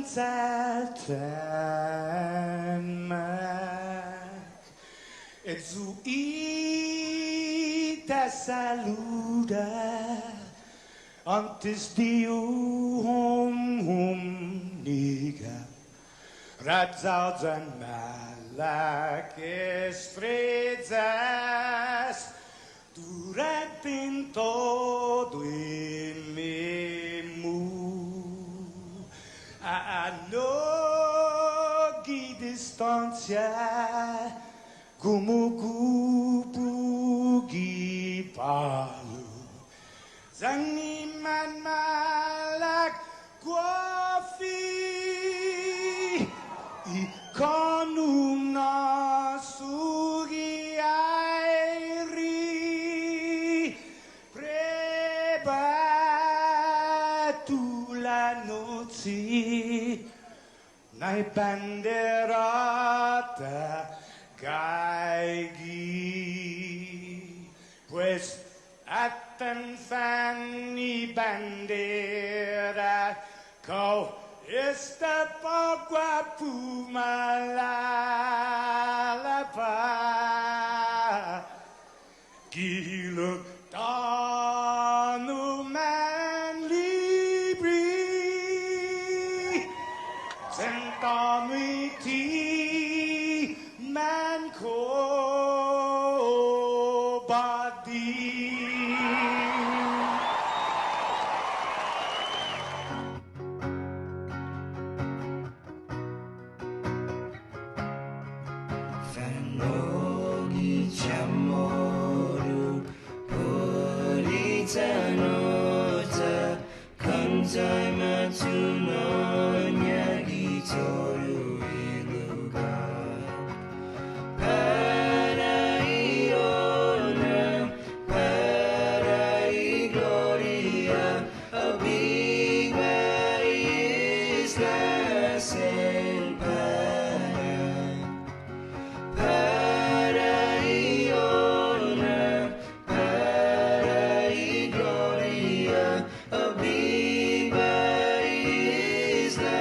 selten meg. Ett så ite saluda antes Dio omniga radzaudzan malak estrezas durante todo em memu a nogi distância como kupugi palu Zangiman malak guafi ikonum nasugi airi prebatu la noci nai banderata gaigi pues Atan Fanny Bandera Kau esta pagua pumalapa Gilo tanu man libri Sentami ti man ko badi Fanogi chamoru politanota kantai matuno nyagi toru iluga Paraiona Parai gloria a big is la sempara Paraiona, Parai gloria, a viva isla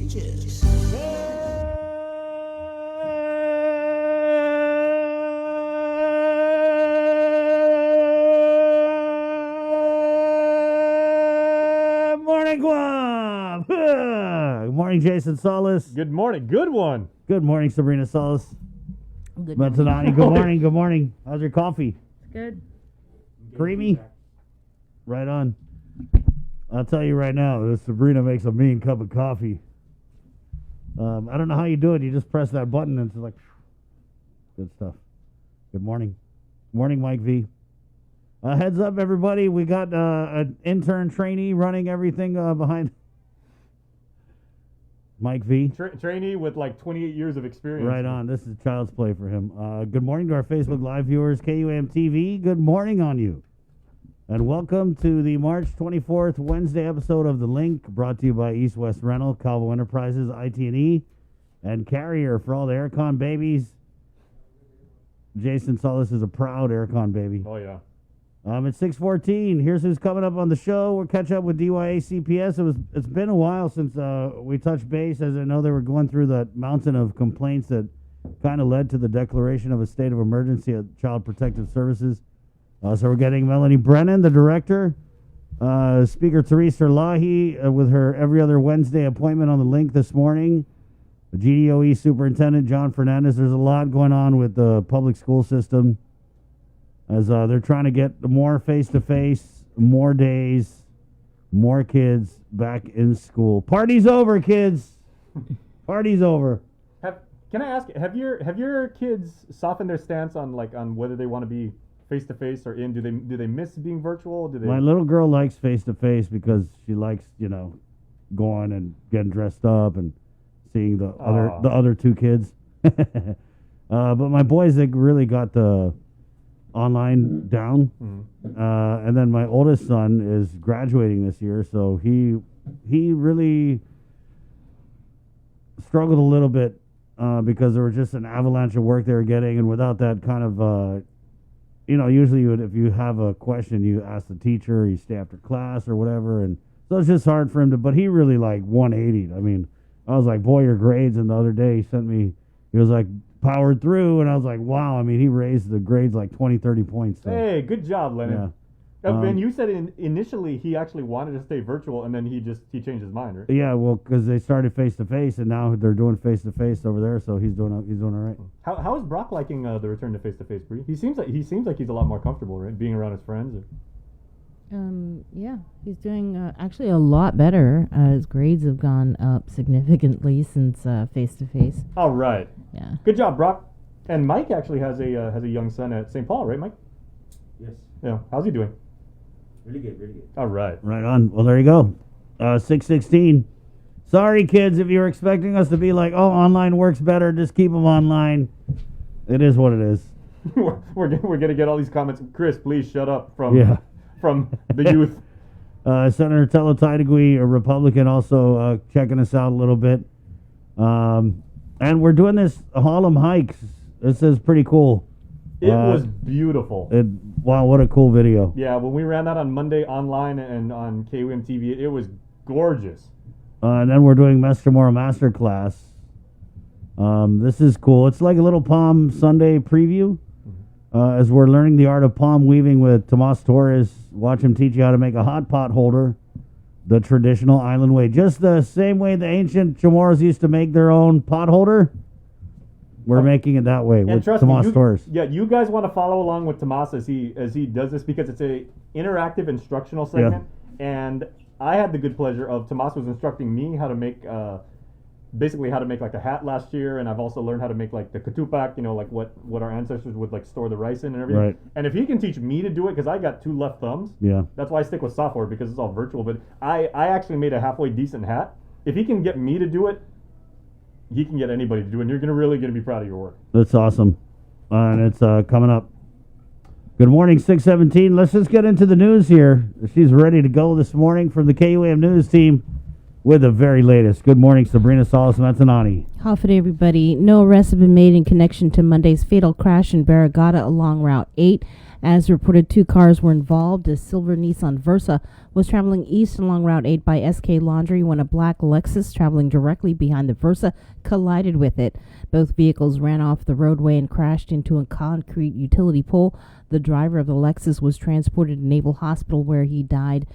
Stages. Morning, Guam. Good morning, Jason Solis. Good morning. Good one. Good morning, Sabrina Solis. Good. Matanani, good morning. Good morning. How's your coffee? Good. Creamy? Right on. I'll tell you right now, this Sabrina makes a mean cup of coffee. I don't know how you do it. You just press that button and it's like, good stuff. Good morning. Morning, Mike V. Heads up, everybody. We got an intern trainee running everything behind Mike V. Trainee with like 28 years of experience. Right on. This is child's play for him. Good morning to our Facebook Live viewers, KUAM TV. Good morning on you. And welcome to the March 24th Wednesday episode of The Link, brought to you by East West Rental, Calvo Enterprises, IT&E, and Carrier for all the Aircon babies. Jason Solis is a proud Aircon baby. Oh, yeah. It's 6:14. Here's who's coming up on the show. We'll catch up with DYA CPS. It's been a while since we touched base, as I know they were going through that mountain of complaints that kind of led to the declaration of a state of emergency at Child Protective Services. So we're getting Melanie Brennan, the director, Speaker Teresa Lahi with her every other Wednesday appointment on the Link this morning. The GDOE Superintendent John Fernandez. There's a lot going on with the public school system, as they're trying to get more face-to-face, more days, more kids back in school. Party's over, kids. Party's over. Can I ask, have your kids softened their stance on whether they want to be face-to-face or in? Do they miss being virtual? My little girl likes face-to-face because she likes, going and getting dressed up and seeing the other two kids. But my boys, they really got the online down. And then my oldest son is graduating this year, so he really struggled a little bit because there was just an avalanche of work they were getting, and without that kind of usually if you have a question, you ask the teacher, you stay after class or whatever, and so it's just hard for him to, but he really 180'd. I mean, I was like, boy, your grades, and the other day he was like, powered through, and I was like, wow. I mean, he raised the grades 20, 30 points. So. Hey, good job, Lennon. Yeah. And you said initially he actually wanted to stay virtual, and then he changed his mind, right? Yeah, well, because they started face to face, and now they're doing face to face over there, so he's doing all right. How is Brock liking the return to face to face, Bree? He seems like he's a lot more comfortable, right, being around his friends. Yeah, he's doing actually a lot better. His grades have gone up significantly since face to face. All right. Yeah. Good job, Brock. And Mike actually has a young son at St. Paul, right, Mike? Yes. Yeah. How's he doing? Really good, really good. All right. Right on. Well, there you go. 6:16. Sorry, kids, if you were expecting us to be like, oh, online works better, just keep them online. It is what it is. we're gonna get all these comments. Chris, please shut up from the youth. Senator Tello Taitagui, a Republican, also checking us out a little bit. And we're doing this Harlem Hikes. This is pretty cool. It was beautiful. Wow, what a cool video. Yeah, when we ran that on Monday online and on KUM TV, it was gorgeous. And then we're doing Mestre Masterclass. This is cool. It's like a little Palm Sunday preview. As we're learning the art of palm weaving with Tomas Torres. Watch him teach you how to make a hot pot holder the traditional island way. Just the same way the ancient Chamorros used to make their own pot holder. We're making it that way And with trust Tomas me, Torres. Yeah, you guys want to follow along with Tomas as he does this, because it's a interactive instructional segment. And I had the good pleasure of Tomas was instructing me how to make basically how to make a hat last year, and I've also learned how to make the katupak, what our ancestors would store the rice in and everything. Right. And if he can teach me to do it, because I got 2 left thumbs, that's why I stick with software, because it's all virtual. But I actually made a halfway decent hat. If he can get me to do it, he can get anybody to do it, and you're really going to be proud of your work. That's awesome. And it's coming up. Good morning, 6:17. Let's just get into the news here. She's ready to go this morning from the KUAM News team. with the very latest. Good morning, Sabrina Salas-Mantanani. Half day, everybody. No arrests have been made in connection to Monday's fatal crash in Barragata along Route 8. As reported, 2 cars were involved. A silver Nissan Versa was traveling east along Route 8 by SK Laundry when a black Lexus traveling directly behind the Versa collided with it. Both vehicles ran off the roadway and crashed into a concrete utility pole. The driver of the Lexus was transported to Naval Hospital where he died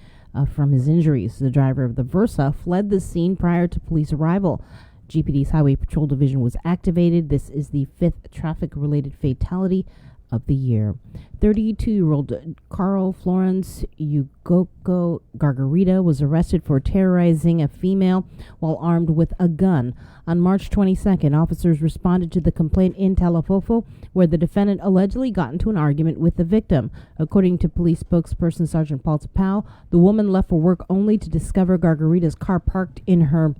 from his injuries. The driver of the Versa fled the scene prior to police arrival. GPD's Highway Patrol Division was activated. This is the 5th traffic-related fatality of the year. 32-year-old Carl Florence Ugoko Gargarita was arrested for terrorizing a female while armed with a gun. On March 22nd, officers responded to the complaint in Talafofo, where the defendant allegedly got into an argument with the victim. According to police spokesperson Sergeant Paul Tapau, the woman left for work only to discover Gargarita's car parked in her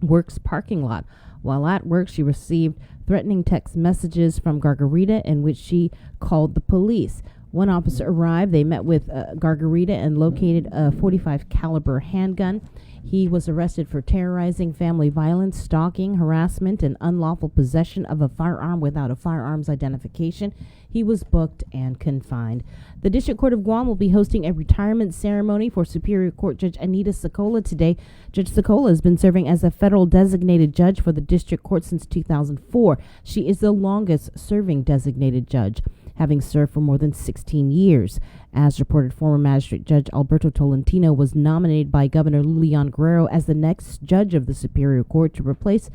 work's parking lot. While at work, she received threatening text messages from Gargarita in which she called the police. One officer arrived. They met with Gargarita and located a .45 caliber handgun. He was arrested for terrorizing, family violence, stalking, harassment, and unlawful possession of a firearm without a firearms identification. He was booked and confined. The District Court of Guam will be hosting a retirement ceremony for Superior Court Judge Anita Sokola today. Judge Sokola has been serving as a federal designated judge for the District Court since 2004. She is the longest serving designated judge, having served for more than 16 years. As reported, former Magistrate Judge Alberto Tolentino was nominated by Governor Leon Guerrero as the next judge of the Superior Court to replace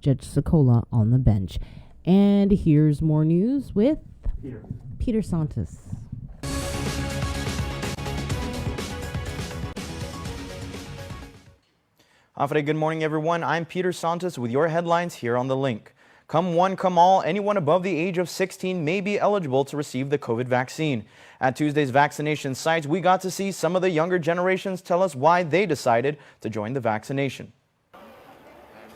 Judge Sokola on the bench. And here's more news with Peter Santos. Afre, good morning, everyone. I'm Peter Santos with your headlines here on The Link. Come one, come all, anyone above the age of 16 may be eligible to receive the COVID vaccine. At Tuesday's vaccination sites, we got to see some of the younger generations tell us why they decided to join the vaccination.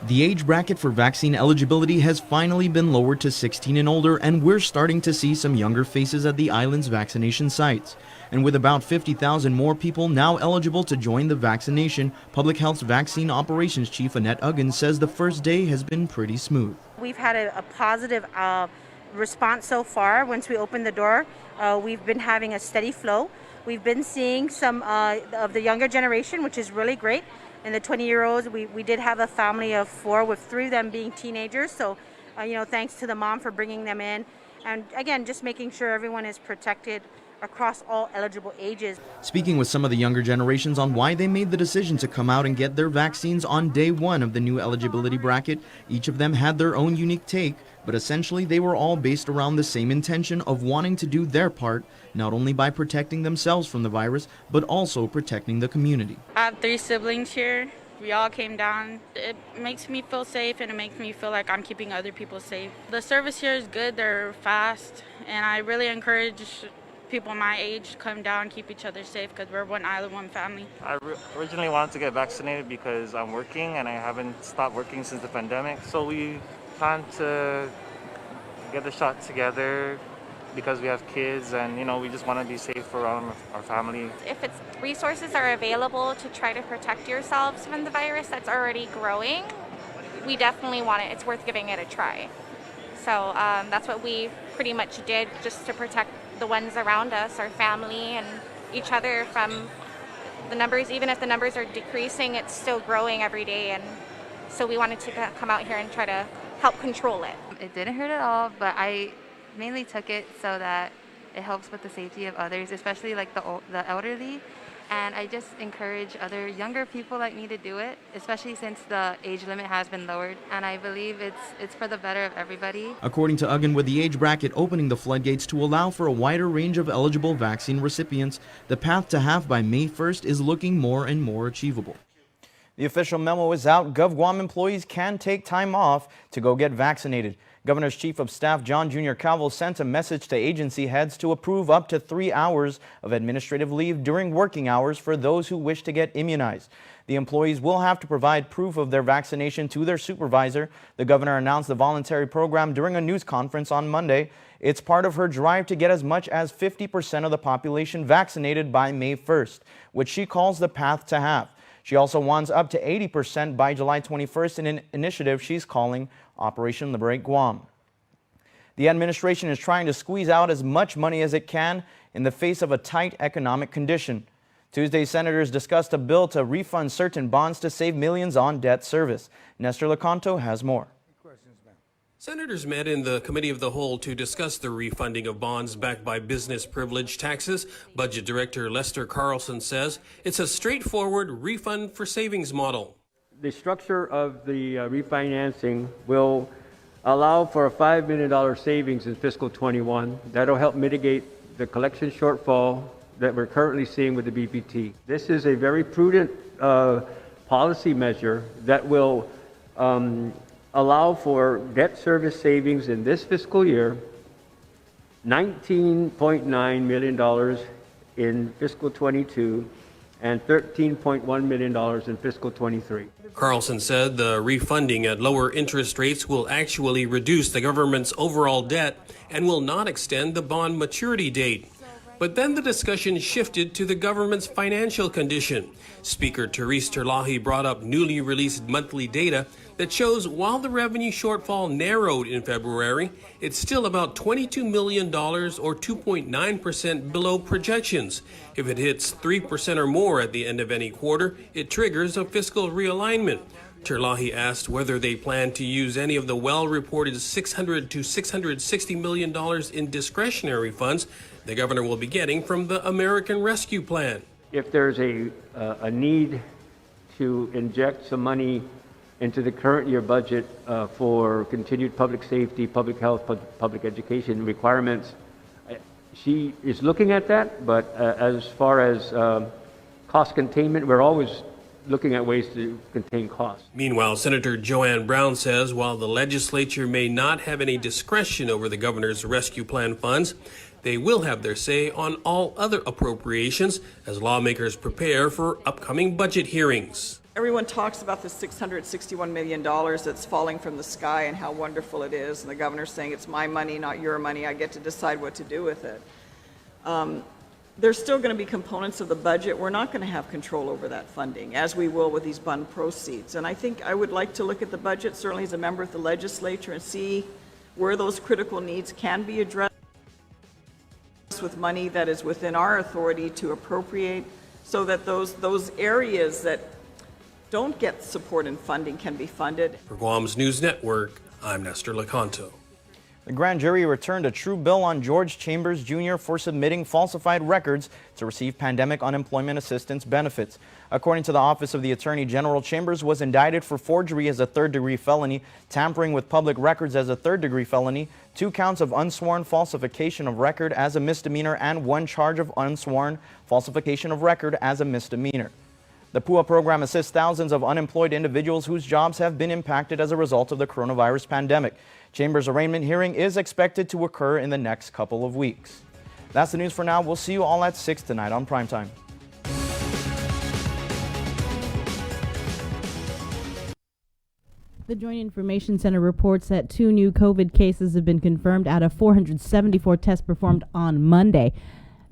The age bracket for vaccine eligibility has finally been lowered to 16 and older, and we're starting to see some younger faces at the island's vaccination sites. And with about 50,000 more people now eligible to join the vaccination, Public Health's Vaccine Operations Chief Annette Uggins says the first day has been pretty smooth. We've had a positive response so far. Once we opened the door, we've been having a steady flow. We've been seeing some of the younger generation, which is really great. And the 20-year-olds, we did have a family of 4, with 3 of them being teenagers. So, thanks to the mom for bringing them in. And again, just making sure everyone is protected across all eligible ages. Speaking with some of the younger generations on why they made the decision to come out and get their vaccines on day 1 of the new eligibility bracket, each of them had their own unique take, but essentially they were all based around the same intention of wanting to do their part, not only by protecting themselves from the virus, but also protecting the community. I have 3 siblings here. We all came down. It makes me feel safe, and it makes me feel like I'm keeping other people safe. The service here is good, they're fast, and I really encourage people my age to come down and keep each other safe, because we're one island, one family. I originally wanted to get vaccinated because I'm working and I haven't stopped working since the pandemic. So we plan to get the shot together because we have kids, and we just want to be safe around our family. If resources are available to try to protect yourselves from the virus that's already growing, we definitely want it. It's worth giving it a try. So that's what we pretty much did, just to protect the ones around us, our family and each other, from the numbers. Even if the numbers are decreasing, it's still growing every day, and so we wanted to come out here and try to help control it. It didn't hurt at all, but I mainly took it so that it helps with the safety of others, especially like the elderly. And I just encourage other younger people like me to do it, especially since the age limit has been lowered. And I believe it's for the better of everybody. According to Uggin, with the age bracket opening the floodgates to allow for a wider range of eligible vaccine recipients, the path to half by May 1st is looking more and more achievable. The official memo is out. GovGuam employees can take time off to go get vaccinated. Governor's Chief of Staff John Jr. Calvo sent a message to agency heads to approve up to 3 hours of administrative leave during working hours for those who wish to get immunized. The employees will have to provide proof of their vaccination to their supervisor. The governor announced the voluntary program during a news conference on Monday. It's part of her drive to get as much as 50% of the population vaccinated by May 1st, which she calls the path to half. She also wants up to 80% by July 21st in an initiative she's calling Operation Liberate Guam. The administration is trying to squeeze out as much money as it can in the face of a tight economic condition. Tuesday, senators discussed a bill to refund certain bonds to save millions on debt service. Nestor Lecanto has more. Senators met in the Committee of the Whole to discuss the refunding of bonds backed by business privilege taxes. Budget Director Lester Carlson says it's a straightforward refund for savings model. The structure of the refinancing will allow for a $5 million savings in fiscal 21. That'll help mitigate the collection shortfall that we're currently seeing with the BPT. This is a very prudent policy measure that will allow for debt service savings in this fiscal year, $19.9 million in fiscal 22 and $13.1 million in fiscal 23. Carlson said the refunding at lower interest rates will actually reduce the government's overall debt and will not extend the bond maturity date. But then the discussion shifted to the government's financial condition. Speaker Therese Terlahi brought up newly released monthly data that shows while the revenue shortfall narrowed in February, it's still about $22 million or 2.9% below projections. If it hits 3% or more at the end of any quarter, it triggers a fiscal realignment. Terlahi asked whether they plan to use any of the well-reported $600 to $660 million in discretionary funds the governor will be getting from the American Rescue Plan. If there's a need to inject some money into the current year budget for continued public safety, public health, public education requirements, she is looking at that, but as far as cost containment, we're always looking at ways to contain costs. Meanwhile, Senator Joanne Brown says while the legislature may not have any discretion over the governor's rescue plan funds, they will have their say on all other appropriations as lawmakers prepare for upcoming budget hearings. Everyone talks about the $661 million that's falling from the sky and how wonderful it is, and the governor's saying it's my money, not your money, I get to decide what to do with it. There's still going to be components of the budget. We're not going to have control over that funding, as we will with these bond proceeds. And I think I would like to look at the budget, certainly as a member of the legislature, and see where those critical needs can be addressed with money that is within our authority to appropriate, so that those areas that don't get support and funding can be funded. For Guam's News Network, I'm Nestor Lecanto. The grand jury returned a true bill on George Chambers Jr. for submitting falsified records to receive pandemic unemployment assistance benefits. According to the Office of the Attorney General, Chambers was indicted for forgery as a third-degree felony, tampering with public records as a third-degree felony, 2 counts of unsworn falsification of record as a misdemeanor, and 1 charge of unsworn falsification of record as a misdemeanor. The PUA program assists thousands of unemployed individuals whose jobs have been impacted as a result of the coronavirus pandemic. Chambers' arraignment hearing is expected to occur in the next couple of weeks. That's the news for now. We'll see you all at 6 tonight on Primetime. The Joint Information Center reports that 2 new COVID cases have been confirmed out of 474 tests performed on Monday.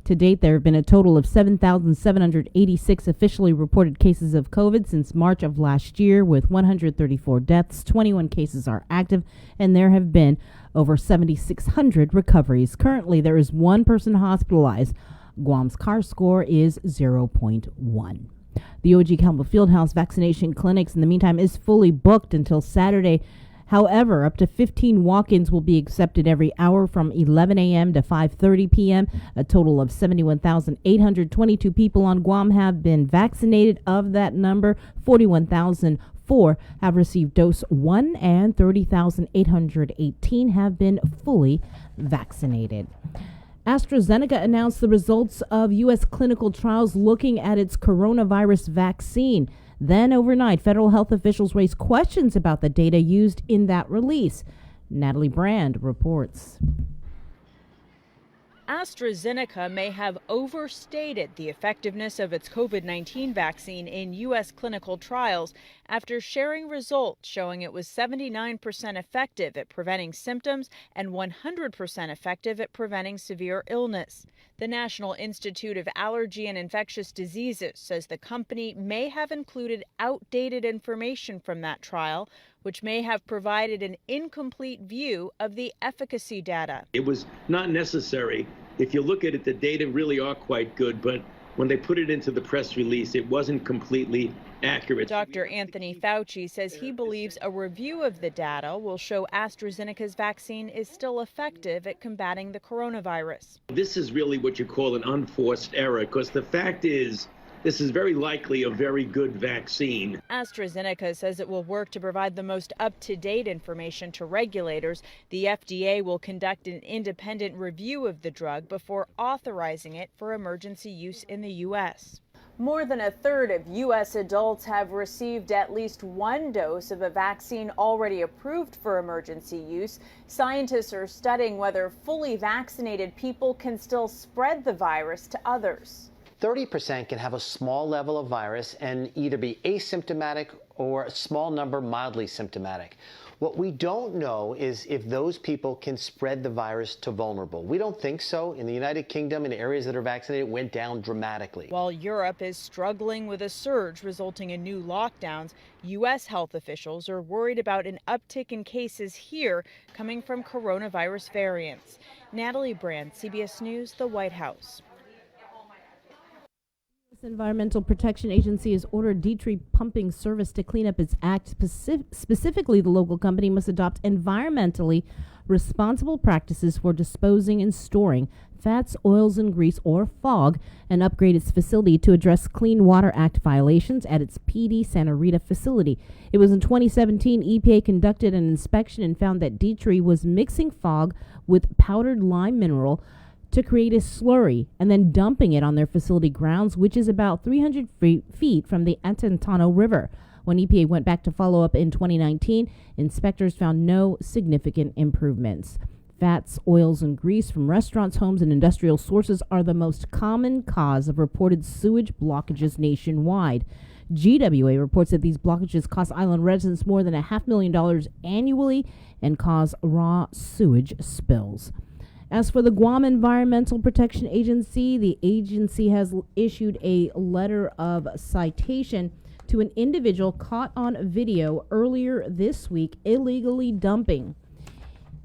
To date, there have been a total of 7,786 officially reported cases of COVID since March of last year, with 134 deaths. 21 cases are active, and there have been over 7,600 recoveries. Currently, there is 1 person hospitalized. Guam's CAR score is 0.1. The O.G. Campbell Fieldhouse vaccination clinics, in the meantime, is fully booked until Saturday. However, up to 15 walk-ins will be accepted every hour from 11 a.m. to 5:30 p.m. A total of 71,822 people on Guam have been vaccinated. Of that number, 41,004 have received dose 1 and 30,818 have been fully vaccinated. AstraZeneca announced the results of U.S. clinical trials looking at its coronavirus vaccine. Then overnight, federal health officials raised questions about the data used in that release. Natalie Brand reports. AstraZeneca may have overstated the effectiveness of its COVID-19 vaccine in U.S. clinical trials after sharing results showing it was 79% effective at preventing symptoms and 100% effective at preventing severe illness. The National Institute of Allergy and Infectious Diseases says the company may have included outdated information from that trial, which may have provided an incomplete view of the efficacy data. It was not necessary. If you look at it, the data really are quite good, but when they put it into the press release, it wasn't completely accurate. Dr. Anthony Fauci says he believes a review of the data will show AstraZeneca's vaccine is still effective at combating the coronavirus. This is really what you call an unforced error, because the fact is, this is very likely a very good vaccine. AstraZeneca says it will work to provide the most up-to-date information to regulators. The FDA will conduct an independent review of the drug before authorizing it for emergency use in the U.S. More than a third of U.S. adults have received at least one dose of a vaccine already approved for emergency use. Scientists are studying whether fully vaccinated people can still spread the virus to others. 30% can have a small level of virus and either be asymptomatic or a small number mildly symptomatic. What we don't know is if those people can spread the virus to vulnerable. We don't think so. In the United Kingdom, in areas that are vaccinated, it went down dramatically. While Europe is struggling with a surge resulting in new lockdowns, U.S. health officials are worried about an uptick in cases here coming from coronavirus variants. Natalie Brand, CBS News, the White House. Environmental Protection Agency has ordered Dietrich Pumping Service to clean up its act. Specifically, the local company must adopt environmentally responsible practices for disposing and storing fats, oils, and grease, or FOG, and upgrade its facility to address Clean Water Act violations at its PD Santa Rita facility. It was in 2017 EPA conducted an inspection and found that Dietrich was mixing FOG with powdered lime mineral to create a slurry and then dumping it on their facility grounds, which is about 300 feet from the Antantano River. When EPA went back to follow up in 2019, inspectors found no significant improvements. Fats, oils, and grease from restaurants, homes, and industrial sources are the most common cause of reported sewage blockages nationwide. GWA reports that these blockages cost island residents more than $500,000 annually and cause raw sewage spills. As for the Guam Environmental Protection Agency, the agency has issued a letter of citation to an individual caught on video earlier this week illegally dumping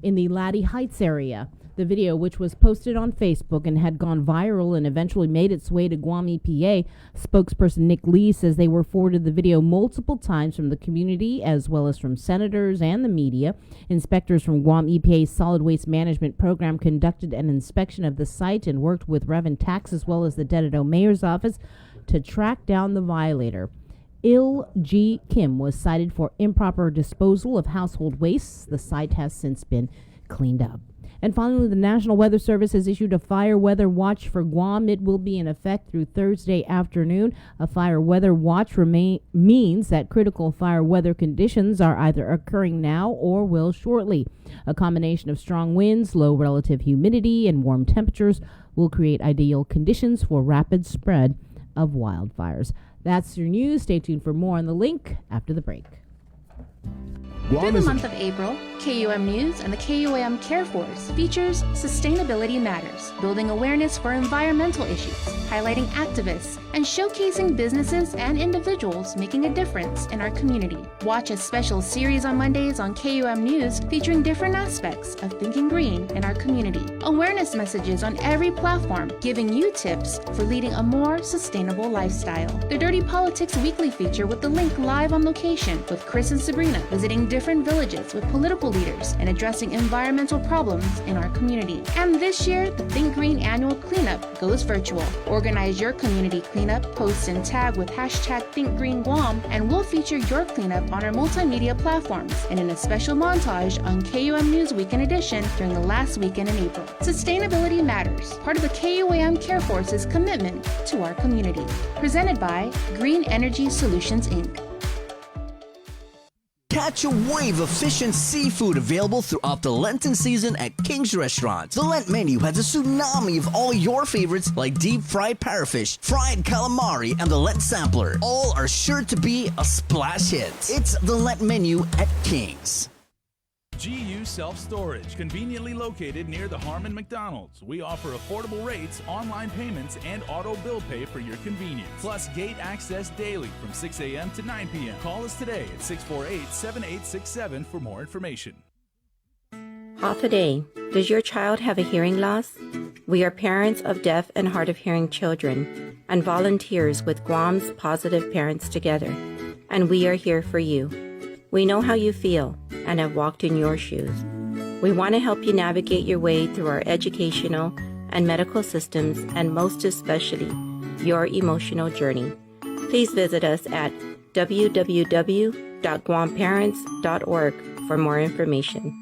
in the Laddie Heights area. The video, which was posted on Facebook and had gone viral and eventually made its way to Guam EPA, spokesperson Nick Lee says they were forwarded the video multiple times from the community as well as from senators and the media. Inspectors from Guam EPA's Solid Waste Management Program conducted an inspection of the site and worked with Reverend Tax as well as the Dededo Mayor's office to track down the violator. Il G. Kim was cited for improper disposal of household wastes. The site has since been cleaned up. And finally, the National Weather Service has issued a fire weather watch for Guam. It will be in effect through Thursday afternoon. A fire weather watch means that critical fire weather conditions are either occurring now or will shortly. A combination of strong winds, low relative humidity, and warm temperatures will create ideal conditions for rapid spread of wildfires. That's your news. Stay tuned for more on The Link after the break. Through the month of April, KUM News and the KUAM Care Force features Sustainability Matters, building awareness for environmental issues, highlighting activists, and showcasing businesses and individuals making a difference in our community. Watch a special series on Mondays on KUM News featuring different aspects of thinking green in our community. Awareness messages on every platform, giving you tips for leading a more sustainable lifestyle. The Dirty Politics Weekly feature with The Link live on location with Chris and Sabrina visiting different villages with political leaders and addressing environmental problems in our community. And this year, the Think Green annual cleanup goes virtual. Organize your community cleanup, post and tag with hashtag ThinkGreenGuam, and we'll feature your cleanup on our multimedia platforms and in a special montage on KUM News Weekend Edition during the last weekend in April. Sustainability Matters, part of the KUAM Care Force's commitment to our community. Presented by Green Energy Solutions, Inc. Catch a wave of fish and seafood available throughout the Lenten season at King's Restaurant. The Lent menu has a tsunami of all your favorites like deep fried parrotfish, fried calamari, and the Lent sampler. All are sure to be a splash hit. It's the Lent menu at King's. GU Self-Storage, conveniently located near the Harmon McDonald's. We offer affordable rates, online payments, and auto bill pay for your convenience. Plus gate access daily from 6 a.m. to 9 p.m. Call us today at 648-7867 for more information. Half a day. Does your child have a hearing loss? We are parents of deaf and hard of hearing children and volunteers with Guam's Positive Parents Together, and we are here for you. We know how you feel and have walked in your shoes. We want to help you navigate your way through our educational and medical systems, and most especially, your emotional journey. Please visit us at www.guamparents.org for more information.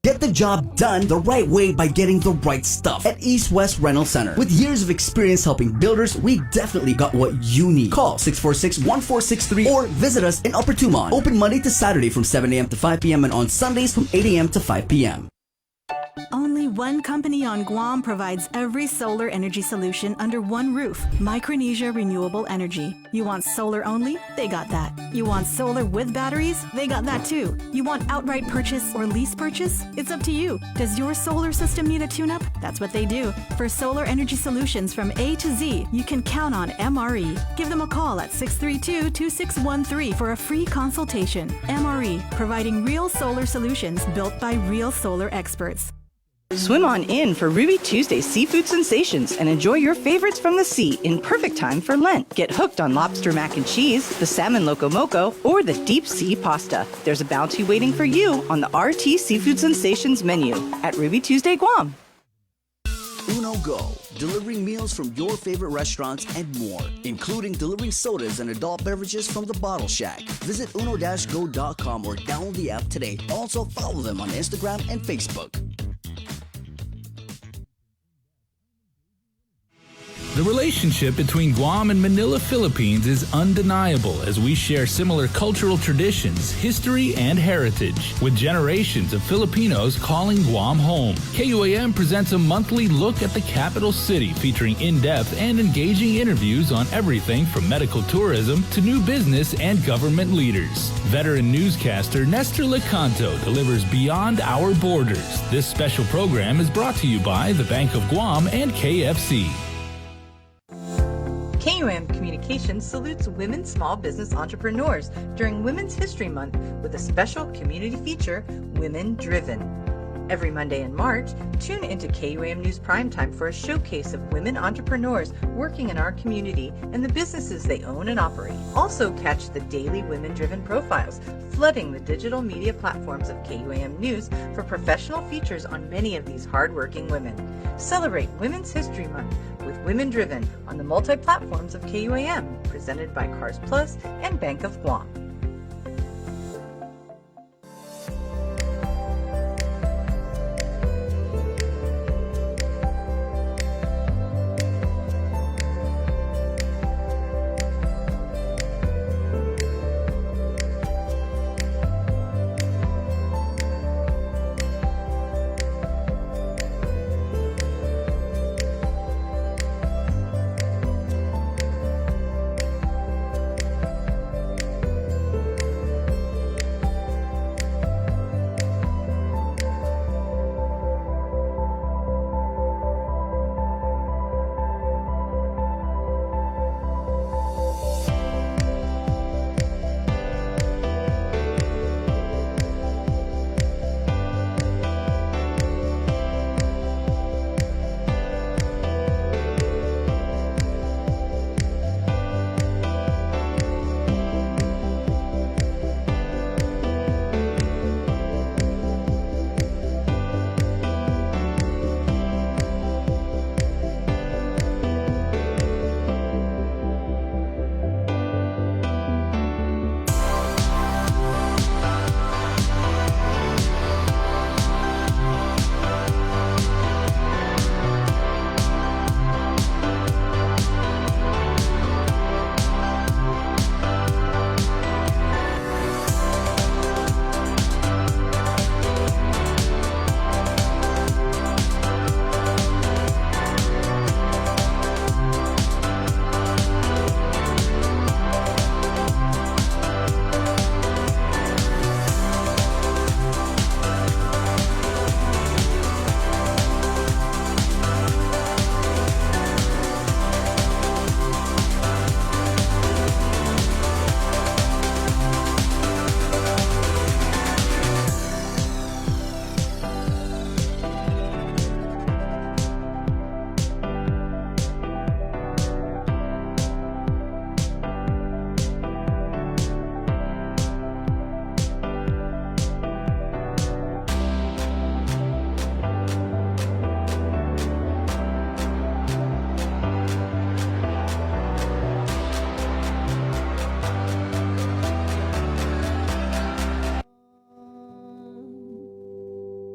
Get the job done the right way by getting the right stuff at East West Rental Center. With years of experience helping builders, we definitely got what you need. Call 646-1463 or visit us in Upper Tumon. Open Monday to Saturday from 7 a.m. to 5 p.m. and on Sundays from 8 a.m. to 5 p.m. Only one company on Guam provides every solar energy solution under one roof. Micronesia Renewable Energy. You want solar only? They got that. You want solar with batteries? They got that too. You want outright purchase or lease purchase? It's up to you. Does your solar system need a tune-up? That's what they do. For solar energy solutions from A to Z, you can count on MRE. Give them a call at 632-2613 for a free consultation. MRE, providing real solar solutions built by real solar experts. Swim on in for Ruby Tuesday Seafood Sensations and enjoy your favorites from the sea in perfect time for Lent. Get hooked on lobster mac and cheese, the salmon loco moco, or the deep sea pasta. There's a bounty waiting for you on the RT Seafood Sensations menu at Ruby Tuesday Guam. Uno Go, delivering meals from your favorite restaurants and more, including delivering sodas and adult beverages from the Bottle Shack. Visit uno-go.com or download the app today. Also follow them on Instagram and Facebook. The relationship between Guam and Manila, Philippines is undeniable as we share similar cultural traditions, history, and heritage, with generations of Filipinos calling Guam home. KUAM presents a monthly look at the capital city featuring in-depth and engaging interviews on everything from medical tourism to new business and government leaders. Veteran newscaster Nestor Lecanto delivers Beyond Our Borders. This special program is brought to you by the Bank of Guam and KFC. KUAM Communications salutes women small business entrepreneurs during Women's History Month with a special community feature, Women Driven. Every Monday in March, tune into KUAM News Primetime for a showcase of women entrepreneurs working in our community and the businesses they own and operate. Also catch the daily women-driven profiles, flooding the digital media platforms of KUAM News for professional features on many of these hardworking women. Celebrate Women's History Month with Women Driven on the multi-platforms of KUAM, presented by Cars Plus and Bank of Guam.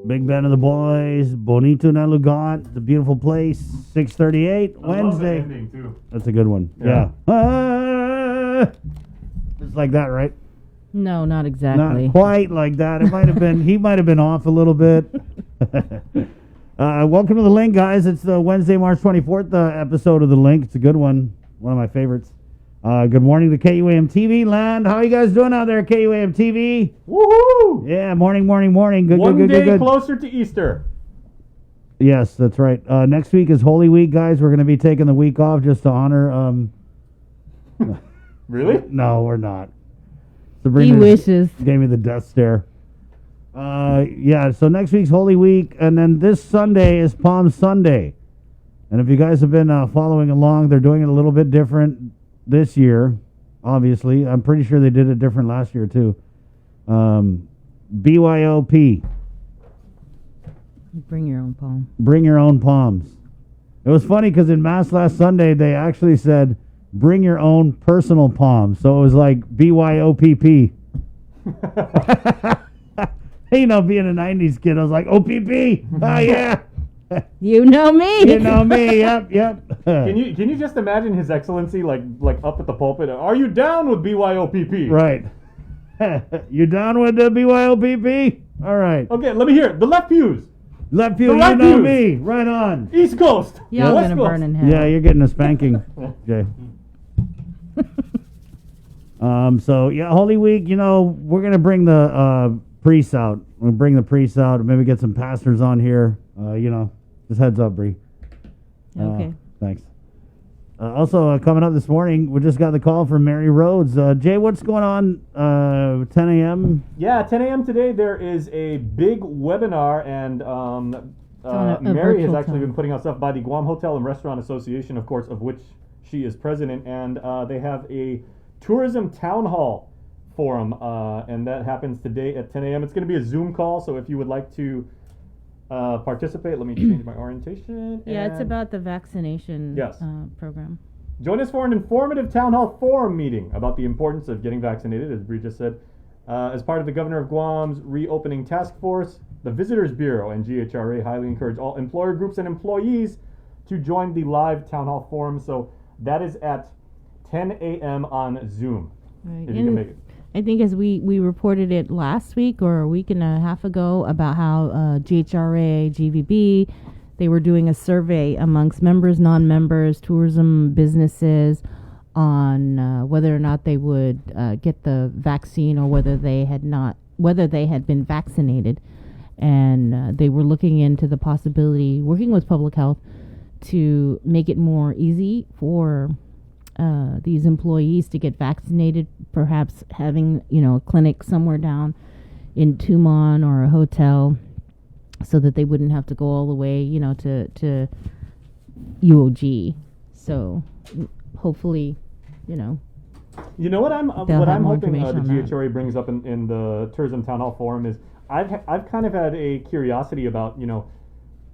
Big Ben and the Boys, Bonito na Lugar. It's a beautiful place. 6:38 I love the Wednesday. ending, too. That's a good one. Yeah. It's like that, right? No, not exactly. Not quite like that. It might have been. He might have been off a little bit. Welcome to The Link, guys. It's the Wednesday, March 24th episode of The Link. It's a good one. One of my favorites. Good morning to KUAM TV land. How are you guys doing out there, KUAM TV? Woohoo! Yeah, morning. Good, One good, day good. closer to Easter. Yes, that's right. Next week is Holy Week, guys. We're going to be taking the week off just to honor. Really? No, we're not. He wishes. Gave me the death stare. Yeah, so next week's Holy Week, and then this Sunday is Palm Sunday. And if you guys have been following along, they're doing it a little bit different this year, obviously. I'm pretty sure they did it different last year, too. BYOP. Bring your own palm. Bring your own palms. It was funny because in Mass last Sunday, they actually said, bring your own personal palms. So it was like BYOPP. You know, being a 90s kid, I was like, OPP. Oh, yeah. You know me. You know me. Yep. Can you just imagine His Excellency like up at the pulpit? Are you down with BYOPP? Right. You down with the BYOPP? All right. Okay, let me hear it. The left pews. Left pew, The you right know pews. me. Right on. East Coast. Y'all West gonna Coast. burn in hell. Yeah, you're getting a spanking, Jay. So yeah, Holy Week. You know, we're gonna bring the priests out. We'll bring the priests out. Maybe get some pastors on here. You know, just heads up, Bree. Okay. Thanks. Also, coming up this morning, we just got the call from Mary Rhodes. Jay, what's going on? 10 a.m. Yeah, 10 a.m. today there is a big webinar, and a Mary has virtual actually time. been putting us up by the Guam Hotel and Restaurant Association, of course, of which she is president, and they have a tourism town hall forum, and that happens today at 10 a.m. It's going to be a Zoom call, so if you would like to participate, let me change my orientation. Yeah, it's and about the vaccination Yes. program. Join us for an informative town hall forum meeting about the importance of getting vaccinated, as Bree just said. As part of the Governor of Guam's reopening task force, the Visitors Bureau and GHRA highly encourage all employer groups and employees to join the live town hall forum. So that is at 10 a.m. on Zoom, Right. if you can make it. I think as we reported it last week or a week and a half ago about how GHRA, GVB, they were doing a survey amongst members, non-members, tourism businesses on whether or not they would get the vaccine or whether they had been vaccinated. And they were looking into the possibility, working with public health, to make it more easy for these employees to get vaccinated, perhaps having, a clinic somewhere down in Tumon or a hotel so that they wouldn't have to go all the way, to UOG. So hopefully, You know what I'm They'll have more hoping the information on that. GHRA brings up in the tourism town hall forum is I've kind of had a curiosity about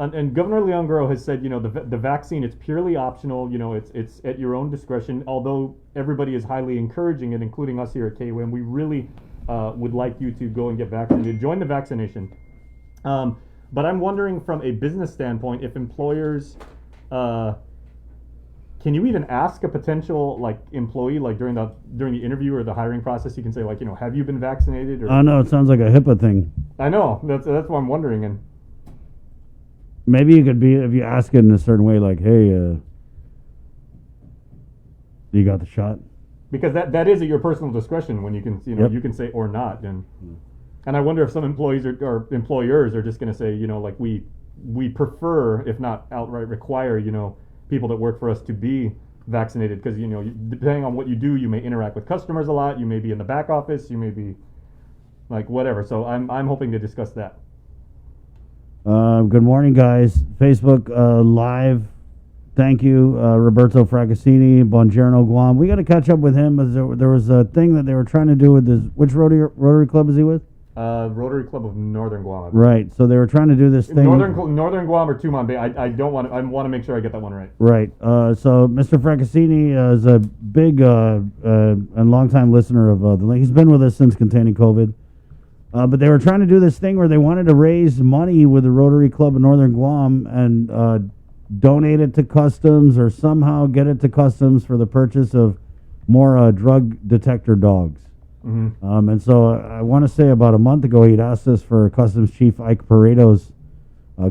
and Governor Leongro has said the vaccine, it's purely optional, it's at your own discretion, although everybody is highly encouraging it, including us here at KUM. We really would like you to go and get vaccinated, join the vaccination. But I'm wondering from a business standpoint if employers can you even ask a potential employee during the interview or the hiring process? You can say have you been vaccinated? Or Oh no, it sounds like a HIPAA thing. I know that's what I'm wondering, and Maybe you could be, if you ask it in a certain way, like, hey, you got the shot? because that is at your personal discretion when you can Yep. you can say or not, and I wonder if some employees or employers are just going to say we prefer, if not outright require, people that work for us to be vaccinated because depending on what you do, you may interact with customers a lot, you may be in the back office, you may be whatever. So I'm hoping to discuss that. Good morning, guys. Facebook Live. Thank you, Roberto Fracassini, Bongiorno, Guam. We got to catch up with him. As there was a thing that they were trying to do with this. Which Rotary Club is he with? Rotary Club of Northern Guam. Right. So they were trying to do this thing. Northern Guam or Tumon Bay. I want to make sure I get that one right. Right. So Mr. Fracassini is a big and longtime listener of the link. He's been with us since containing COVID. But they were trying to do this thing where they wanted to raise money with the Rotary Club of Northern Guam and donate it to Customs or somehow get it to Customs for the purchase of more drug detector dogs. Mm-hmm. And so I want to say about a month ago, he'd asked us for Customs Chief Ike Paredo's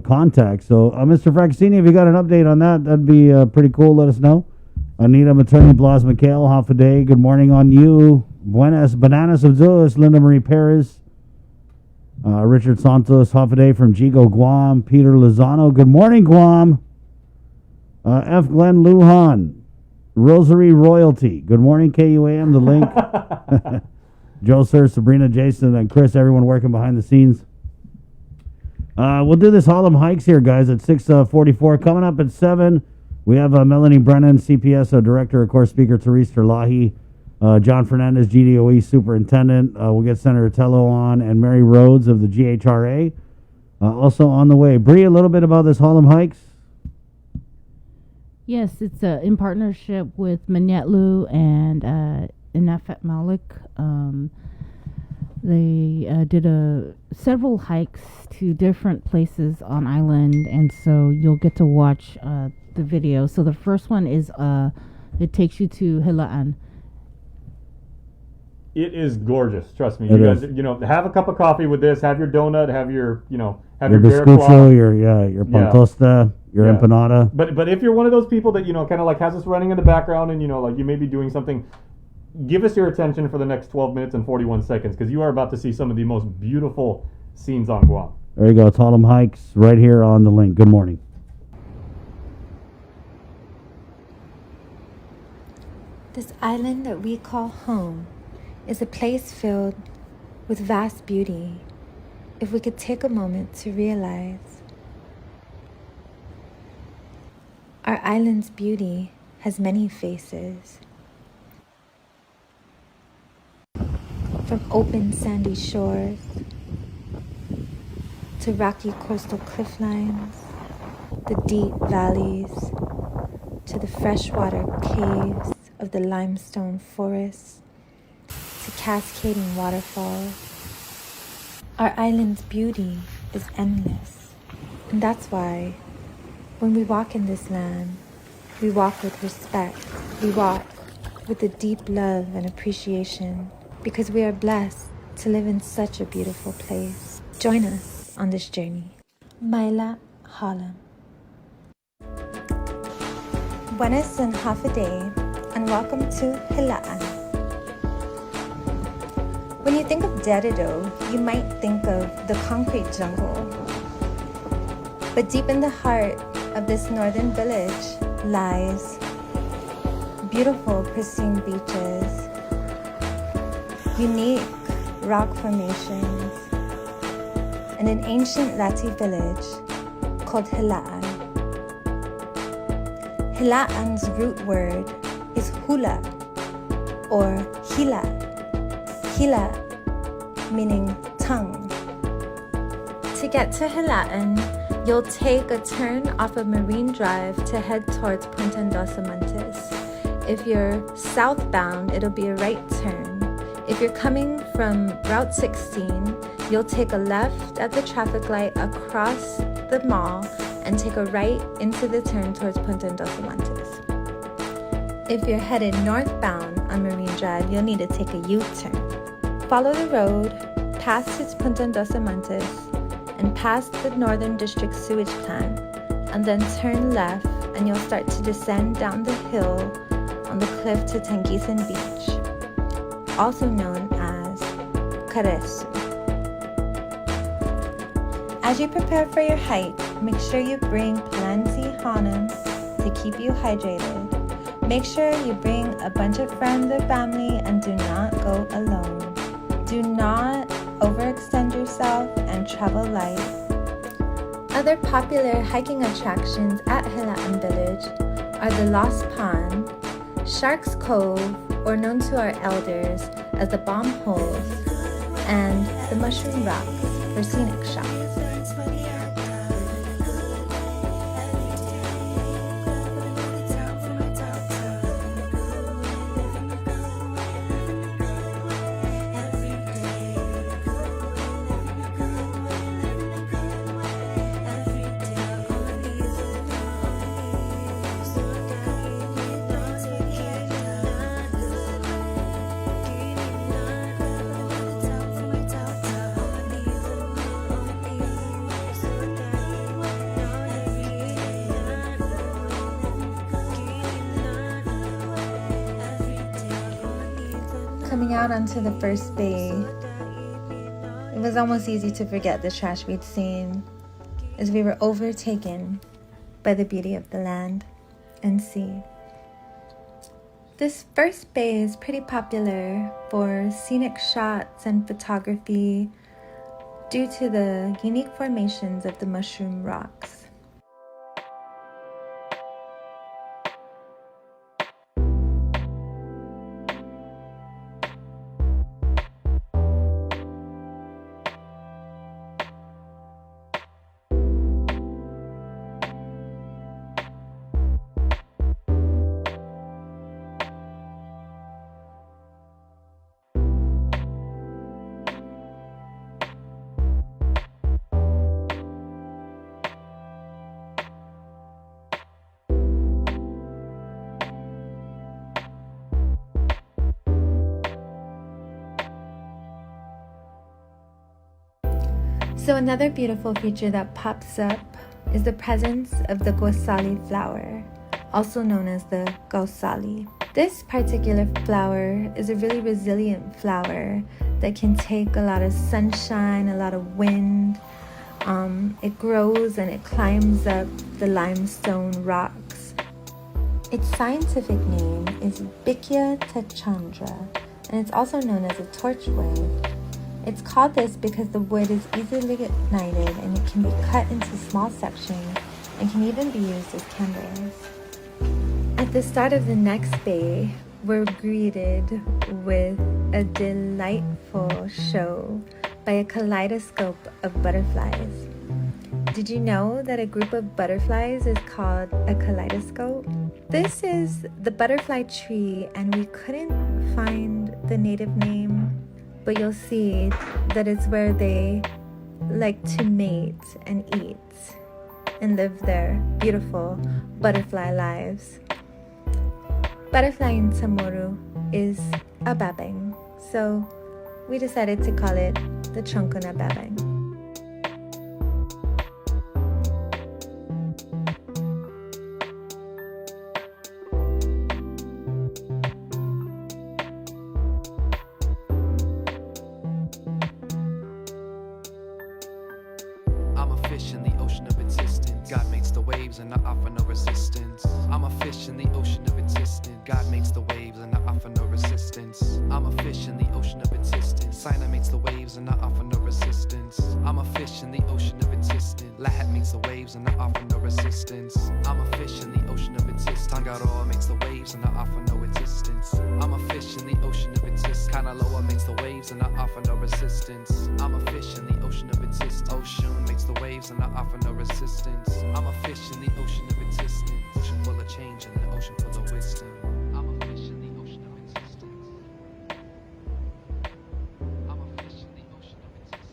contact. So, Mr. Francini, if you got an update on that, that'd be pretty cool. Let us know. Anita Maternity Blas Mikhail, half a day. Good morning on you. Buenas Bananas of Zeus, Linda Marie Perez. Richard Santos, half a day from Jigo, Guam. Peter Lozano, good morning, Guam. F. Glenn Lujan, Rosary Royalty. Good morning, KUAM, the link. Joe, Sir, Sabrina, Jason, and Chris, everyone working behind the scenes. We'll do this Harlem Hikes here, guys, at 6:44. Coming up at 7, we have Melanie Brennan, CPS Director, of course, Speaker Therese Terlahi, John Fernandez, GDOE Superintendent. We'll get Senator Tello on, and Mary Rhodes of the GHRA. Also on the way. Bree, a little bit about this Harlem Hikes. Yes, it's in partnership with Manyetlu and Inafet Malik. They did several hikes to different places on island, and so you'll get to watch the video. So the first one is it takes you to Hilaan. It is gorgeous. Trust me. It You guys, is. have a cup of coffee with this. Have your donut. Have your, have Your your bizcocho, your pantosta, your Yeah. empanada. But if you're one of those people that kind of like has us running in the background and like you may be doing something, give us your attention for the next 12 minutes and 41 seconds because you are about to see some of the most beautiful scenes on Guam. There you go. It's Harlem Hikes right here on the link. Good morning. This island that we call home is a place filled with vast beauty if we could take a moment to realize our island's beauty has many faces. From open sandy shores to rocky coastal cliff lines, the deep valleys, to the freshwater caves of the limestone forests, to cascading waterfalls. Our island's beauty is endless, and that's why when we walk in this land, we walk with respect. We walk with a deep love and appreciation because we are blessed to live in such a beautiful place. Join us on this journey. Maila Harlem. Buenas and half a day, and welcome to Hilaan. When you think of Dededo, you might think of the concrete jungle. But deep in the heart of this northern village lies beautiful, pristine beaches, unique rock formations, and an ancient Lati village called Hilaan. Hilaan's root word is hula or hila. Hila meaning tongue. To get to Hilaan, you'll take a turn off of Marine Drive to head towards Punta Endosa Montes. If you're southbound, it'll be a right turn. If you're coming from Route 16, you'll take a left at the traffic light across the mall and take a right into the turn towards Punta Endosa Montes. If you're headed northbound on Marine Drive, you'll need to take a U-turn. Follow the road past its Punta Endosa Montes and past the Northern District Sewage Plant, and then turn left and you'll start to descend down the hill on the cliff to Tangisan Beach, also known as Karesu. As you prepare for your hike, make sure you bring plenty hanam to keep you hydrated. Make sure you bring a bunch of friends or family and do not go alone. Do not overextend yourself and travel light. Other popular hiking attractions at Hilaan Village are the Lost Pond, Shark's Cove, or known to our elders as the Bomb Holes, and the Mushroom Rocks for scenic shots. Coming out onto the first bay, it was almost easy to forget the trash we'd seen as we were overtaken by the beauty of the land and sea. This first bay is pretty popular for scenic shots and photography due to the unique formations of the mushroom rocks. So another beautiful feature that pops up is the presence of the gosali flower, also known as the gausali. This particular flower is a really resilient flower that can take a lot of sunshine, a lot of wind. It grows and it climbs up the limestone rocks. Its scientific name is Bickia tachandra, and it's also known as a torchwood. It's called this because the wood is easily ignited and it can be cut into small sections and can even be used as candles. At the start of the next bay, we're greeted with a delightful show by a kaleidoscope of butterflies. Did you know that a group of butterflies is called a kaleidoscope? This is the butterfly tree, and we couldn't find the native name, but you'll see that it's where they like to mate and eat and live their beautiful butterfly lives. Butterfly in Chamorro is a babeng, so we decided to call it the Chongkuna babeng. I'm a fish in the ocean of existence. God makes the waves and I offer no resistance. I'm a fish in the ocean of existence. God makes the waves and I offer no resistance. I'm a fish in the ocean of existence. Sinai makes the waves and I offer no resistance. I'm a fish in the ocean of existence. Lahat makes the waves and I offer no resistance. I'm a fish in the ocean of existence. Tangaroa makes the waves and I offer no resistance. I'm a fish in the ocean of existence. Kanaloa makes the waves and I offer no resistance. I'm a fish in the ocean of existence. Ocean makes the waves and I offer no resistance. I'm a fish in the ocean of existence. Ocean full of change and the ocean full of wisdom. I'm a fish in the ocean of existence. I'm a fish in the ocean of existence.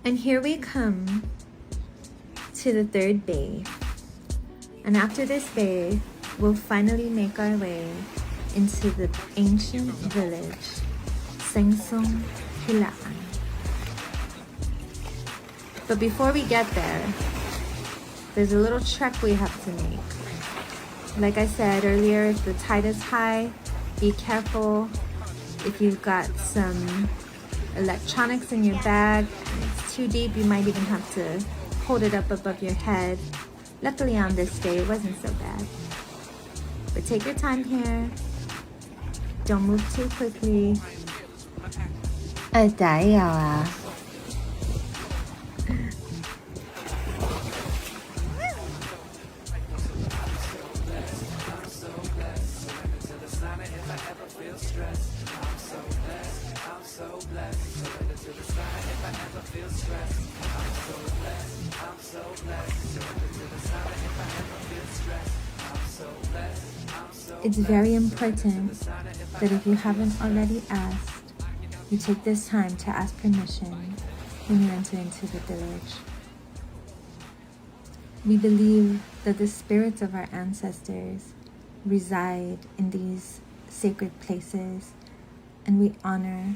And here we come to the third bay. And after this bay, we'll finally make our way into the ancient village, Sengsong Hilaan. But before we get there, there's a little trek we have to make. Like I said earlier, if the tide is high, be careful. If you've got some electronics in your bag and it's too deep, you might even have to hold it up above your head. Luckily on this day, it wasn't so bad. But take your time here. Don't move too quickly. 打扰啊。It's very important that if you haven't already asked, you take this time to ask permission when you enter into the village. We believe that the spirits of our ancestors reside in these sacred places, and we honor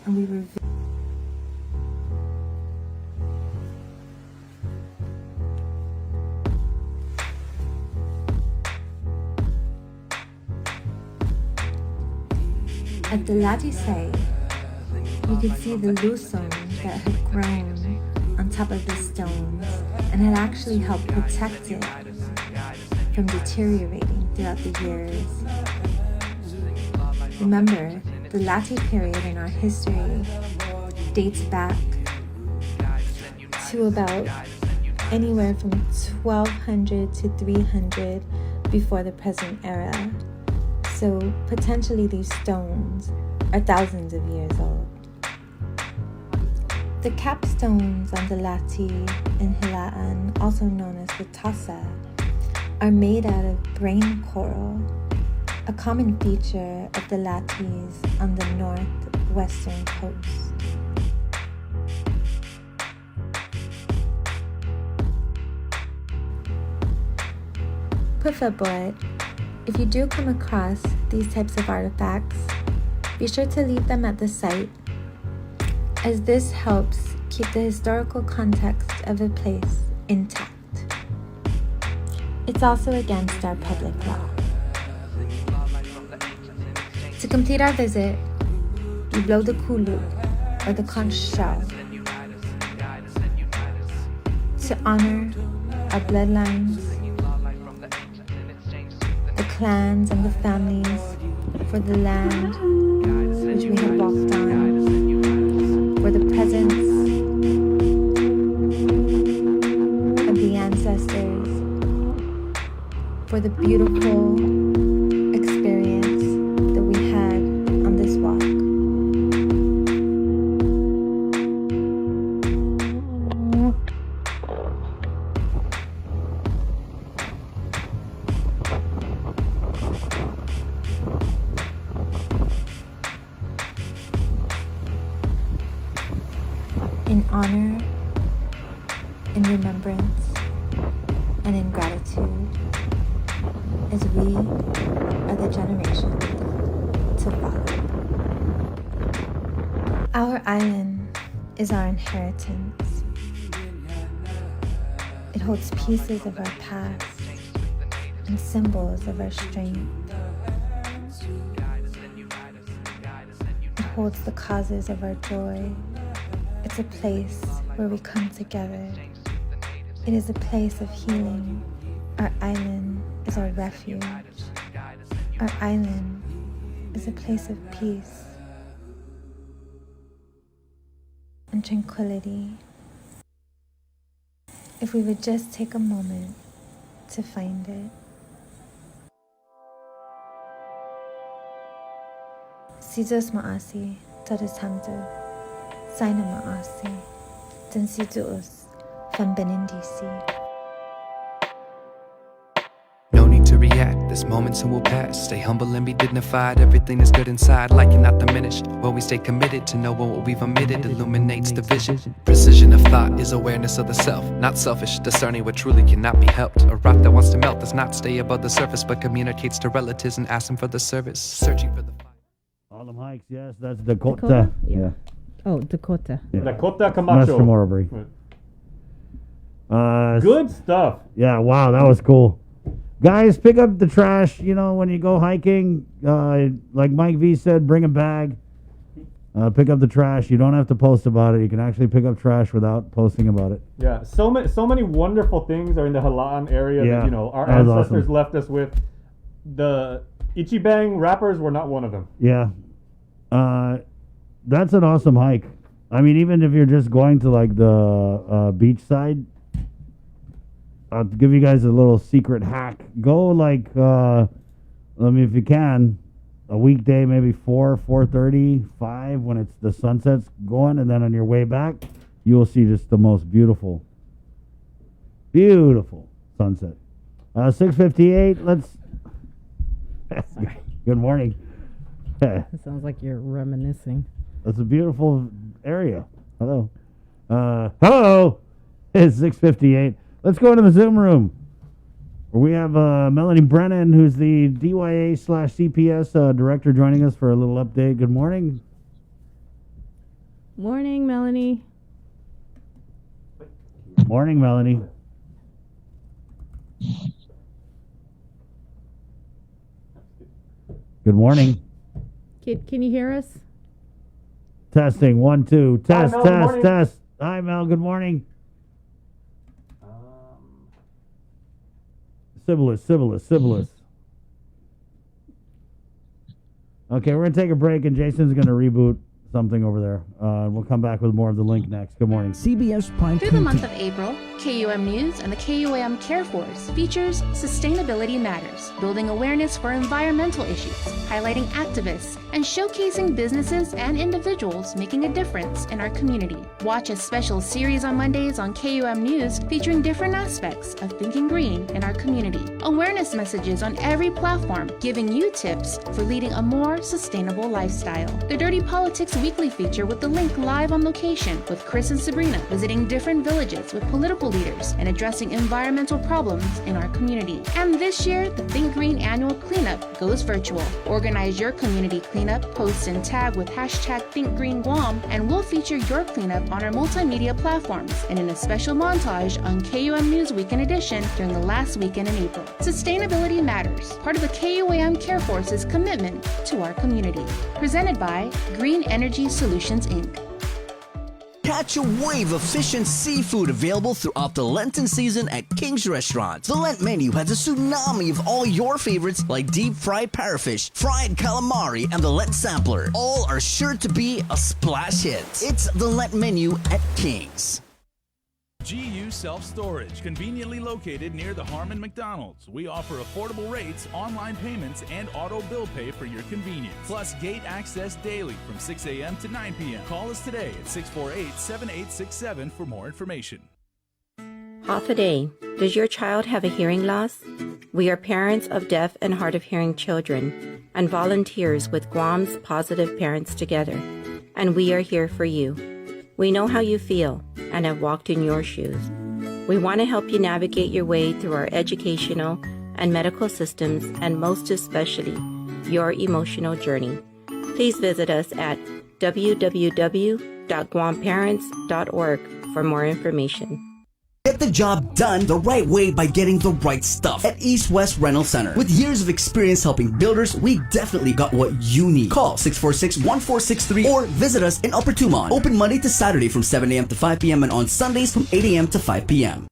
and we revere. At the Lati site, you could see the lusong that had grown on top of the stones and had actually helped protect it from deteriorating throughout the years. Remember, the Lati period in our history dates back to about anywhere from 1200 to 300 before the present era. So potentially these stones are thousands of years old. The capstones on the Lati in Hilaan, also known as the Tasa, are made out of brain coral, a common feature of the Latis on the northwestern coast. Pufaboy, if you do come across these types of artifacts, be sure to leave them at the site, as this helps keep the historical context of a place intact. It's also against our public law. To complete our visit, we blow the kulu, or the conch shell, to honor our bloodlines, the clans and the families, for the land which we have walked on, for the presence of the ancestors, for the beautiful experience that we had on this walk. In honor, in remembrance, and in gratitude, as we are the generation to follow. Our island is our inheritance. It holds pieces of our past and symbols of our strength. It holds the causes of our joy. It's a place where we come together. It is a place of healing. Our island is our refuge. Our island is a place of peace and tranquility. If we would just take a moment to find it. Sizos maasi, todos hamdu. Saina maasi, dan siduus from Benin, DC. No need to react, this moment soon will pass. Stay humble and be dignified, everything is good inside, like it not diminished. When we stay committed to knowing what we've omitted, illuminates the vision. Precision of thought is awareness of the self, not selfish, discerning what truly cannot be helped. A rock that wants to melt does not stay above the surface, but communicates to relatives and asks them for the service. Searching for the fire. All them hikes, yes, that's Dakota. Yeah. Oh, Dakota. Yeah. Dakota Camacho. Master Marbury. Good stuff. Yeah, wow, that was cool. Guys, pick up the trash, when you go hiking. Like Mike V said, bring a bag. Pick up the trash. You don't have to post about it. You can actually pick up trash without posting about it. Yeah, so many wonderful things are in the Halaan area Yeah, that, our that was ancestors awesome. left us with. The Ichibang rappers were not one of them. Yeah. That's an awesome hike. I mean, even if you're just going to like the beach side, I'll give you guys a little secret hack. Go like, if you can, a weekday, maybe 4:30, 5 when it's the sunset's going, and then on your way back, you will see just the most beautiful sunset. 6:58. Let's. Good morning. It sounds like you're reminiscing. It's a beautiful area. Hello. Hello. It's 6:58. Let's go into the Zoom room where we have Melanie Brennan, who's the DYA/CPS director, joining us for a little update. Good morning. Morning, Melanie. Morning, Melanie. Good morning. Can you hear us? Testing 1 2. Test Mel, good test morning. test. Hi Mel. Good morning. Sibilis. Okay, we're gonna take a break, and Jason's gonna reboot something over there. We'll come back with more of the link next. Good morning. CBS Prime Through the month of April, KUM News and the KUAM Care Force features Sustainability Matters, building awareness for environmental issues, highlighting activists, and showcasing businesses and individuals making a difference in our community. Watch a special series on Mondays on KUM News featuring different aspects of thinking green in our community. Awareness messages on every platform giving you tips for leading a more sustainable lifestyle. The Dirty Politics Weekly feature with the link live on location with Chris and Sabrina visiting different villages with political leaders and addressing environmental problems in our community. And this year, the Think Green annual cleanup goes virtual. Organize your community cleanup, post and tag with hashtag ThinkGreenGuam, and we'll feature your cleanup on our multimedia platforms and in a special montage on KUM News Weekend Edition during the last weekend in April. Sustainability Matters, part of the KUAM Care Force's commitment to our community. Presented by Green Energy Solutions, Inc. Catch a wave of fish and seafood available throughout the Lenten season at King's Restaurants. The Lent menu has a tsunami of all your favorites like deep fried parrotfish, fried calamari, and the Lent sampler. All are sure to be a splash hit. It's the Lent menu at King's. GU Self-Storage, conveniently located near the Harmon McDonald's. We offer affordable rates, online payments, and auto bill pay for your convenience. Plus gate access daily from 6 a.m. to 9 p.m. Call us today at 648-7867 for more information. Half a day. Does your child have a hearing loss? We are parents of deaf and hard of hearing children and volunteers with Guam's Positive Parents Together. And we are here for you. We know how you feel and have walked in your shoes. We want to help you navigate your way through our educational and medical systems, and most especially, your emotional journey. Please visit us at www.guamparents.org for more information. Get the job done the right way by getting the right stuff at East West Rental Center. With years of experience helping builders, we definitely got what you need. Call 646-1463 or visit us in Upper Tumon. Open Monday to Saturday from 7 a.m. to 5 p.m. and on Sundays from 8 a.m. to 5 p.m.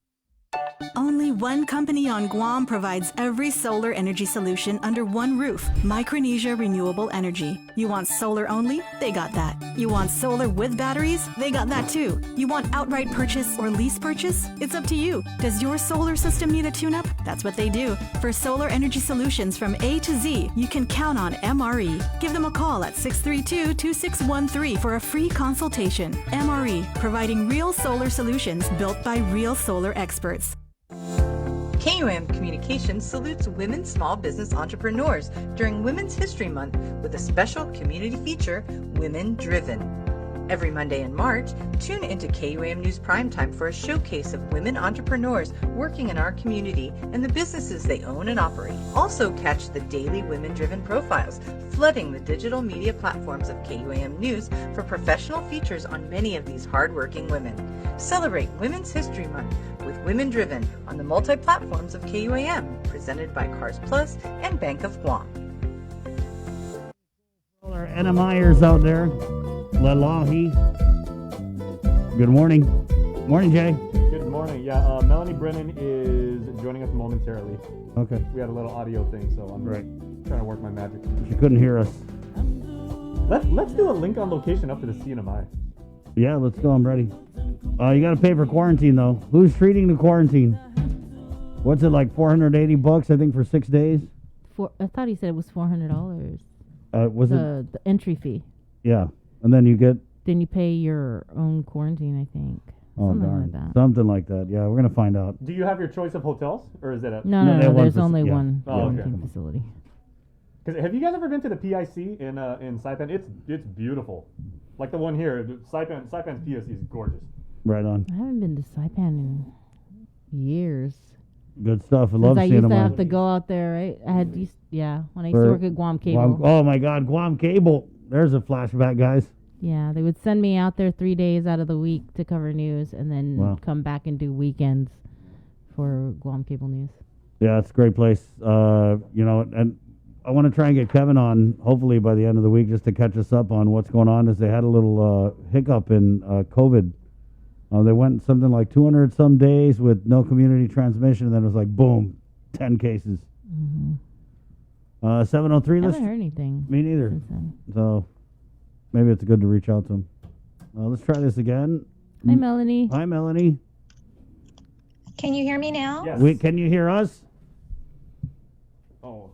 Only one company on Guam provides every solar energy solution under one roof. Micronesia Renewable Energy. You want solar only? They got that. You want solar with batteries? They got that too. You want outright purchase or lease purchase? It's up to you. Does your solar system need a tune-up? That's what they do. For solar energy solutions from A to Z, you can count on MRE. Give them a call at 632-2613 for a free consultation. MRE, providing real solar solutions built by real solar experts. KUAM Communications salutes women small business entrepreneurs during Women's History Month with a special community feature, Women Driven. Every Monday in March, tune into KUAM News Primetime for a showcase of women entrepreneurs working in our community and the businesses they own and operate. Also catch the daily women-driven profiles, flooding the digital media platforms of KUAM News for professional features on many of these hardworking women. Celebrate Women's History Month with Women Driven on the multi-platforms of KUAM, presented by Cars Plus and Bank of Guam. Our NMIers out there. Lelahi. Good morning. Morning, Jay. Good morning. Yeah, Melanie Brennan is joining us momentarily. Okay. We had a little audio thing, so I'm trying to work my magic. She couldn't hear us. Let's do a link on location up to the CNMI. Yeah, let's go. I'm ready. You got to pay for quarantine, though. Who's treating the quarantine? What's it, like $480, I think, for 6 days? I thought he said it was $400. Was the entry fee? Yeah. And then you get... Then you pay your own quarantine, I think. Oh, Something darn. like that. Something like that. Yeah, we're going to find out. Do you have your choice of hotels, or is it a... No, there's only one okay. quarantine facility. Because have you guys ever been to the PIC in Saipan? It's beautiful. Like the one here, Saipan's PIC is gorgeous. Right on. I haven't been to Saipan in years. Good stuff. I love I seeing used them. to have to go out there, right? when I used to work at Guam Cable. Oh my God, Guam Cable. There's a flashback, guys. Yeah, they would send me out there 3 days out of the week to cover news, and then come back and do weekends for Guam Cable News. Yeah, it's a great place. And I want to try and get Kevin on, hopefully by the end of the week, just to catch us up on what's going on. As they had a little hiccup in COVID. They went something like 200 some days with no community transmission, and then it was like boom, 10 cases. 703. I haven't heard anything. Me neither. So maybe it's good to reach out to him. Let's try this again. Hi, Melanie. Hi, Melanie. Can you hear me now? Yes. Can you hear us? Oh,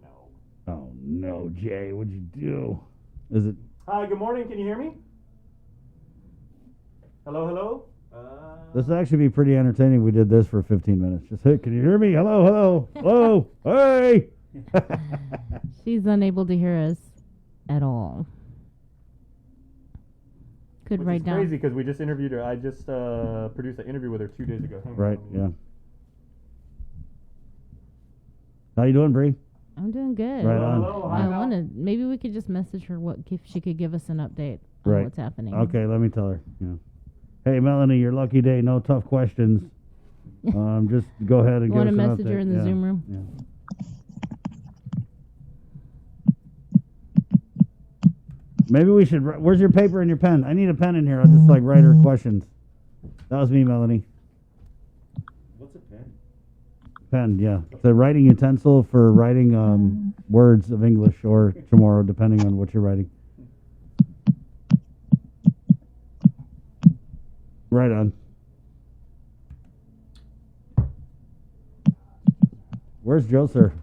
no. Oh, no, Jay. What'd you do? Is it? Hi, good morning. Can you hear me? Hello, hello? This would actually be pretty entertaining if we did this for 15 minutes. Just, hey, can you hear me? Hello, hello, hello, hey! She's unable to hear us at all. Could write down. Crazy because we just interviewed her. I just produced an interview with her 2 days ago. Hang on. Right, yeah. How you doing, Bree? I'm doing good. Right on. Hello, I want to. Maybe we could just message her if she could give us an update on Right. what's happening. Okay, let me tell her. Yeah. Hey, Melanie, your lucky day. No tough questions. Just go ahead and You give want us to an message update. her in the Yeah. Zoom room? Yeah. Maybe we should. Where's your paper and your pen? I need a pen in here. I'll just like write her questions. That was me, Melanie. What's a pen? Pen, yeah. It's a writing utensil for writing words of English or tomorrow, depending on what you're writing. Right on. Where's Joe, sir?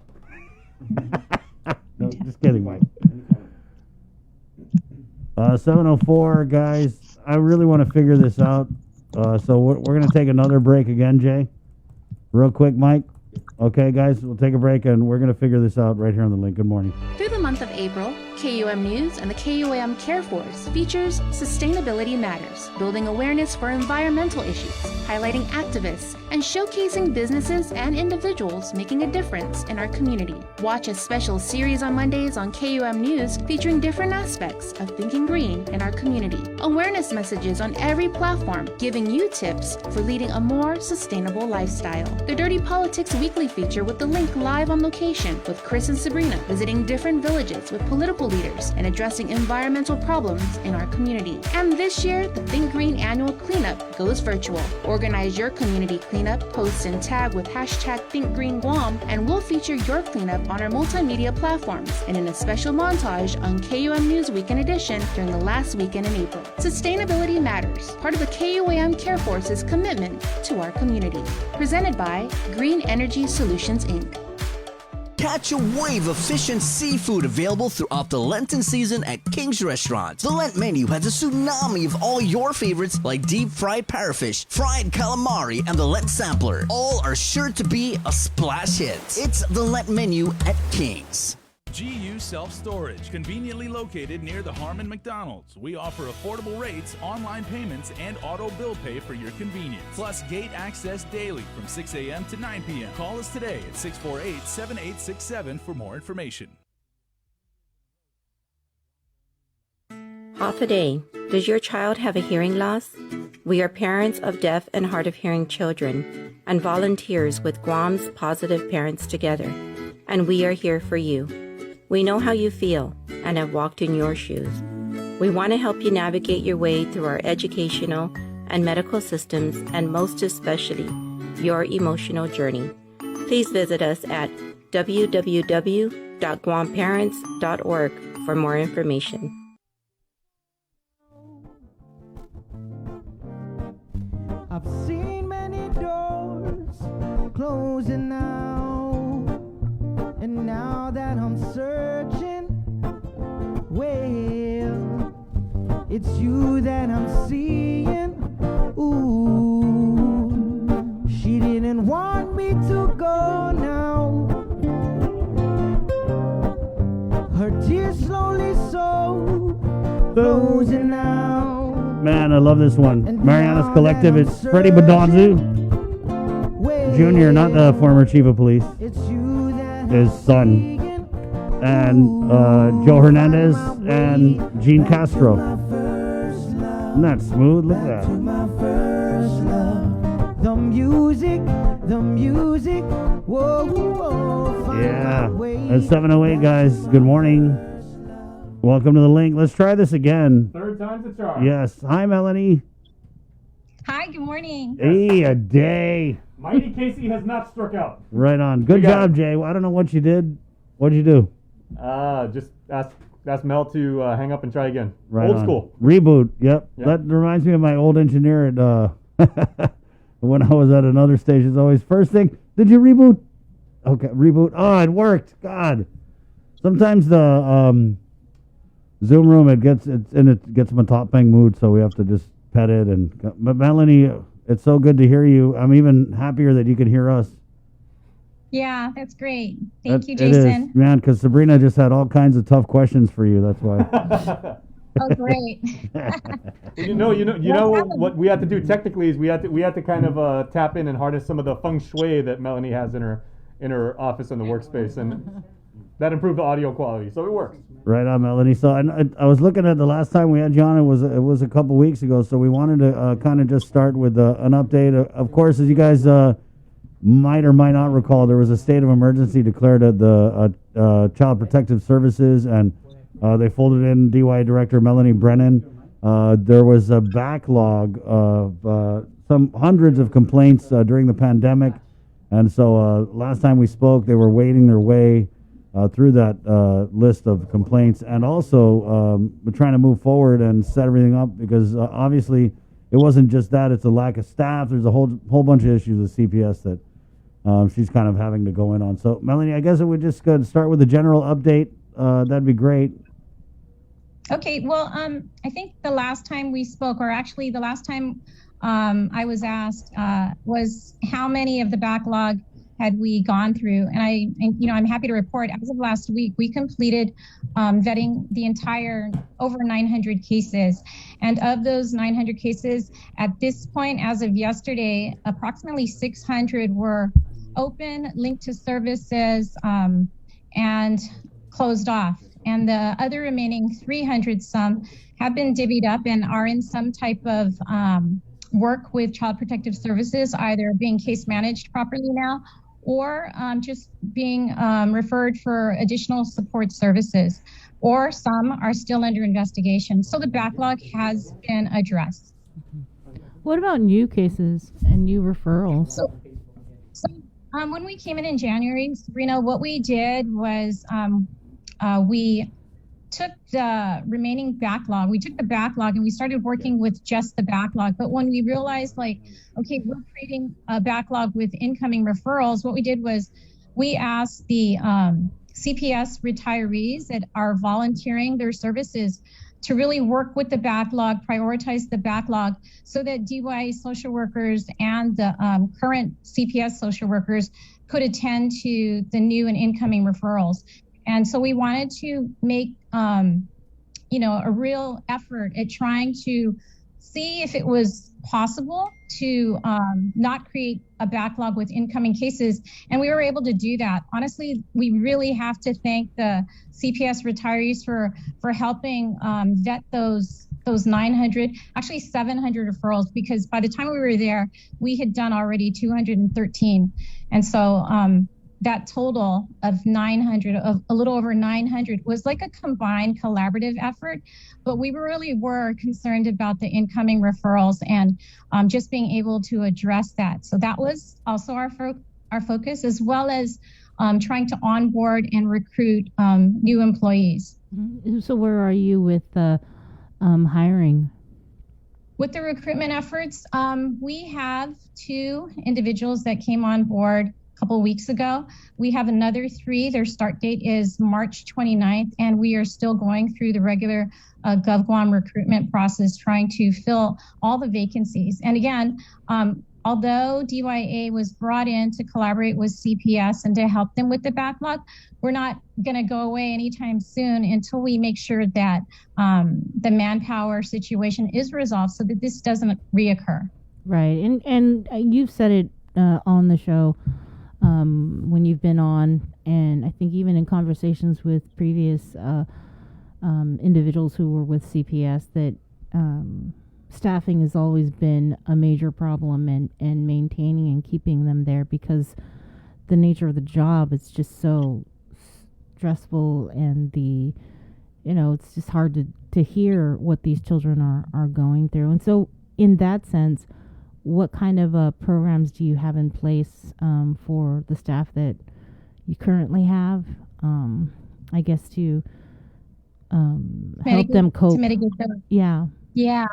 No, just kidding, Mike. 7:04, guys. I really want to figure this out. So we're going to take another break again, Jay. Real quick, Mike. Okay, guys, we'll take a break, and we're going to figure this out right here on the link. Good morning. Through the month of April, KUM News and the KUM Care Force features Sustainability Matters, building awareness for environmental issues, highlighting activists, and showcasing businesses and individuals making a difference in our community. Watch a special series on Mondays on KUM News featuring different aspects of thinking green in our community. Awareness messages on every platform, giving you tips for leading a more sustainable lifestyle. The Dirty Politics Weekly feature with the link live on location with Chris and Sabrina visiting different villages with political leaders and addressing environmental problems in our community. And this year, the Think Green annual cleanup goes virtual. Organize your community cleanup, post and tag with hashtag ThinkGreenGuam, and we'll feature your cleanup on our multimedia platforms and in a special montage on KUM News Weekend Edition during the last weekend in April. Sustainability Matters, part of the KUM Care Force's commitment to our community. Presented by Green Energy Solutions, Inc. Catch a wave of fish and seafood available throughout the Lenten season at King's Restaurants. The Lent menu has a tsunami of all your favorites like deep fried parrotfish, fried calamari, and the Lent sampler. All are sure to be a splash hit. It's the Lent menu at King's. GU Self-Storage, conveniently located near the Harmon McDonald's. We offer affordable rates, online payments, and auto bill pay for your convenience. Plus gate access daily from 6 a.m. to 9 p.m. Call us today at 648-7867 for more information. Half a day. Does your child have a hearing loss? We are parents of deaf and hard of hearing children and volunteers with Guam's Positive Parents Together. And we are here for you. We know how you feel and have walked in your shoes. We want to help you navigate your way through our educational and medical systems, and most especially, your emotional journey. Please visit us at www.guamparents.org for more information. I've seen many doors closing now, and now that I'm searching, well, it's you that I'm seeing. Ooh, she didn't want me to go now. Her tears slowly so closing now. Man, I love this one. Mariana's Collective. It's Freddie Badonzu Jr., not the former chief of police. His son. And Joe Hernandez and Gene Castro. Isn't that smooth? Look at that. The music, whoa, whoa, find Yeah. my way. It's 7:08, guys. Good morning. Welcome to the link. Let's try this again. Third time's the charm. Yes. Hi, Melanie. Hi, good morning. Hey, a day. Mighty Casey has not struck out. Right on. Good We got job, Jay. I don't know what you did. What'd you do? Just ask Mel to hang up and try again. Right Old on. school. Reboot. Yep. Yep. That reminds me of my old engineer at when I was at another station. It's always first thing. Did you reboot? Okay, reboot. Oh, it worked. God. Sometimes the Zoom room it gets my top bang mood, so we have to just pet it. But Melanie, it's so good to hear you. I'm even happier that you can hear us. Yeah, that's great. Thank you, It Jason. is, man, because Sabrina just had all kinds of tough questions for you. That's why. Oh, great. You know what we had to do technically is we had to kind of tap in and harness some of the feng shui that Melanie has in her office and the workspace, and that improved the audio quality. So it works. Right on, Melanie. So I was looking at the last time we had you on. It was a couple weeks ago. So we wanted to kind of just start with an update. Of course, as you guys might or might not recall, there was a state of emergency declared at the Child Protective Services, and they folded in DY Director Melanie Brennan. There was a backlog of some hundreds of complaints during the pandemic, and so last time we spoke, they were wading their way through that list of complaints, and also we're trying to move forward and set everything up because obviously it wasn't just that; it's a lack of staff. There's a whole bunch of issues with CPS that she's kind of having to go in on. So, Melanie, I guess it would just start with a general update. That'd be great. Okay, well, I think the last time we spoke, or actually the last time I was asked, was how many of the backlog had we gone through? And I'm happy to report, as of last week, we completed vetting the entire over 900 cases. And of those 900 cases, at this point, as of yesterday, approximately 600 were open, linked to services, and closed off. And the other remaining 300 some have been divvied up and are in some type of work with Child Protective Services, either being case managed properly now or just being referred for additional support services, or some are still under investigation. So the backlog has been addressed. What about new cases and new referrals? So when we came in January, Sabrina, what we did was we took the remaining backlog. We took the backlog and we started working with just the backlog. But when we realized, okay, we're creating a backlog with incoming referrals, what we did was we asked the CPS retirees that are volunteering their services to really work with the backlog, prioritize the backlog, so that DY social workers and the current CPS social workers could attend to the new and incoming referrals. And so we wanted to make, a real effort at trying to see if it was possible to not create a backlog with incoming cases. And we were able to do that. Honestly, we really have to thank the CPS retirees for helping vet those 900, actually 700 referrals, because by the time we were there, we had done already 213. And so that total of 900, of a little over 900, was like a combined collaborative effort. But we really were concerned about the incoming referrals and just being able to address that. So that was also our focus, as well as trying to onboard and recruit new employees. Mm-hmm. So where are you with hiring? With the recruitment efforts, we have 2 individuals that came on board a couple weeks ago. We have another 3. Their start date is March 29th, and we are still going through the regular GovGuam recruitment process, trying to fill all the vacancies. And again, although DYA was brought in to collaborate with CPS and to help them with the backlog, we're not going to go away anytime soon until we make sure that the manpower situation is resolved so that this doesn't reoccur. Right. And you've said it on the show when you've been on, and I think even in conversations with previous individuals who were with CPS, that staffing has always been a major problem, and maintaining and keeping them there, because the nature of the job is just so stressful, and it's just hard to hear what these children are going through. And so in that sense, what kind of programs do you have in place for the staff that you currently have, I guess, to help them cope? To mitigate the... Yeah. Yeah.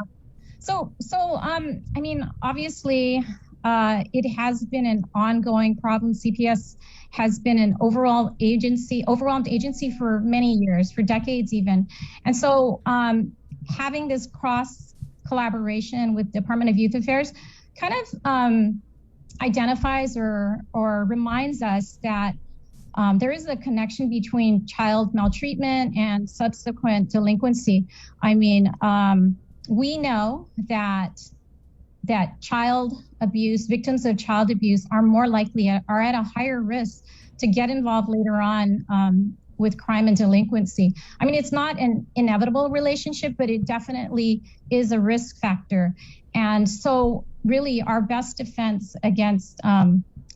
So I mean, obviously, it has been an ongoing problem. CPS has been an overall agency for many years, for decades even. And so having this cross collaboration with Department of Youth Affairs kind of identifies or reminds us that there is a connection between child maltreatment and subsequent delinquency. I mean, we know that victims of child abuse are more likely, are at a higher risk to get involved later on with crime and delinquency. I mean, it's not an inevitable relationship, but it definitely is a risk factor. And so really our best defense against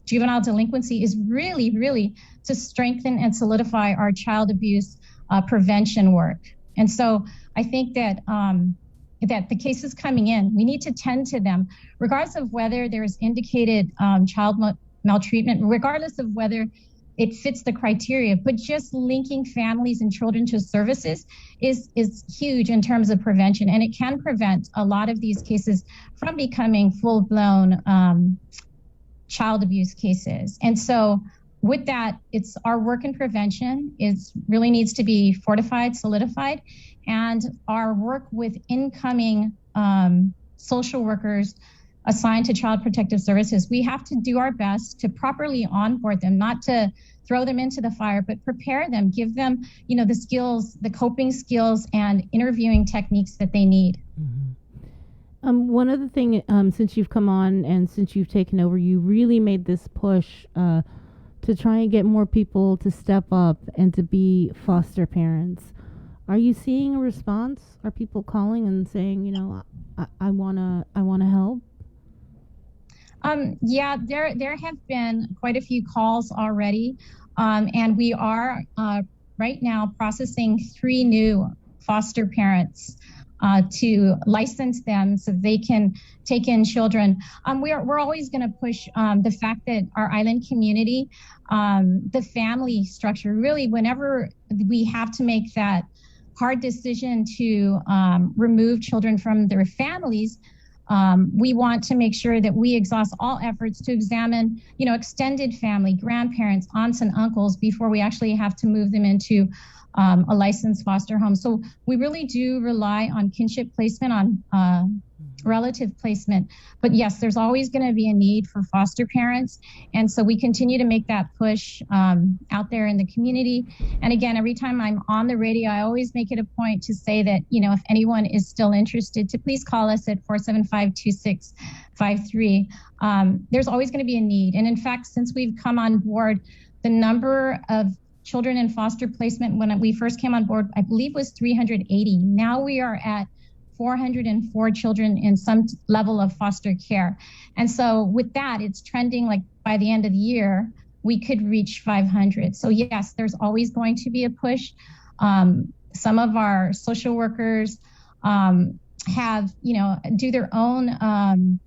juvenile delinquency is really to strengthen and solidify our child abuse prevention work. And so I think that that the cases coming in, we need to tend to them, regardless of whether there's indicated child maltreatment, regardless of whether it fits the criteria, but just linking families and children to services is huge in terms of prevention. And it can prevent a lot of these cases from becoming full-blown child abuse cases. And so with that, it's our work in prevention really needs to be fortified, solidified, and our work with incoming social workers assigned to Child Protective Services, we have to do our best to properly onboard them, not to throw them into the fire, but prepare them, give them, the skills, the coping skills and interviewing techniques that they need. Mm-hmm. One other thing, since you've come on and since you've taken over, you really made this push to try and get more people to step up and to be foster parents. Are you seeing a response? Are people calling and saying, I wanna help? Yeah, there have been quite a few calls already, and we are right now processing 3 new foster parents to license them so they can take in children. We're always going to push the fact that our island community, the family structure, really, whenever we have to make that hard decision to remove children from their families, we want to make sure that we exhaust all efforts to examine, extended family, grandparents, aunts and uncles before we actually have to move them into a licensed foster home. So we really do rely on kinship placement, on relative placement. But yes, there's always going to be a need for foster parents. And so we continue to make that push out there in the community. And again, every time I'm on the radio, I always make it a point to say that, if anyone is still interested, to please call us at 475-2653. There's always going to be a need. And in fact, since we've come on board, the number of children in foster placement when we first came on board, I believe was 380. Now we are at 404 children in some level of foster care. And so with that, it's trending like by the end of the year, we could reach 500. So yes, there's always going to be a push. Some of our social workers have, do their own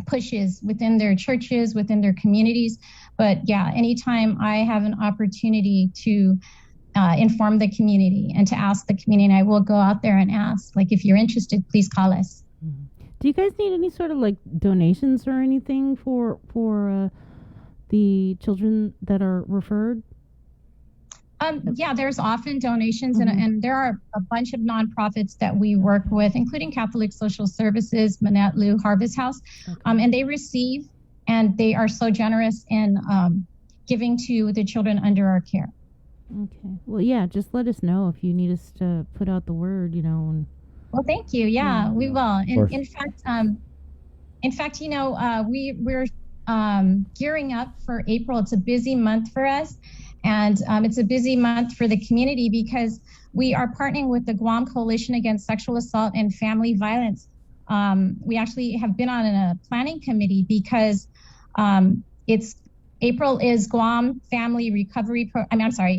pushes within their churches, within their communities. But yeah, anytime I have an opportunity to inform the community and to ask the community, I will go out there and ask, if you're interested, please call us. Do you guys need any sort of donations or anything for the children that are referred? Yeah, there's often donations, and there are a bunch of nonprofits that we work with, including Catholic Social Services, Manatlu, Harvest House, and they receive, and they are so generous in giving to the children under our care. Okay. Well, yeah, just let us know if you need us to put out the word, And well, thank you. Yeah, we will. In fact, we're gearing up for April. It's a busy month for us. And it's a busy month for the community because we are partnering with the Guam Coalition Against Sexual Assault and Family Violence we actually have been on a planning committee because April is Guam Family Recovery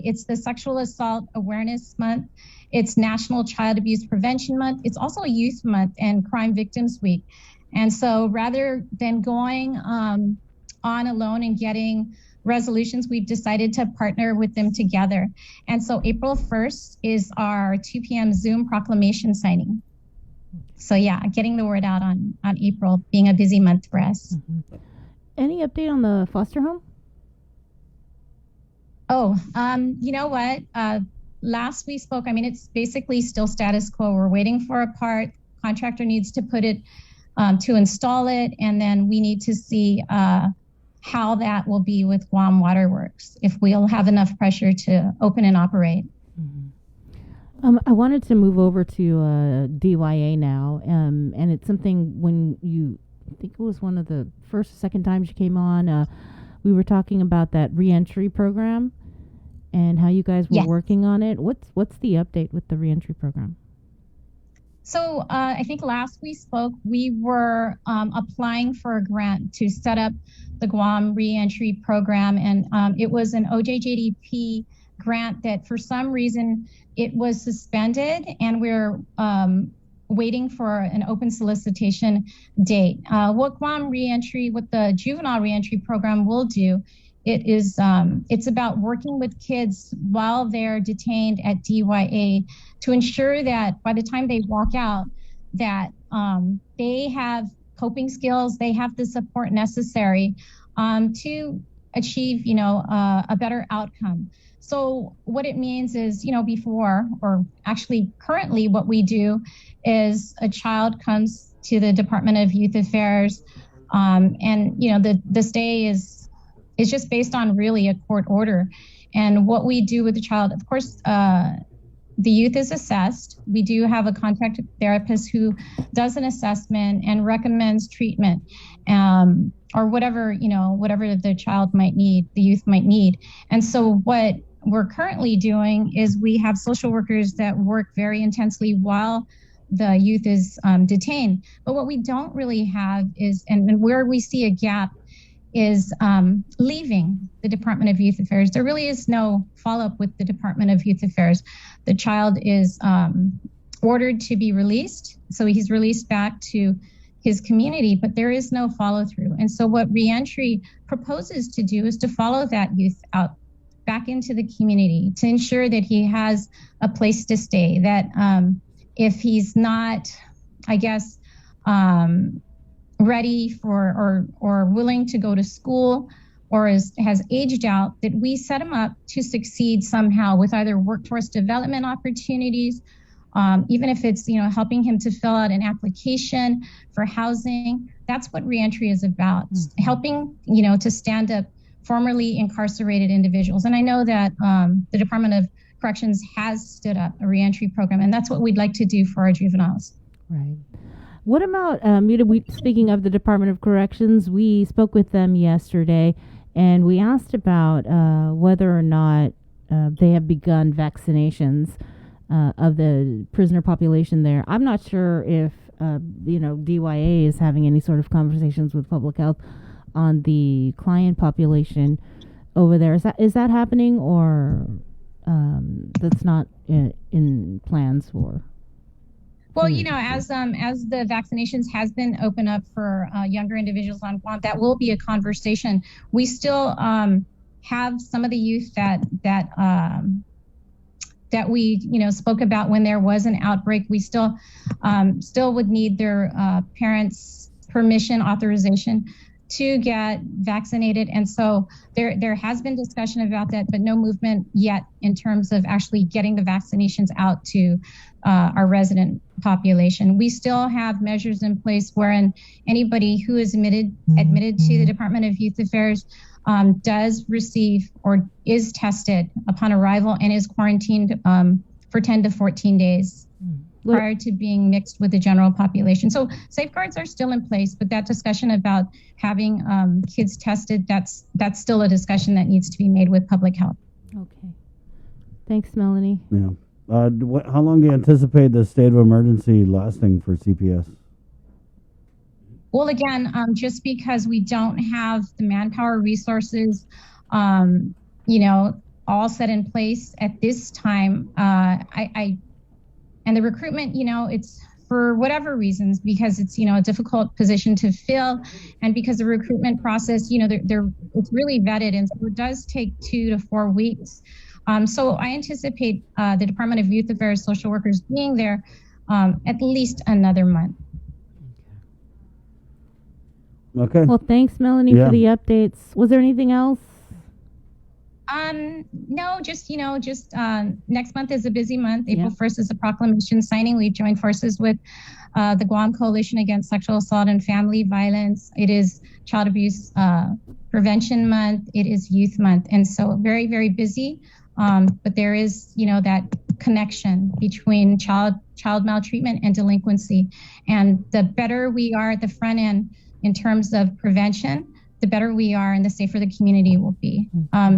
it's the Sexual Assault Awareness Month. It's National Child Abuse Prevention Month. It's also a Youth Month and Crime Victims Week. And so rather than going on alone and getting resolutions, we've decided to partner with them together. And so April 1st is our 2 p.m. Zoom proclamation signing. So yeah, getting the word out on April being a busy month for us. Mm-hmm. Any update on the foster home? Oh, you know what? Last we spoke, it's basically still status quo. We're waiting for a part. Contractor needs to put it to install it, and then we need to see how that will be with Guam Waterworks, if we'll have enough pressure to open and operate. Mm-hmm. I wanted to move over to DYA now, and it's something when I think it was one of the first or second times you came on, we were talking about that reentry program and how you guys were working on it. What's the update with the reentry program? So I think last we spoke, we were applying for a grant to set up the Guam reentry program, and it was an OJJDP grant that for some reason it was suspended, and we're waiting for an open solicitation date. What the juvenile reentry program will do, it's about working with kids while they're detained at DYA to ensure that by the time they walk out, that they have coping skills, they have the support necessary to achieve, a better outcome. So what it means is, before, or actually currently what we do is a child comes to the Department of Youth Affairs, and, the stay is just based on really a court order. And what we do with the child, of course, the youth is assessed. We do have a contact therapist who does an assessment and recommends treatment, or whatever the child might need, the youth might need. And so what we're currently doing is we have social workers that work very intensely while the youth is detained. But what we don't really have is, and where we see a gap, is leaving the Department of Youth Affairs. There really is no follow-up with the Department of Youth Affairs. The child is ordered to be released, so he's released back to his community, but there is no follow-through. And so what reentry proposes to do is to follow that youth out back into the community to ensure that he has a place to stay, that if he's not, ready for or willing to go to school, or has aged out, that we set him up to succeed somehow with either workforce development opportunities, even if it's helping him to fill out an application for housing. That's what reentry is about, helping to stand up formerly incarcerated individuals. And I know that the Department of Corrections has stood up a reentry program, and that's what we'd like to do for our juveniles. Right. What about, speaking of the Department of Corrections, we spoke with them yesterday, and we asked about whether or not they have begun vaccinations of the prisoner population there. I'm not sure if, DYA is having any sort of conversations with public health on the client population over there. Is that happening, or that's not in plans for? Well, as the vaccinations has been opened up for younger individuals on Guam, that will be a conversation. We still have some of the youth that we spoke about when there was an outbreak. We still would need their parents' permission, authorization to get vaccinated. And so there has been discussion about that, but no movement yet in terms of actually getting the vaccinations out to our resident population. We still have measures in place wherein anybody who is admitted to the Department of Youth Affairs does receive or is tested upon arrival and is quarantined for 10 to 14 days prior to being mixed with the general population. So safeguards are still in place, but that discussion about having kids tested, that's still a discussion that needs to be made with public health. Okay. Thanks, Melanie. Yeah. How long do you anticipate the state of emergency lasting for CPS? Well, again, just because we don't have the manpower resources, all set in place at this time, and the recruitment, it's for whatever reasons, because it's, a difficult position to fill, and because the recruitment process, it's really vetted, and so it does take 2 to 4 weeks. So I anticipate the Department of Youth Affairs social workers being there at least another month. Okay. Well, thanks, Melanie, for the updates. Was there anything else? No, just next month is a busy month. April 1st is the proclamation signing. We've joined forces with the Guam Coalition Against Sexual Assault and Family Violence. It is Child Abuse Prevention Month. It is Youth Month. And so very, very busy. But there is, that connection between child maltreatment and delinquency. And the better we are at the front end in terms of prevention, the better we are and the safer the community will be.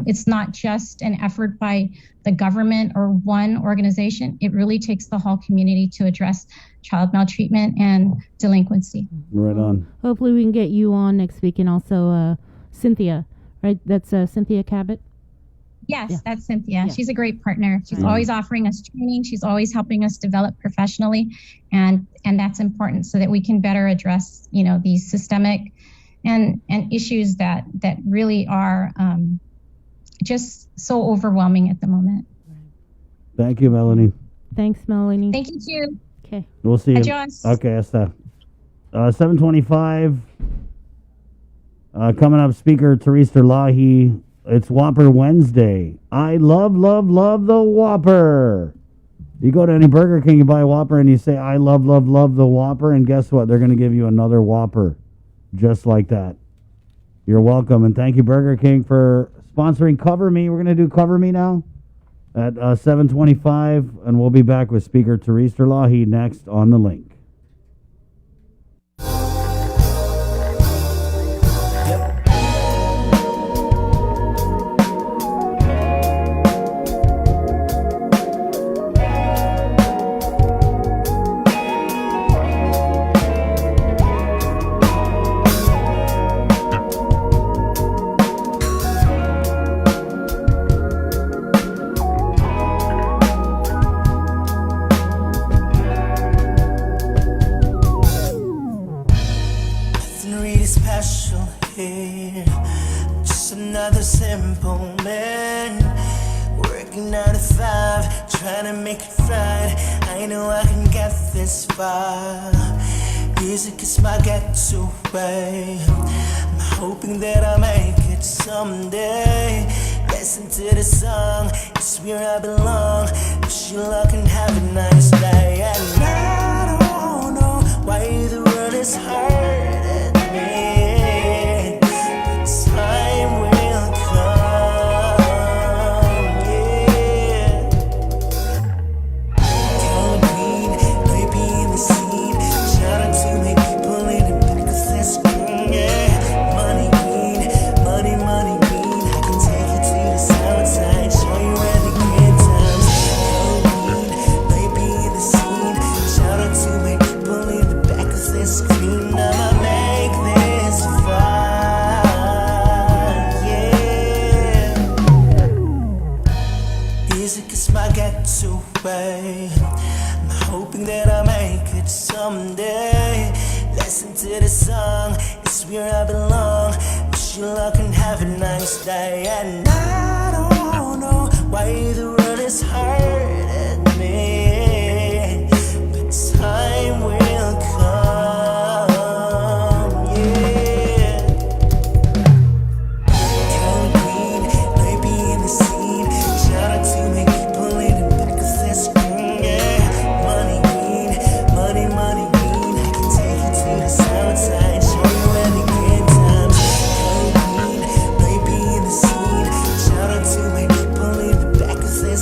It's not just an effort by the government or one organization. It really takes the whole community to address child maltreatment and delinquency. Right on. Hopefully we can get you on next week, and also Cynthia, right? That's Cynthia Cabot? Yes, that's Cynthia. Yeah. She's a great partner. She's always offering us training. She's always helping us develop professionally. And that's important so that we can better address, these systemic and issues that really are just so overwhelming at the moment. Thank you, Melanie. Thanks, Melanie. Thank you, too. Okay. We'll see you. Jones. Okay, Esther. 7:25. Coming up, Speaker Theresa Lahi. It's Whopper Wednesday. I love the Whopper. You go to any Burger King, you buy a Whopper, and you say, I love the Whopper, and guess what? They're going to give you another Whopper just like that. You're welcome, and thank you, Burger King, for sponsoring Cover Me. We're going to do Cover Me now at 7:25, and we'll be back with Speaker Theresa Lahi next on The Link. Music is my getaway. I'm hoping that I'll make it someday. Listen to the song, it's where I belong. Wish you luck and have a nice day. And I don't know why the world is hurting me, but time will come, yeah. Girl green, baby in the scene. Shout out to my people in the back of this screen, yeah. Money green, money green. I can take you to the south side, show you where the good times. Girl green, baby in the scene. Shout out to my people in the back of this screen. I'ma make this fun, yeah. Music is my getaway. I'm hoping that I'll make it someday. Listen to the song, it's where I belong. Wish you luck and have a nice day. And I don't know why the world is hurting me, but time will come, yeah. Girl green, baby in the scene. Shout out to my people in the back of this screen, yeah. Money green, money green. I can take you to the south side, show you where the good times. Girl green, baby in the scene. Shout out to my people in the back of this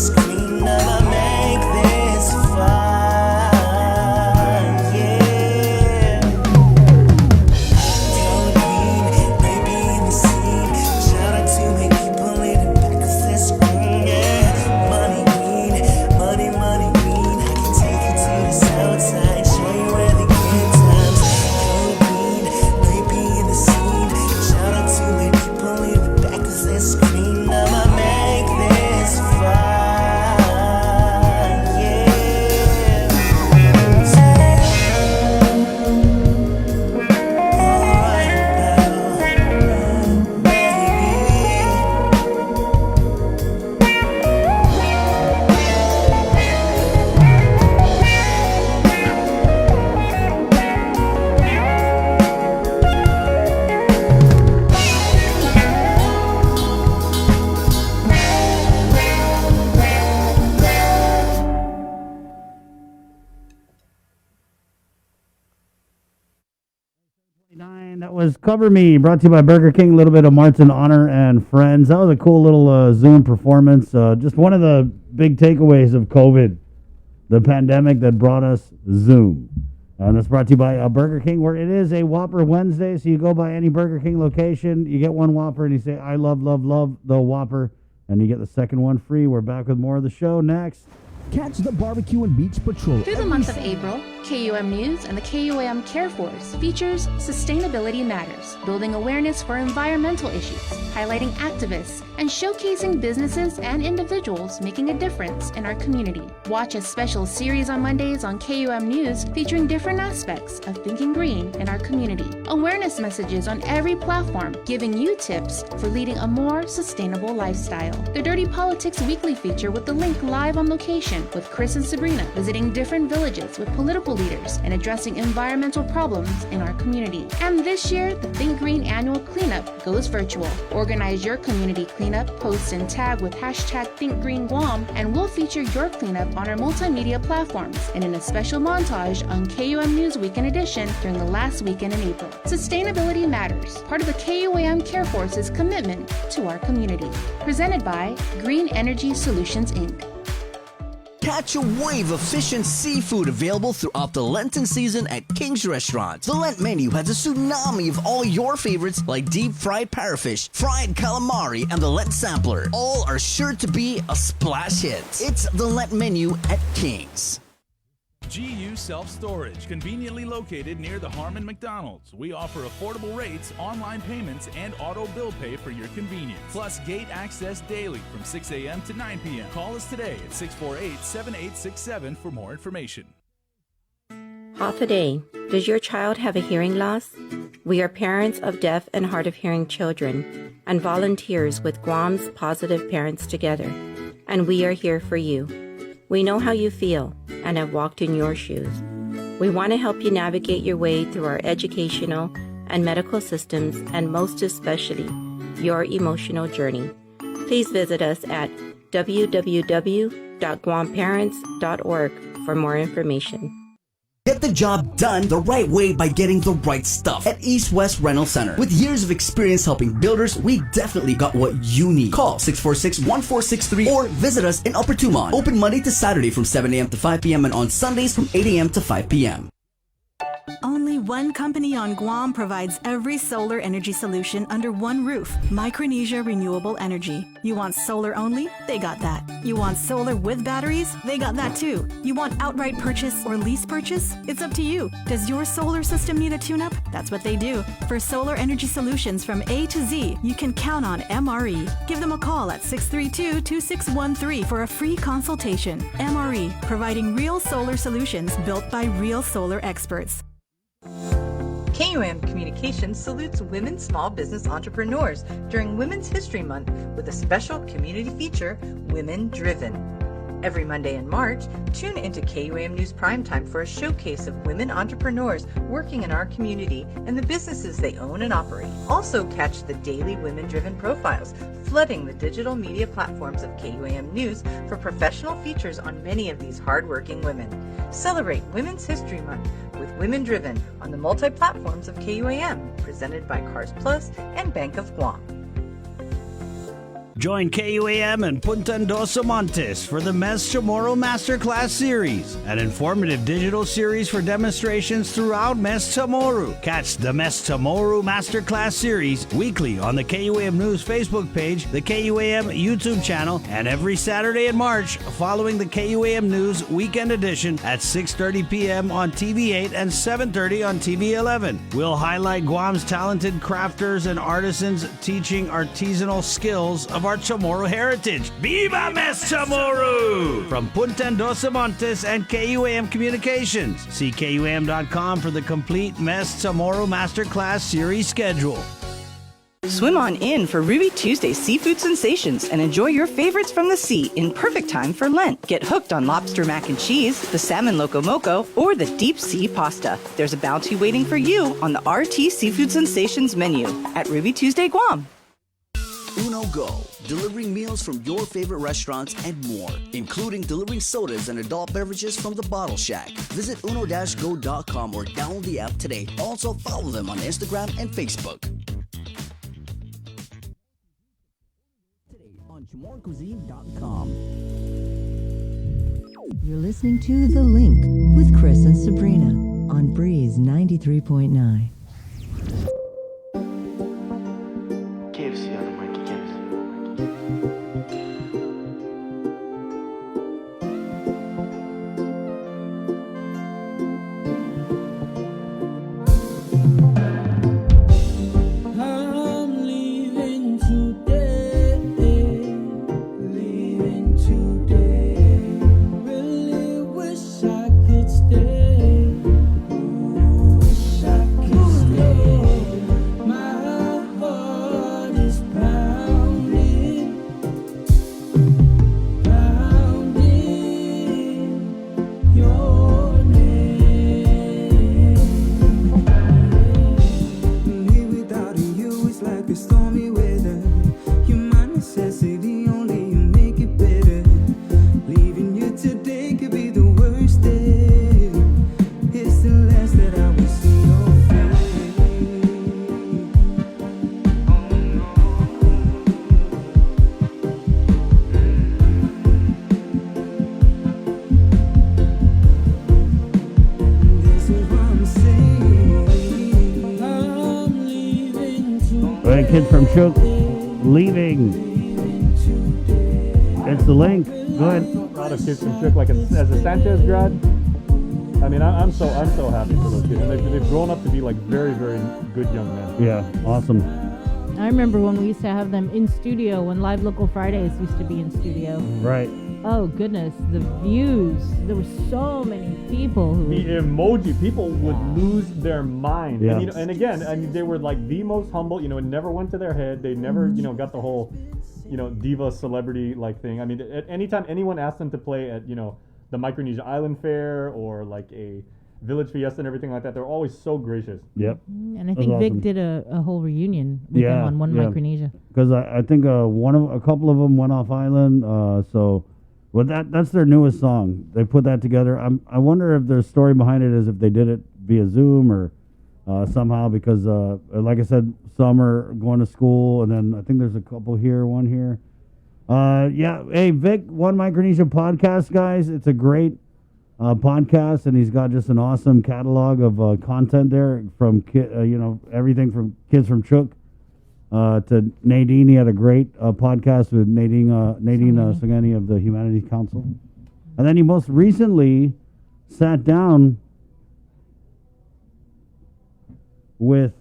That was Cover Me, brought to you by Burger King. A little bit of Martin Honor and Friends. That was a cool little Zoom performance. Just one of the big takeaways of COVID, the pandemic that brought us Zoom. And that's brought to you by Burger King, where it is a Whopper Wednesday. So you go by any Burger King location, you get one Whopper, and you say, I love, love, love the Whopper. And you get the second one free. We're back with more of the show next. Catch the Barbecue and Beach Patrol. Through the month of April, KUM News and the KUAM Care Force features Sustainability Matters, building awareness for environmental issues, highlighting activists, and showcasing businesses and individuals making a difference in our community. Watch a special series on Mondays on KUM News featuring different aspects of thinking green in our community. Awareness messages on every platform giving you tips for leading a more sustainable lifestyle. The Dirty Politics Weekly feature with The Link live on location with Chris and Sabrina visiting different villages with political leaders and addressing environmental problems in our community. And this year, the Think Green annual cleanup goes virtual. Organize your community cleanup, post and tag with hashtag Think Green Guam, and we'll feature your cleanup on our multimedia platforms and in a special montage on KUM News Weekend Edition during the last weekend in April. Sustainability Matters, part of the KUAM Care Force's commitment to our community. Presented by Green Energy Solutions, Inc. Catch a wave of fish and seafood available throughout the Lenten season at King's Restaurants. The Lent menu has a tsunami of all your favorites like deep fried parrotfish, fried calamari, and the Lent sampler. All are sure to be a splash hit. It's the Lent menu at King's. GU Self-Storage, conveniently located near the Harmon McDonald's. We offer affordable rates, online payments, and auto bill pay for your convenience. Plus gate access daily from 6 a.m. to 9 p.m. Call us today at 648-7867 for more information. Half a day. Does your child have a hearing loss? We are parents of deaf and hard of hearing children and volunteers with Guam's Positive Parents Together. And we are here for you. We know how you feel and have walked in your shoes. We want to help you navigate your way through our educational and medical systems, and most especially, your emotional journey. Please visit us at www.guamparents.org for more information. Get the job done the right way by getting the right stuff at East West Rental Center. With years of experience helping builders, we definitely got what you need. Call 646-1463 or visit us in Upper Tumon. Open Monday to Saturday from 7 a.m. to 5 p.m. and on Sundays from 8 a.m. to 5 p.m. Only one company on Guam provides every solar energy solution under one roof. Micronesia Renewable Energy. You want solar only? They got that. You want solar with batteries? They got that too. You want outright purchase or lease purchase? It's up to you. Does your solar system need a tune-up? That's what they do. For solar energy solutions from A to Z, you can count on MRE. Give them a call at 632-2613 for a free consultation. MRE, providing real solar solutions built by real solar experts. KUAM Communications salutes women small business entrepreneurs during Women's History Month with a special community feature, Women Driven. Every Monday in March, tune into KUAM News Primetime for a showcase of women entrepreneurs working in our community and the businesses they own and operate. Also catch the daily women-driven profiles, flooding the digital media platforms of KUAM News for professional features on many of these hardworking women. Celebrate Women's History Month with Women Driven on the multi-platforms of KUAM, presented by Cars Plus and Bank of Guam. Join KUAM and Punta Dos Montes for the Mes Chamorro Masterclass Series, an informative digital series for demonstrations throughout Mes Chamorro. Catch the Mes Chamorro Masterclass Series weekly on the KUAM News Facebook page, the KUAM YouTube channel, and every Saturday in March following the KUAM News Weekend Edition at 6:30 p.m. on TV8 and 7:30 on TV11. We'll highlight Guam's talented crafters and artisans teaching artisanal skills of our Chamorro heritage. Viva Mes Chamorro! From Punta Dos Montes and KUAM Communications. See KUAM.com for the complete Mes Chamorro Masterclass Series schedule. Swim on in for Ruby Tuesday Seafood Sensations and enjoy your favorites from the sea in perfect time for Lent. Get hooked on lobster mac and cheese, the salmon loco moco, or the deep sea pasta. There's a bounty waiting for you on the RT Seafood Sensations menu at Ruby Tuesday Guam. Uno Go, delivering meals from your favorite restaurants and more, including delivering sodas and adult beverages from the Bottle Shack. Visit uno-go.com or download the app today. Also follow them on Instagram and Facebook. On ChamorCuisine.com. You're listening to The Link with Chris and Sabrina on Breeze 93.9. KFC on the Mikey KFC. I'm leaving today, leaving today. Really wish I could stay, wish I could stay. My heart is pounding, pounding your name. Me without you is like a stormy weather. You're my necessity, only you make it better. Leaving you today could be the worst day. It's the last that I will see your face. This is what I'm saying. I'm leaving today. All right, kids from Shook, leaving. It's The Link. Go ahead. Proud of kids from Shook, like as a Sanchez grad. I mean, I'm so happy for those kids. And they've grown up to be like very, very good young men. Yeah, awesome. I remember when we used to have them in studio, when Live Local Fridays used to be in studio. Right. Oh, goodness. The views. There were so many people who... The emoji, people would lose their mind. Yeah. And, and again, I mean, they were like the most humble, it never went to their head. They never, got the whole, diva celebrity like thing. I mean, at any time anyone asked them to play at, the Micronesia Island Fair or like a Village Fiesta and everything like that, they're always so gracious. Yep. And I think Vic did a whole reunion with them on One Micronesia. Because I think a couple of them went off island. Well, that's their newest song. They put that together. I wonder if there's story behind it, is if they did it via Zoom or somehow, because like I said, some are going to school, and then I think there's a couple here, one here. Yeah. Hey, Vic, One Micronesia podcast, guys. It's a great podcast, and he's got just an awesome catalog of content there from everything from Kids from Chook to Nadine. He had a great podcast with Nadine Sagani of the Humanities Council, and then he most recently sat down with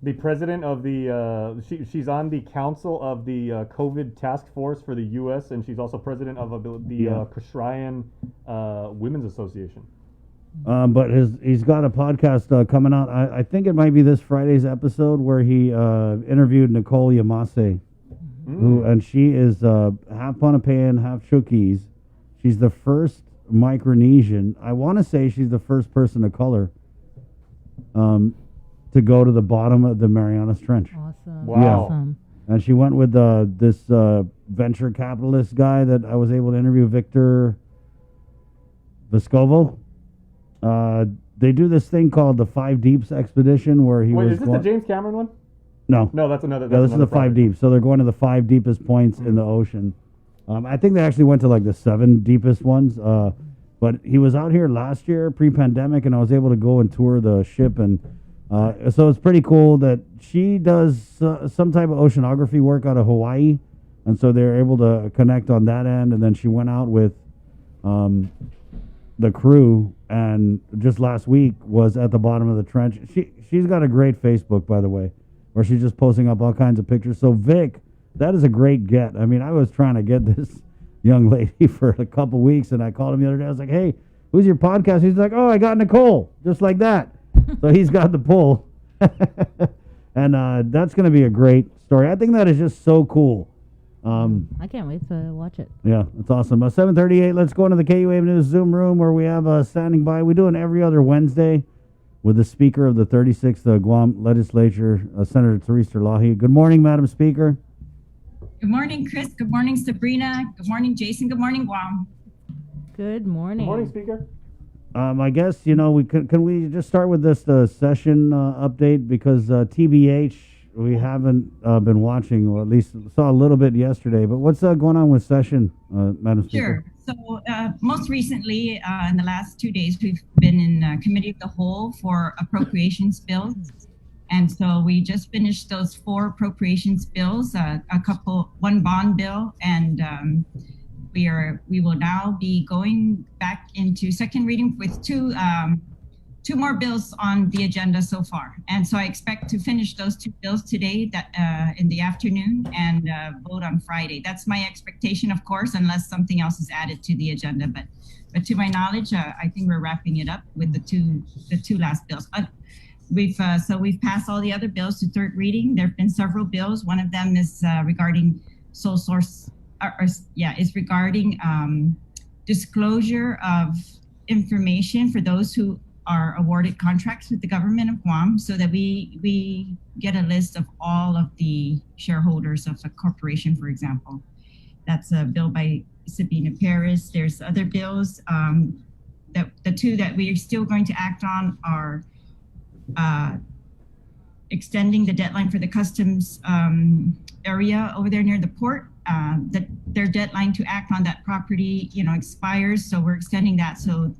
the president of the she's on the council of the COVID task force for the U.S. and she's also president of the Kashryan Women's Association. But he's got a podcast coming out. I think it might be this Friday's episode where he interviewed Nicole Yamase, and she is half Pohnpeian, half Chukis. She's the first Micronesian. I want to say she's the first person of color to go to the bottom of the Marianas Trench. Awesome. Wow. Yeah. Awesome. And she went with this venture capitalist guy that I was able to interview, Victor Vescovo. They do this thing called the Five Deeps expedition where he was. Wait, is this the James Cameron one? No. No, that's another. No, this is the Five Deep. So they're going to the 5 deepest points in the ocean. I think they actually went to like the 7 deepest ones. But he was out here last year, pre-pandemic, and I was able to go and tour the ship. And so it's pretty cool that she does some type of oceanography work out of Hawaii. And so they're able to connect on that end. And then she went out with the crew, and just last week was at the bottom of the trench. She's got a great Facebook, by the way, where she's just posting up all kinds of pictures. So Vic, that is a great get. I mean, I was trying to get this young lady for a couple weeks, and I called him the other day. I was like, hey, who's your podcast? He's like, oh, I got Nicole, just like that. So he's got the pull. And that's going to be a great story. I think that is just so cool. I can't wait to watch it. Yeah, it's awesome. 7:38, let's go into the KUAM News Zoom room where we have standing by. We do it every other Wednesday with the Speaker of the 36th Guam Legislature, Senator Therese Terlahi. Good morning, Madam Speaker. Good morning, Chris. Good morning, Sabrina. Good morning, Jason. Good morning, Guam. Good morning. Good morning, Speaker. I guess, we can we just start with this session update, because TBH we haven't been watching, or at least saw a little bit yesterday. But what's going on with session, Madam Speaker? Sure. So most recently, in the last 2 days, we've been in Committee of the Whole for appropriations bills. And so we just finished those 4 appropriations bills, one bond bill, and we will now be going back into second reading with two more bills on the agenda so far. And so I expect to finish those 2 bills today in the afternoon and vote on Friday. That's my expectation, of course, unless something else is added to the agenda. But to my knowledge, I think we're wrapping it up with the two last bills. We've passed all the other bills to third reading. There have been several bills. One of them is regarding sole source, is regarding disclosure of information for those who are awarded contracts with the government of Guam, so that we get a list of all of the shareholders of a corporation, for example. That's a bill by Sabina Perez. There's other bills. That the 2 that we are still going to act on are extending the deadline for the customs area over there near the port. Their deadline to act on that property, expires. So we're extending that. So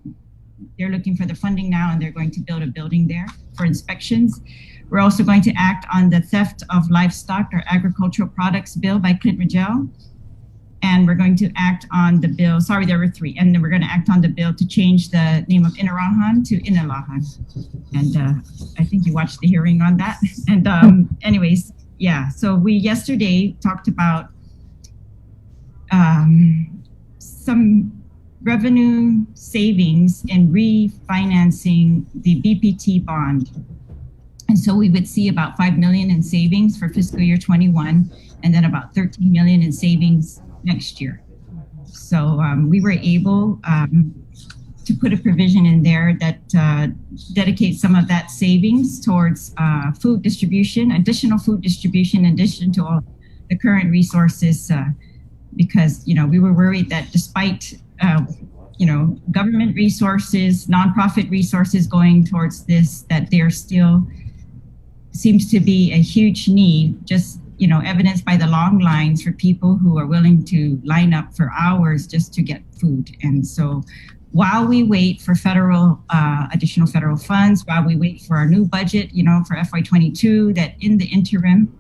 they're looking for the funding now, and they're going to build a building there for inspections. We're also going to act on the theft of livestock or agricultural products bill by Clint Rigel. And we're going to act on the bill, sorry, there were 3. And then we're going to act on the bill to change the name of Inarahan to Inalahan. And I think you watched the hearing on that. And anyways, yeah, so we yesterday talked about some revenue savings in refinancing the BPT bond. And so we would see about $5 million in savings for fiscal year 21, and then about $13 million in savings next year. So we were able to put a provision in there that dedicates some of that savings towards food distribution, additional food distribution, in addition to all the current resources, because we were worried that despite government resources, nonprofit resources going towards this, that there still seems to be a huge need, just evidenced by the long lines for people who are willing to line up for hours just to get food. And so while we wait for additional federal funds, while we wait for our new budget, for FY22, that in the interim,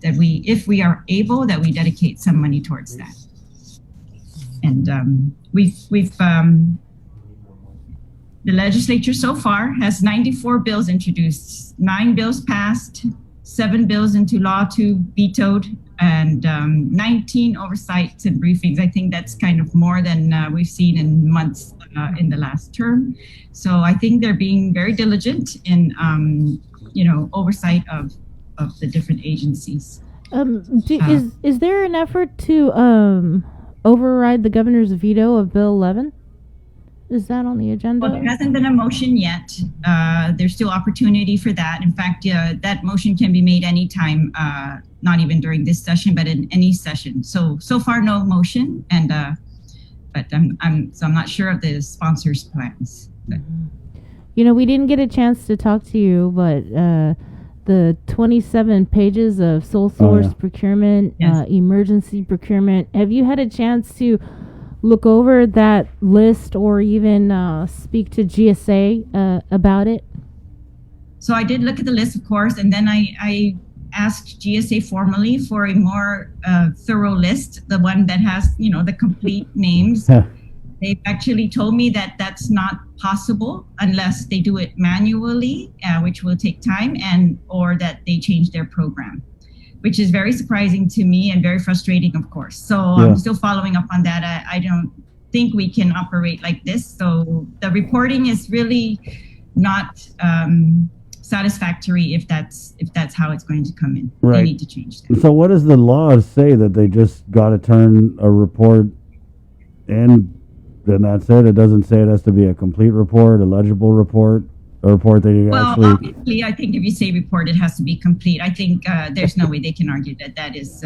that if we are able, that we dedicate some money towards that. And the legislature so far has 94 bills introduced, 9 bills passed, 7 bills into law, 2 vetoed, and 19 oversights and briefings. I think that's kind of more than we've seen in months in the last term. So I think they're being very diligent in, oversight of the different agencies. Is there an effort to override the governor's veto of Bill 11? Is that on the agenda? Well, there hasn't been a motion yet. There's still opportunity for that. In fact, that motion can be made anytime, not even during this session, but in any session. So far, no motion, and but I'm not sure of the sponsors' plans. But. We didn't get a chance to talk to you, but the 27 pages of sole source procurement, Yes. Emergency procurement. Have you had a chance to look over that list or even speak to GSA about it? So I did look at the list, of course, and then I asked GSA formally for a more thorough list, the one that has, the complete names. They've actually told me that that's not possible unless they do it manually, which will take time, or that they change their program, which is very surprising to me and very frustrating, of course. So I'm still following up on that. I don't think we can operate like this. So the reporting is really not satisfactory if that's how it's going to come in. Right. They need to change that. So what does the law say, that they just got to turn a report in, then that's it? It doesn't say it has to be a complete report, a legible report, a report that you actually... Obviously, I think if you say report, it has to be complete. I think there's no way they can argue that is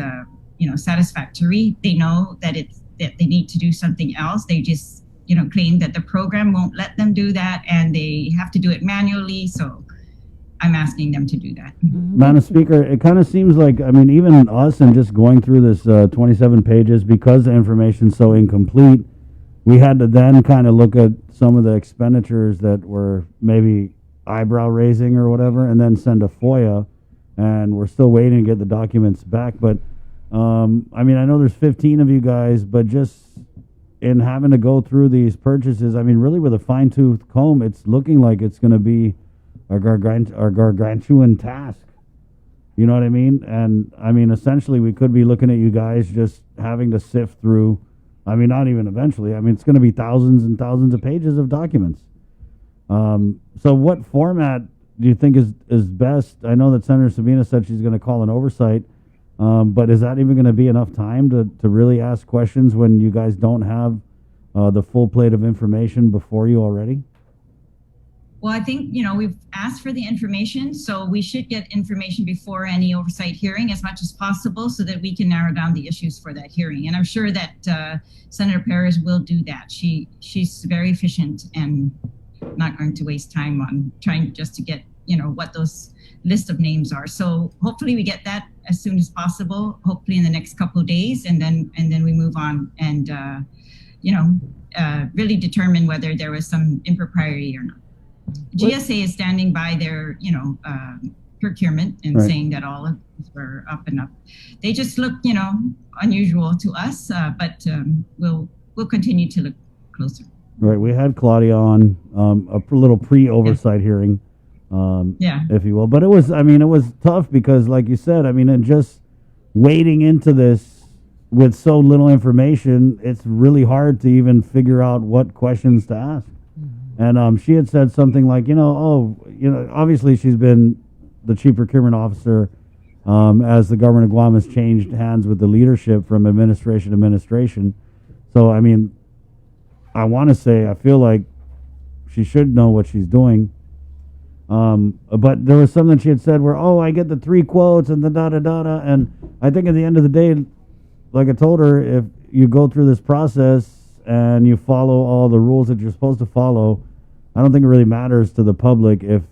satisfactory. They know that they need to do something else. They just claim that the program won't let them do that, and they have to do it manually. So I'm asking them to do that. Madam Speaker, it kind of seems like, I mean, even us and just going through this 27 pages, because the information's so incomplete, we had to then kind of look at some of the expenditures that were maybe eyebrow raising or whatever, and then send a FOIA, and we're still waiting to get the documents back. But I mean, I know there's 15 of you guys, but just in having to go through these purchases, I mean, really with a fine-tooth comb, it's looking like it's going to be a gargantuan task. You know what I mean? And I mean, essentially, we could be looking at you guys just having to sift through, I mean, not even eventually. I mean, it's going to be thousands and thousands of pages of documents. So what format do you think is best? I know that Senator Sabina said she's going to call an oversight, but is that even going to be enough time to really ask questions when you guys don't have the full plate of information before you already? Well, I think, we've asked for the information, so we should get information before any oversight hearing as much as possible so that we can narrow down the issues for that hearing. And I'm sure that Senator Perez will do that. She's very efficient and not going to waste time on trying just to get, what those list of names are. So hopefully we get that as soon as possible, hopefully in the next couple of days, and then we move on and, really determine whether there was some impropriety or not. GSA is standing by their, procurement and Right. saying that all of these were up and up. They just look, unusual to us, but we'll continue to look closer. Right. We had Claudia on little pre-oversight hearing, if you will. But it was tough because, like you said, and just wading into this with so little information, it's really hard to even figure out what questions to ask. And she had said something like, obviously she's been the chief procurement officer as the government of Guam has changed hands with the leadership from administration to administration. So, I want to say I feel like she should know what she's doing. But there was something she had said where, I get the 3 quotes and the da-da-da-da. And I think at the end of the day, like I told her, if you go through this process and you follow all the rules that you're supposed to follow, I don't think it really matters to the public if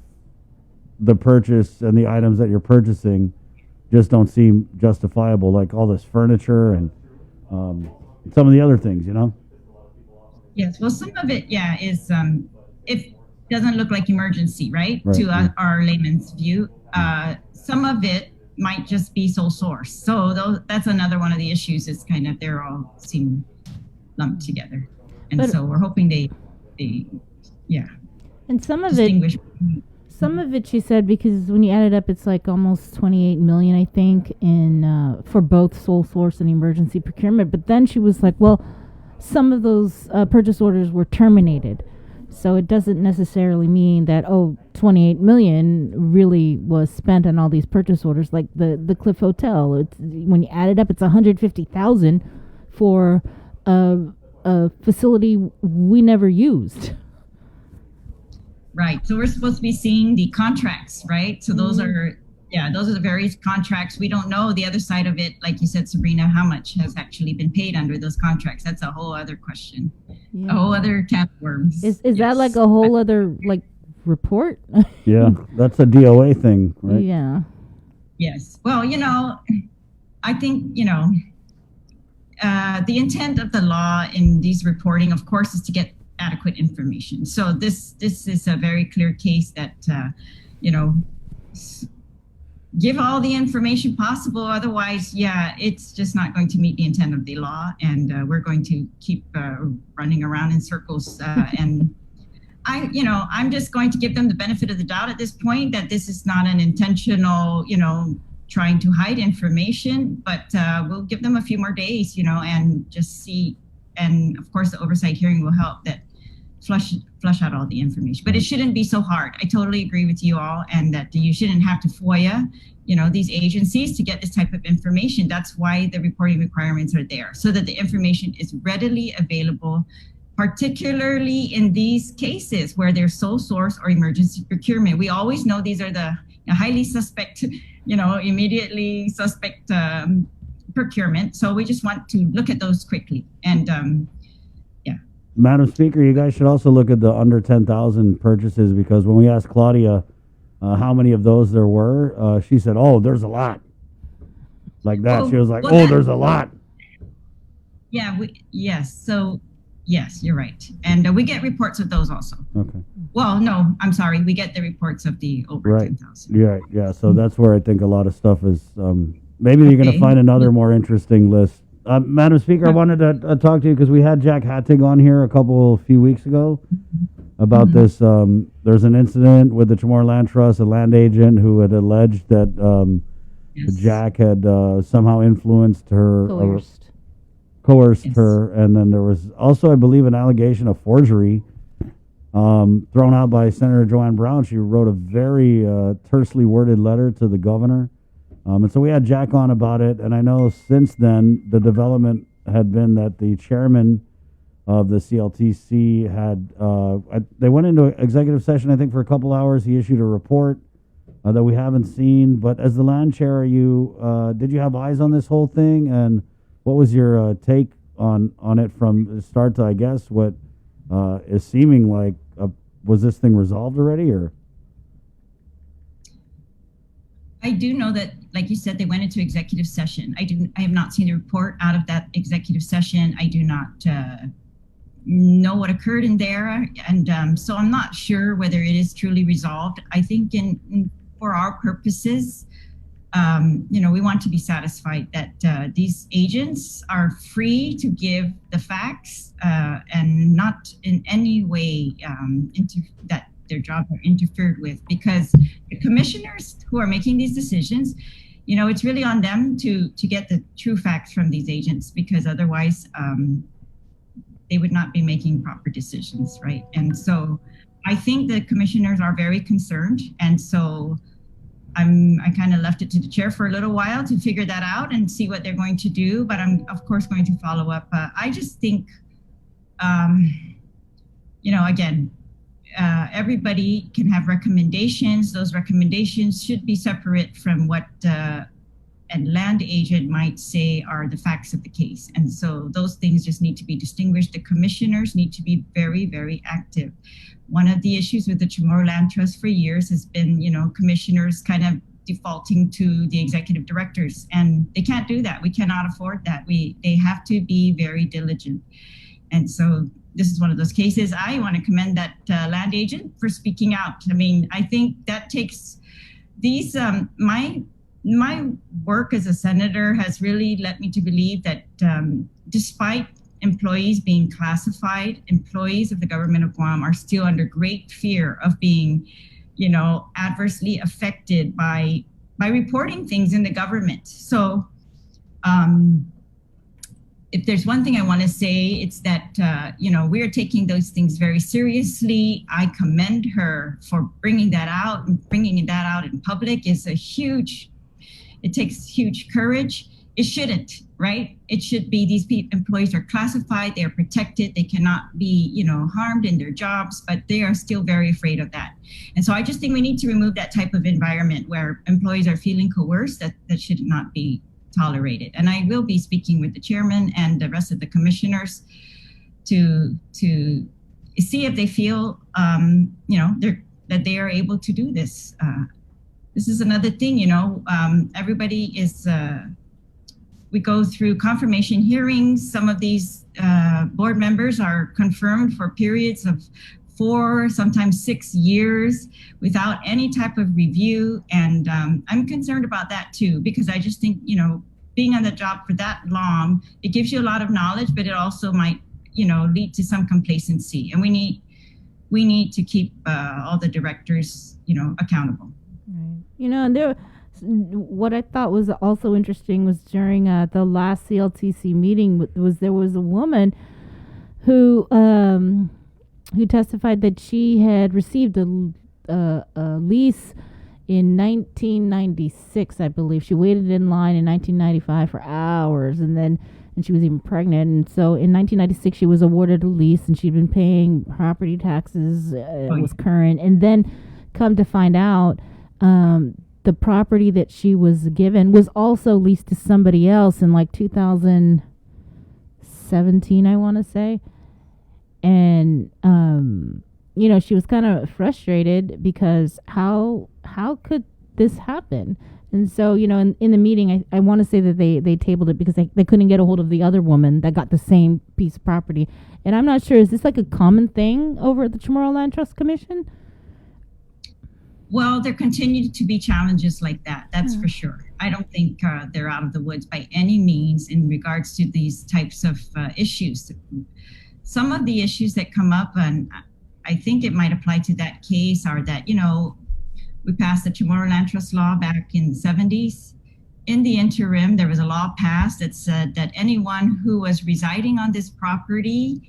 the purchase and the items that you're purchasing just don't seem justifiable, like all this furniture and some of the other things, Yes, well, some of it, is it doesn't look like emergency, right? To our layman's view. Some of it might just be sole source. So that's another one of the issues is kind of they're all seem lumped together. And so we're hoping they And some of distinguish. Some of it, she said, because when you add it up, it's like almost 28 million, I think, in for both sole source and emergency procurement. But then she was like, well, some of those purchase orders were terminated. So it doesn't necessarily mean that, 28 million really was spent on all these purchase orders, like the Cliff Hotel. When you add it up, it's 150,000 for a facility we never used. Right. So we're supposed to be seeing the contracts, right? So those are the various contracts. We don't know the other side of it. Like you said, Sabrina, how much has actually been paid under those contracts? That's a whole other question. Yeah. A whole other can of worms. Is that like a whole other report? Yeah, that's a DOA thing, right? Yeah. Yes. Well, I think, the intent of the law in these reporting, of course, is to get adequate information. So this is a very clear case that, give all the information possible. Otherwise, it's just not going to meet the intent of the law. And we're going to keep running around in circles. And I'm just going to give them the benefit of the doubt at this point that this is not an intentional, trying to hide information, but we'll give them a few more days, and just see. And of course, the oversight hearing will help that flush out all the information. But it shouldn't be so hard. I totally agree with you all, and that you shouldn't have to FOIA, these agencies to get this type of information. That's why the reporting requirements are there, so that the information is readily available, particularly in these cases where there's sole source or emergency procurement. We always know these are the highly suspect, immediately suspect procurement. So we just want to look at those quickly. And Madam Speaker, you guys should also look at the under 10,000 purchases, because when we asked Claudia how many of those there were, she said, "Oh, there's a lot." Like that. She was like, "Oh, there's a lot." Yeah. So yes, you're right. And we get reports of those also. Okay. Well, no, I'm sorry. We get the reports of the over 10,000. Right. Yeah. So that's where I think a lot of stuff is. Maybe you're going to find another more interesting list. Madam Speaker, I wanted to talk to you because we had Jack Hattig on here a few weeks ago about this. There's an incident with the Chamorro Land Trust, a land agent who had alleged that Jack had somehow influenced her, coerced her, and then there was also, I believe, an allegation of forgery thrown out by Senator Joanne Brown. She wrote a very tersely worded letter to the governor. And so we had Jack on about it, and I know since then the development had been that the chairman of the CLTC had, they went into executive session, I think, for a couple hours. He issued a report that we haven't seen. But as the land chair, did you have eyes on this whole thing? And what was your take on it from start to, I guess, what is seeming like, was this thing resolved already, or? I do know that, like you said, they went into executive session. I have not seen a report out of that executive session. I do not know what occurred in there, and so I'm not sure whether it is truly resolved. I think for our purposes, we want to be satisfied that these agents are free to give the facts and not in any way that their jobs are interfered with, because the commissioners who are making these decisions, it's really on them to get the true facts from these agents, because otherwise they would not be making proper decisions, right? And so I think the commissioners are very concerned, and so I kind of left it to the chair for a little while to figure that out and see what they're going to do, but I'm of course going to follow up. I just think, again, everybody can have recommendations. Those recommendations should be separate from what a land agent might say are the facts of the case. And so those things just need to be distinguished. The commissioners need to be very, very active. One of the issues with the Chamorro Land Trust for years has been, commissioners kind of defaulting to the executive directors, and they can't do that. We cannot afford that. They have to be very diligent. And so this is one of those cases. I want to commend that land agent for speaking out. I mean, I think that takes these, my work as a senator has really led me to believe that despite employees being classified, employees of the government of Guam are still under great fear of being, adversely affected by reporting things in the government. So, if there's one thing I want to say, it's that, we are taking those things very seriously. I commend her for bringing that out, and bringing that out in public is it takes huge courage. It shouldn't, right? It should be these employees are classified, they're protected, they cannot be, harmed in their jobs, but they are still very afraid of that. And so I just think we need to remove that type of environment where employees are feeling coerced. That should not be tolerated. And I will be speaking with the chairman and the rest of the commissioners to see if they feel, that they are able to do this. This is another thing, everybody is, we go through confirmation hearings. Some of these board members are confirmed for periods of 4, sometimes 6 years without any type of review. And I'm concerned about that too, because I just think, being on the job for that long, it gives you a lot of knowledge, but it also might, lead to some complacency. And we need to keep all the directors, accountable. Right. And what I thought was also interesting was during the last CLTC meeting there was a woman who testified that she had received a lease in 1996, I believe. She waited in line in 1995 for hours, and she was even pregnant. And so in 1996, she was awarded a lease, and she'd been paying property taxes. It was current. And then come to find out, the property that she was given was also leased to somebody else in like 2017, I want to say. And, you know, she was kind of frustrated because how could this happen? And so, you know, in the meeting, I want to say that they tabled it because they couldn't get a hold of the other woman that got the same piece of property. And I'm not sure, is this like a common thing over at the Chamorro Land Trust Commission? Well, there continue to be challenges like that. That's for sure. I don't think they're out of the woods by any means in regards to these types of issues. Some of the issues that come up, and I think it might apply to that case, are that, you know, we passed the Chamorro Land Trust law back in the 70s. In the interim, there was a law passed that said that anyone who was residing on this property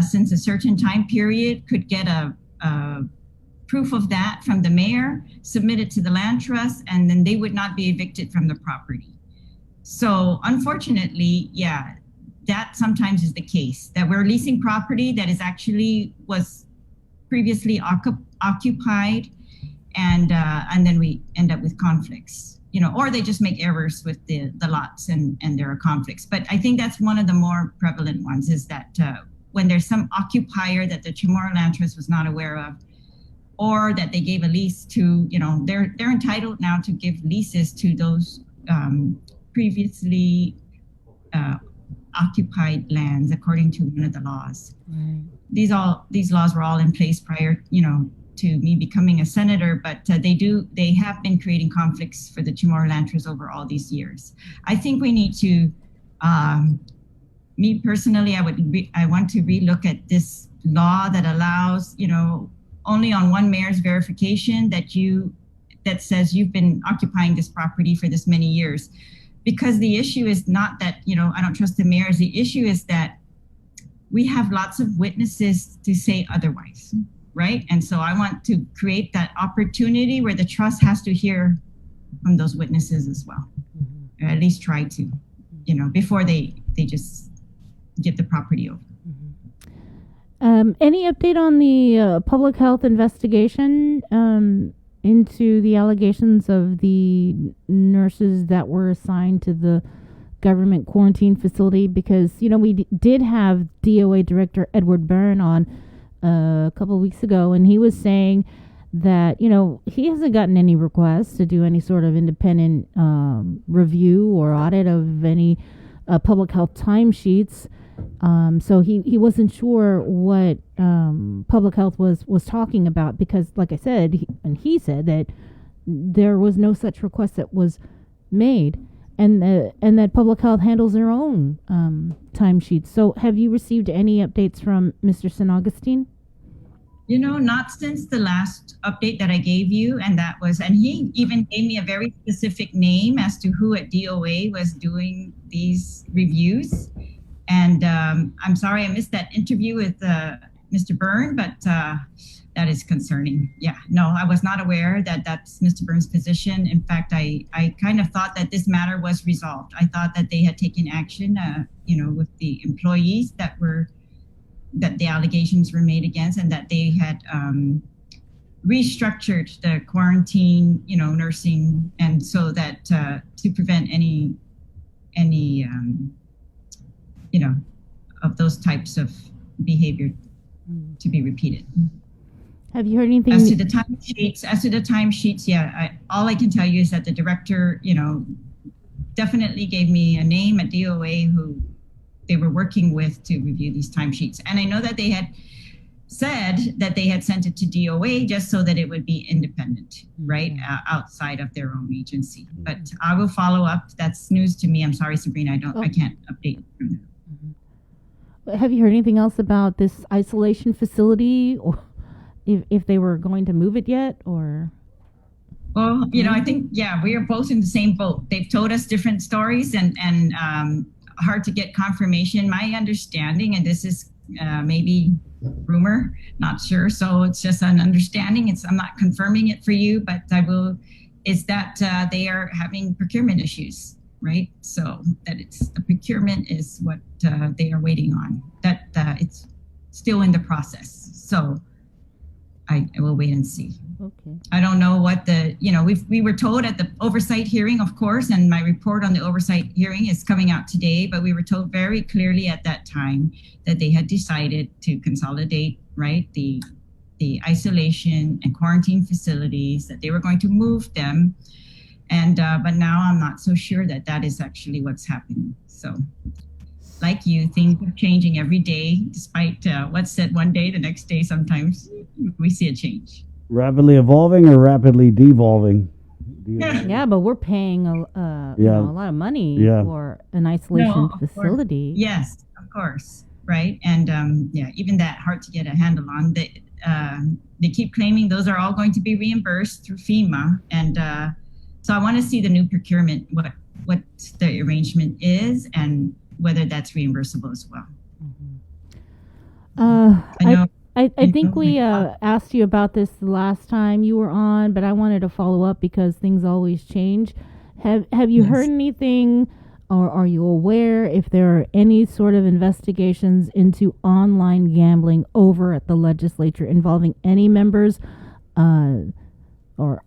since a certain time period could get a proof of that from the mayor, submit it to the land trust, and then they would not be evicted from the property. So unfortunately, yeah, that sometimes is the case, that we're leasing property that is actually was previously occupied, and then we end up with conflicts, you know, or they just make errors with the lots and there are conflicts. But I think that's one of the more prevalent ones, is that when there's some occupier that the Chamorro Land Trust was not aware of, or that they gave a lease to, you know, they're entitled now to give leases to those previously occupied lands according to one of the laws. Right. These laws were all in place prior, you know, to me becoming a senator, but they have been creating conflicts for the Chamorro Land Trust over all these years. I think we need to, me personally, I want to relook at this law that allows, you know, only on one mayor's verification that says you've been occupying this property for this many years. Because the issue is not that, you know, I don't trust the mayors. The issue is that we have lots of witnesses to say otherwise, right? And so I want to create that opportunity where the trust has to hear from those witnesses as well, or at least try to, you know, before they just give the property over. Any update on the public health investigation into the allegations of the nurses that were assigned to the government quarantine facility? Because, you know, we did have DOA Director Edward Byrne on a couple of weeks ago, and he was saying that, you know, he hasn't gotten any requests to do any sort of independent review or audit of any public health timesheets. So he wasn't sure what public health was talking about, because, like I said, he said that there was no such request that was made, and that public health handles their own timesheets. So have you received any updates from Mr. San Augustine? You know, not since the last update that I gave you, and he even gave me a very specific name as to who at DOA was doing these reviews. And I'm sorry I missed that interview with Mr. Byrne, but that is concerning. Yeah, no, I was not aware that that's Mr. Byrne's position. In fact, I kind of thought that this matter was resolved. I thought that they had taken action, you know, with the employees that the allegations were made against, and that they had restructured the quarantine, you know, nursing, and so that to prevent any you know, of those types of behavior to be repeated. Have you heard anything? As to the timesheets, yeah, all I can tell you is that the director, you know, definitely gave me a name at DOA who they were working with to review these timesheets. And I know that they had said that they had sent it to DOA just so that it would be independent, right, outside of their own agency. But I will follow up. That's news to me. I'm sorry, Sabrina, I can't update from that. Have you heard anything else about this isolation facility, or if they were going to move it yet, or? Well, you know, I think, yeah, we are both in the same boat. They've told us different stories, and hard to get confirmation. My understanding, and this is maybe rumor, not sure, so it's just an understanding. I'm not confirming it for you, but is that they are having procurement issues. Right, so that the procurement is what they are waiting on. That it's still in the process. So I will wait and see. Okay. I don't know what we were told at the oversight hearing, of course, and my report on the oversight hearing is coming out today, but we were told very clearly at that time that they had decided to consolidate, right, the isolation and quarantine facilities, that they were going to move them. And but now I'm not so sure that that is actually what's happening. So like you, things are changing every day, despite what's said one day, the next day, sometimes we see a change. Rapidly evolving or rapidly devolving? Yeah, but we're paying a lot of money for an isolation facility. Yes, of course, right? And even that hard to get a handle on. They keep claiming those are all going to be reimbursed through FEMA, and so I want to see the new procurement, what the arrangement is, and whether that's reimbursable as well. I think we asked you about this the last time you were on, but I wanted to follow up because things always change. Have you heard anything, or are you aware if there are any sort of investigations into online gambling over at the legislature involving any members or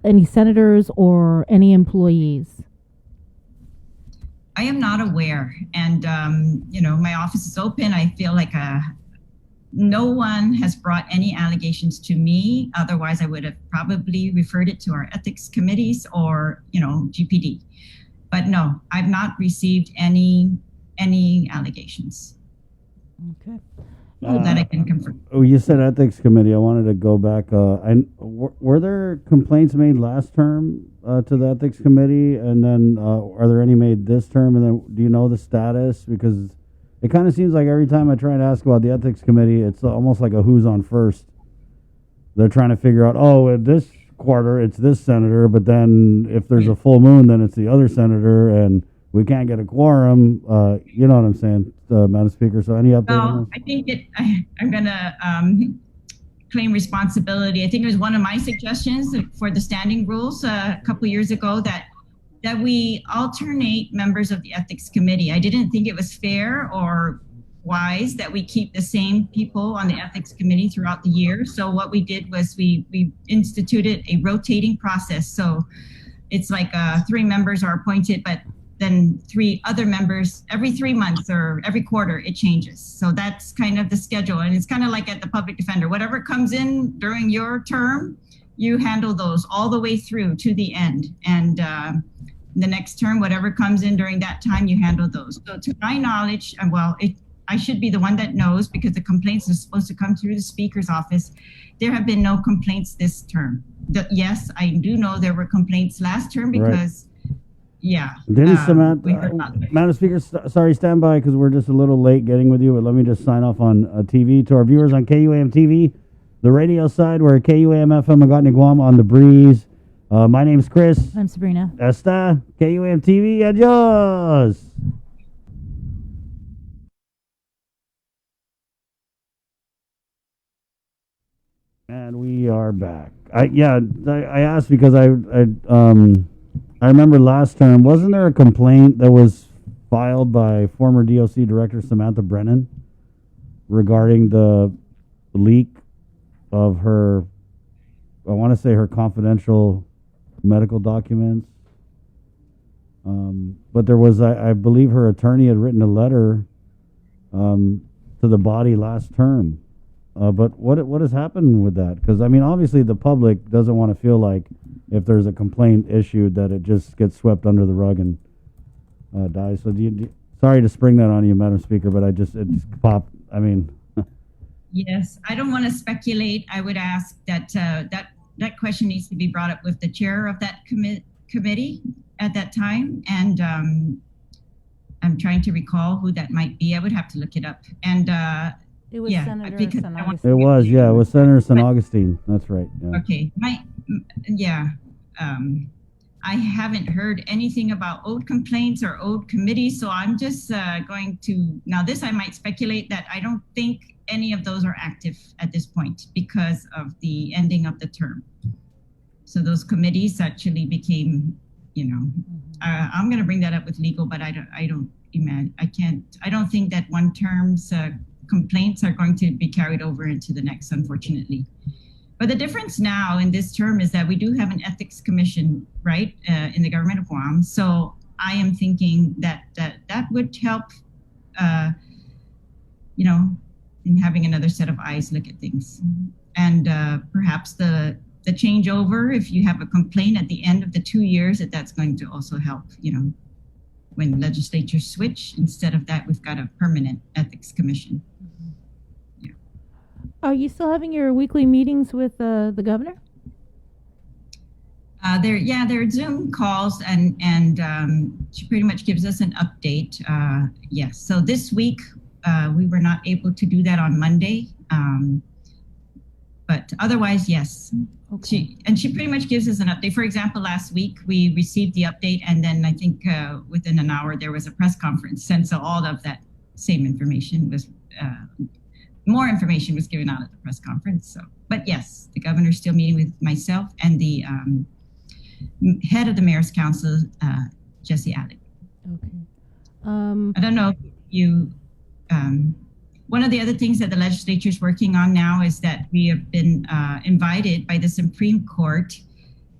any senators or any employees? I am not aware. And, my office is open. I feel like no one has brought any allegations to me. Otherwise, I would have probably referred it to our ethics committees or, GPD. But no, I've not received any allegations. Okay. That I can confirm. Oh, you said ethics committee. I wanted to go back. Were there complaints made last term to the ethics committee, and then are there any made this term? And then do you know the status? Because it kind of seems like every time I try to ask about the ethics committee, it's almost like a who's on first. They're trying to figure out, this quarter it's this senator, but then if there's a full moon, then it's the other senator, and we can't get a quorum. You know what I'm saying, Madam Speaker. So any update on this? I think I'm going to claim responsibility. I think it was one of my suggestions for the standing rules a couple years ago that we alternate members of the ethics committee. I didn't think it was fair or wise that we keep the same people on the ethics committee throughout the year. So what we did was we instituted a rotating process. So it's like 3 members are appointed, but then 3 other members every 3 months or every quarter, it changes. So that's kind of the schedule. And it's kind of like at the public defender, whatever comes in during your term, you handle those all the way through to the end. And the next term, whatever comes in during that time, you handle those. So to my knowledge, I should be the one that knows because the complaints are supposed to come through the speaker's office. There have been no complaints this term. Yes, I do know there were complaints last term because, Didn't Samantha, Madam Speaker, sorry, stand by because we're just a little late getting with you, but let me just sign off on TV. To our viewers on KUAM TV, the radio side, we're KUAM FM Magatni Guam on the breeze. My name's Chris. I'm Sabrina. Esta, KUAM TV, adios. And we are back. I asked because I remember last term, wasn't there a complaint that was filed by former DOC Director Samantha Brennan regarding the leak of her, I want to say her confidential medical documents? But there was, I believe her attorney had written a letter to the body last term. But what has happened with that? Because, obviously the public doesn't want to feel like if there's a complaint issued that it just gets swept under the rug and dies. So sorry to spring that on you, Madam Speaker, but it just popped. Yes, I don't want to speculate. I would ask that that question needs to be brought up with the chair of that committee at that time. And I'm trying to recall who that might be. I would have to look it up. And it was Senator San Augustine. It was Senator San Augustine. That's right. Yeah. Okay. I haven't heard anything about old complaints or old committees, so I'm just going to, now this I might speculate that I don't think any of those are active at this point because of the ending of the term. So those committees actually became, I'm going to bring that up with legal, but I don't think that one term's complaints are going to be carried over into the next, unfortunately. But the difference now in this term is that we do have an ethics commission, right, in the government of Guam. So I am thinking that that would help, in having another set of eyes look at things. And perhaps the changeover, if you have a complaint at the end of the 2 years, that's going to also help, when legislatures switch. Instead of that, we've got a permanent ethics commission. Are you still having your weekly meetings with the governor? They're Zoom calls, and she pretty much gives us an update. Yes. So this week, we were not able to do that on Monday. But otherwise, yes. Okay. She pretty much gives us an update. For example, last week we received the update, and then I think within an hour there was a press conference. And so all of that same information was, more information was given out at the press conference. So, but yes, the governor's still meeting with myself and the head of the Mayor's Council, Jesse Alec. Okay. I don't know if you. One of the other things that the legislature is working on now is that we have been invited by the Supreme Court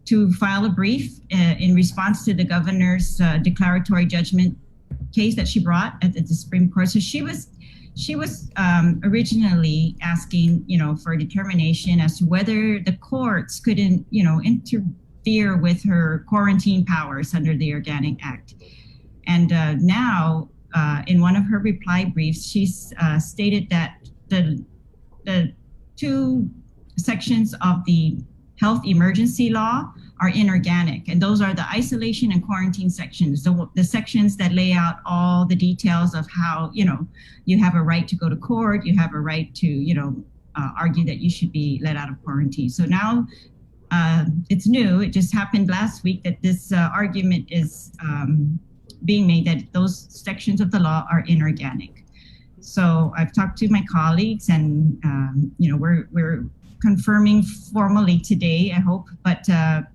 to file a brief in response to the governor's declaratory judgment case that she brought at the Supreme Court. So she was originally asking, for a determination as to whether the courts could, interfere with her quarantine powers under the Organic Act. And now, in one of her reply briefs, she's stated that the two sections of the health emergency law are inorganic, and those are the isolation and quarantine sections, the sections that lay out all the details of how, you have a right to go to court, you have a right to, argue that you should be let out of quarantine. So now it's new. It just happened last week that this argument is being made that those sections of the law are inorganic. So I've talked to my colleagues, and we're confirming formally today, I hope, but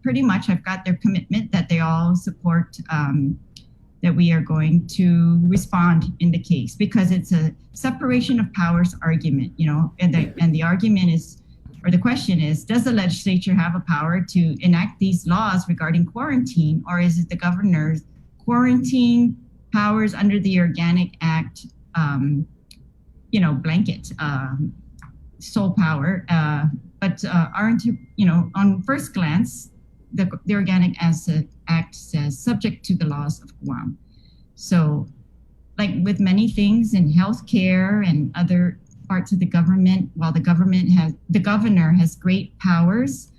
pretty much I've got their commitment that they all support that we are going to respond in the case, because it's a separation of powers argument, and the argument is, or the question is, does the legislature have a power to enact these laws regarding quarantine, or is it the governor's quarantine powers under the Organic Act, blanket sole power, but aren't, on first glance, the Organic Act says subject to the laws of Guam. So, like with many things in healthcare and other parts of the government, while the governor has great powers,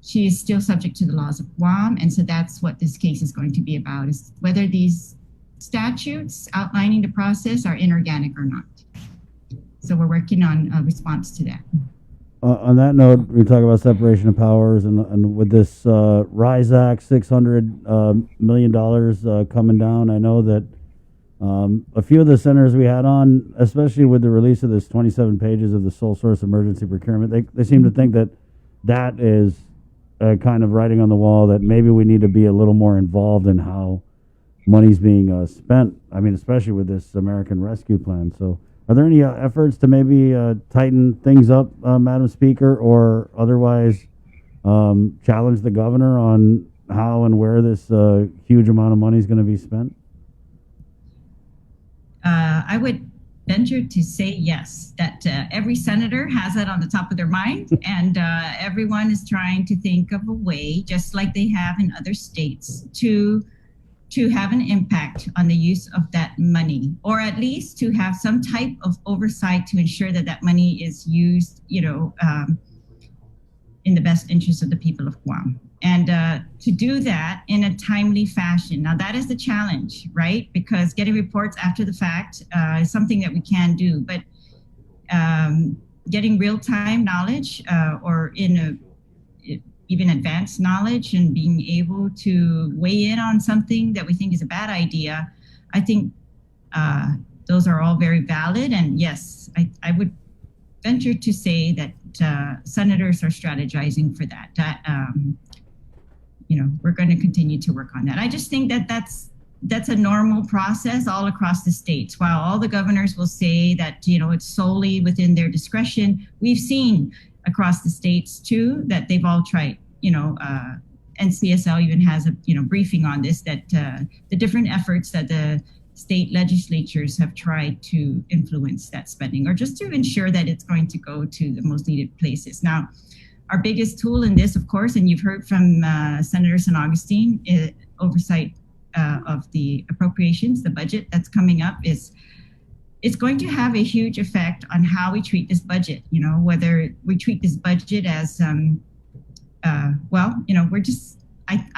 she is still subject to the laws of Guam. And so that's what this case is going to be about, is whether these statutes outlining the process are inorganic or not. So we're working on a response to that. On that note, we talk about separation of powers, and with this RISE Act, $600 million coming down, I know that a few of the senators we had on, especially with the release of this 27 pages of the sole source emergency procurement, they seem to think that is kind of writing on the wall, that maybe we need to be a little more involved in how money's being spent. I mean, especially with this American Rescue Plan. So are there any efforts to maybe tighten things up, Madam Speaker, or otherwise challenge the governor on how and where this huge amount of money is going to be spent? I would venture to say yes, that every senator has that on the top of their mind, and everyone is trying to think of a way, just like they have in other states, to have an impact on the use of that money, or at least to have some type of oversight to ensure that that money is used, in the best interest of the people of Guam. And to do that in a timely fashion. Now, that is the challenge, right? Because getting reports after the fact is something that we can do, but getting real-time knowledge or even advanced knowledge and being able to weigh in on something that we think is a bad idea, I think those are all very valid. And yes, I would venture to say that senators are strategizing for that. We're going to continue to work on that. I just think that that's that's a normal process all across the states. While all the governors will say that, it's solely within their discretion, we've seen across the states too that they've all tried, NCSL even has a, briefing on this, that the different efforts that the state legislatures have tried to influence that spending, or just to ensure that it's going to go to the most needed places. Now, our biggest tool in this, of course, and you've heard from Senator San Augustine, oversight of the appropriations, the budget that's coming up, it's going to have a huge effect on how we treat this budget. Whether we treat this budget as, I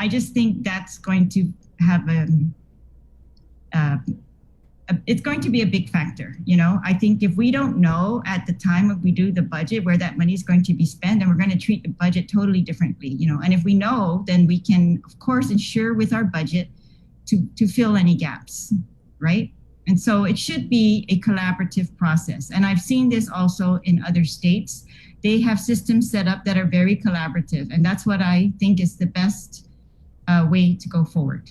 just think that's going to have it's going to be a big factor. I think if we don't know at the time of we do the budget where that money is going to be spent, then we're going to treat the budget totally differently. And if we know, then we can, of course, ensure with our budget to fill any gaps, right? And so it should be a collaborative process. And I've seen this also in other states. They have systems set up that are very collaborative. And that's what I think is the best way to go forward.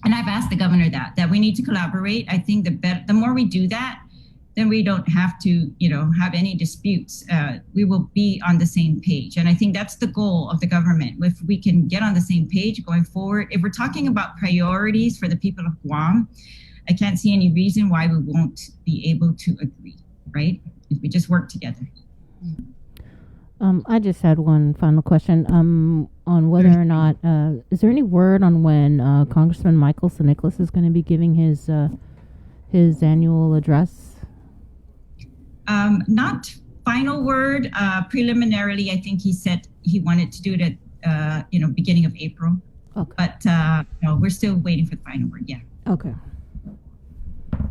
And I've asked the governor that we need to collaborate. I think the more we do that, then we don't have to, have any disputes. We will be on the same page. And I think that's the goal of the government. If we can get on the same page going forward, if we're talking about priorities for the people of Guam, I can't see any reason why we won't be able to agree, right? If we just work together. I just had one final question on whether or not, is there any word on when Congressman Michael St. Nicholas is going to be giving his annual address? Not final word. Preliminarily, I think he said he wanted to do it at beginning of April. Okay. But no, we're still waiting for the final word. Yeah. Okay.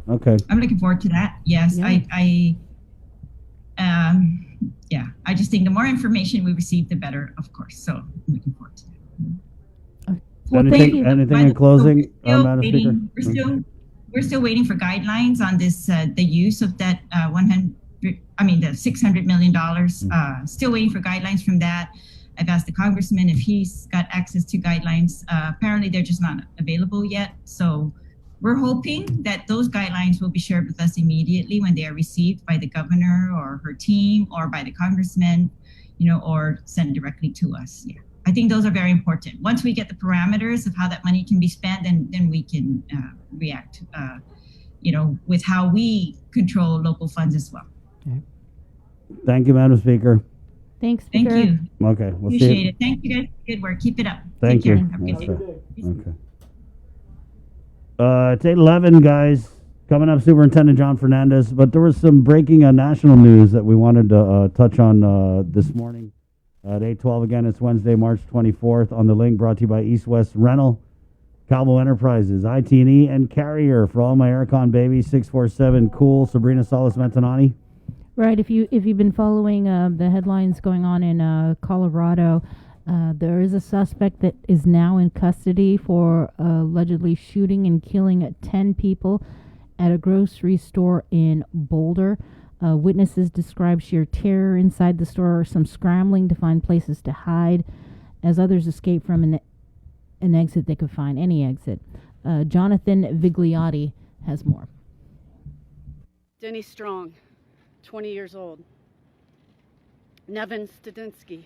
Okay. I'm looking forward to that. Yes, yeah. I just think the more information we receive, the better, of course. So I'm looking forward to that. Well, thank you. Anything in closing, Madam Speaker? We're still waiting for guidelines on this, the use of that the $600 million. Still waiting for guidelines from that. I've asked the congressman if he's got access to guidelines. Apparently, they're just not available yet. So we're hoping that those guidelines will be shared with us immediately when they are received by the governor or her team or by the congressman, or sent directly to us. Yeah, I think those are very important. Once we get the parameters of how that money can be spent, then we can react, with how we control local funds as well. Okay. Thank you, Madam Speaker. Thanks, Speaker. Thank you. Okay, we'll see Appreciate you. it. Thank you, guys. Good work. Keep it up. Thank Take you. care. Have a good Yes, day. sir. Okay. It's 8:11, guys. Coming up, Superintendent John Fernandez. But there was some breaking national news that we wanted to touch on this morning at 8:12. Again, it's Wednesday, March 24th. On the link brought to you by East West Rental, Calvo Enterprises, IT&E, and Carrier. For all my Aircon babies, 647-COOL. Sabrina Salas-Mentanani. Right. If you've been following the headlines going on in Colorado, there is a suspect that is now in custody for allegedly shooting and killing 10 people at a grocery store in Boulder. Witnesses describe sheer terror inside the store, some scrambling to find places to hide as others escape from an exit they could find, any exit. Jonathan Vigliotti has more. Denny Strong, 20 years old. Nevin Studinsky,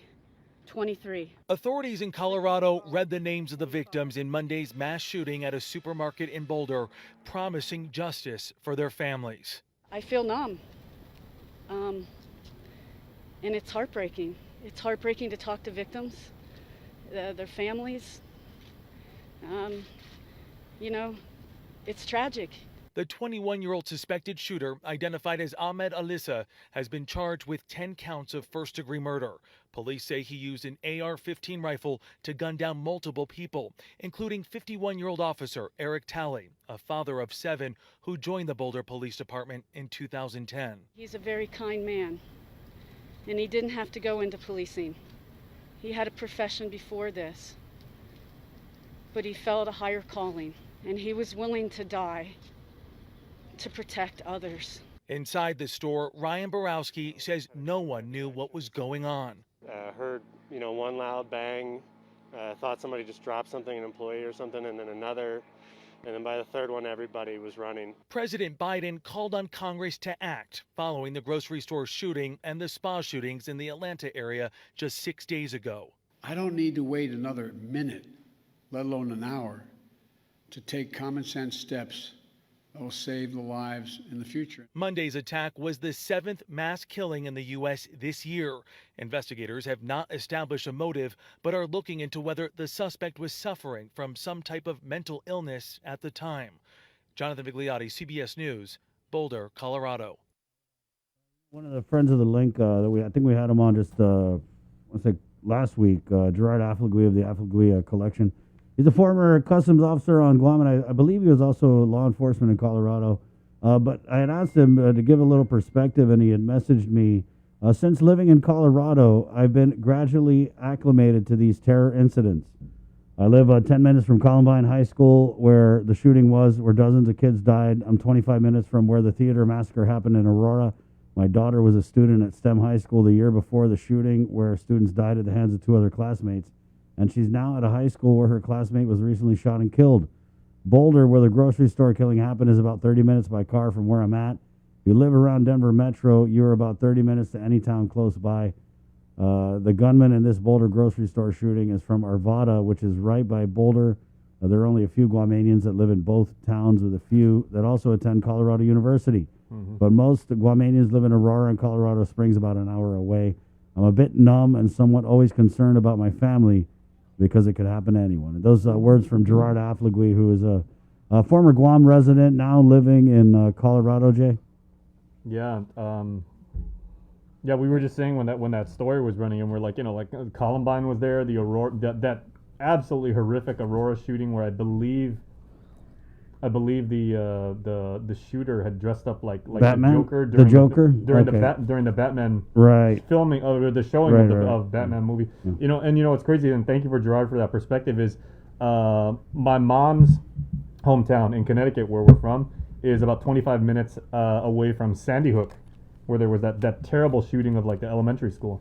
23. Authorities in Colorado read the names of the victims in Monday's mass shooting at a supermarket in Boulder, promising justice for their families. I feel numb. And it's heartbreaking. It's heartbreaking to talk to victims, their families. It's tragic. The 21-year-old suspected shooter, identified as Ahmed Alissa, has been charged with 10 counts of first-degree murder. Police say he used an AR-15 rifle to gun down multiple people, including 51-year-old officer Eric Talley, a father of 7 who joined the Boulder Police Department in 2010. He's a very kind man, and he didn't have to go into policing. He had a profession before this, but he felt a higher calling, and he was willing to die to protect others. Inside the store, Ryan Borowski says no one knew what was going on. Heard, one loud bang, thought somebody just dropped something, an employee or something, and then another And then by the third one, everybody was running. President Biden called on Congress to act following the grocery store shooting and the spa shootings in the Atlanta area just 6 days ago. I don't need to wait another minute, let alone an hour, to take common sense steps that will save the lives in the future. Monday's attack was the 7th mass killing in the U.S. this year. Investigators have not established a motive, but are looking into whether the suspect was suffering from some type of mental illness at the time. Jonathan Vigliotti, CBS News, Boulder, Colorado. One of the friends of the link I think we had him on just last week, Gerard Afflegui of the Afflegui Collection. He's a former customs officer on Guam, and I believe he was also law enforcement in Colorado. But I had asked him to give a little perspective, and he had messaged me, since living in Colorado, I've been gradually acclimated to these terror incidents. I live 10 minutes from Columbine High School, where the shooting was, where dozens of kids died. I'm 25 minutes from where the theater massacre happened in Aurora. My daughter was a student at STEM High School the year before the shooting, where students died at the hands of 2 other classmates. And she's now at a high school where her classmate was recently shot and killed. Boulder, where the grocery store killing happened, is about 30 minutes by car from where I'm at. If you live around Denver Metro, you're about 30 minutes to any town close by. The gunman in this Boulder grocery store shooting is from Arvada, which is right by Boulder. There are only a few Guamanians that live in both towns, with a few that also attend Colorado University. But most Guamanians live in Aurora, and Colorado Springs about an hour away. I'm a bit numb and somewhat always concerned about my family, because it could happen to anyone. And those words from Gerard Afflegui, who is a former Guam resident, now living in Colorado, Jay? Yeah. We were just saying when that story was running, and we're like, Columbine was there, the Aurora, that absolutely horrific Aurora shooting, where I believe the shooter had dressed up like Batman? the Joker The Joker? during the Batman filming of the showing of Batman movie. What's crazy, and thank you for Gerard for that perspective, is my mom's hometown in Connecticut, where we're from, is about 25 minutes away from Sandy Hook, where there was that terrible shooting of the elementary school.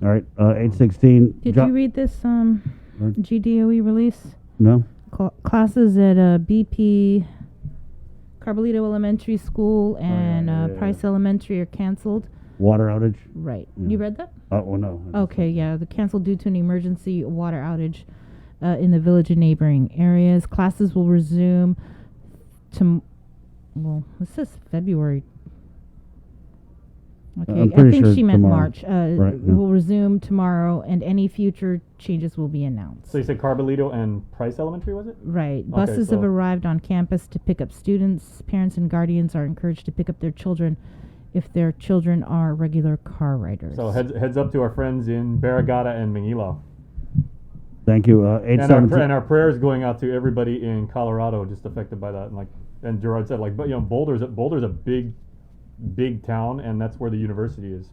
All right, 816. Did you read this GDOE release? No. Classes at BP, Carbolito Elementary School, and Price Elementary are canceled. Water outage? Right. Yeah. You read that? Oh, no. Okay, yeah. The canceled due to an emergency water outage in the village and neighboring areas. Classes will resume it says February. Okay, I think she meant tomorrow. March. Will resume tomorrow, and any future changes will be announced. So you said Carbolito and Price Elementary, was it? Right. Buses have arrived on campus to pick up students. Parents and guardians are encouraged to pick up their children if their children are regular car riders. So heads up to our friends in Barragata and Manila. Thank you. 817. And our prayers going out to everybody in Colorado just affected by that. And Gerard said, Boulder's a big town, and that's where the university is.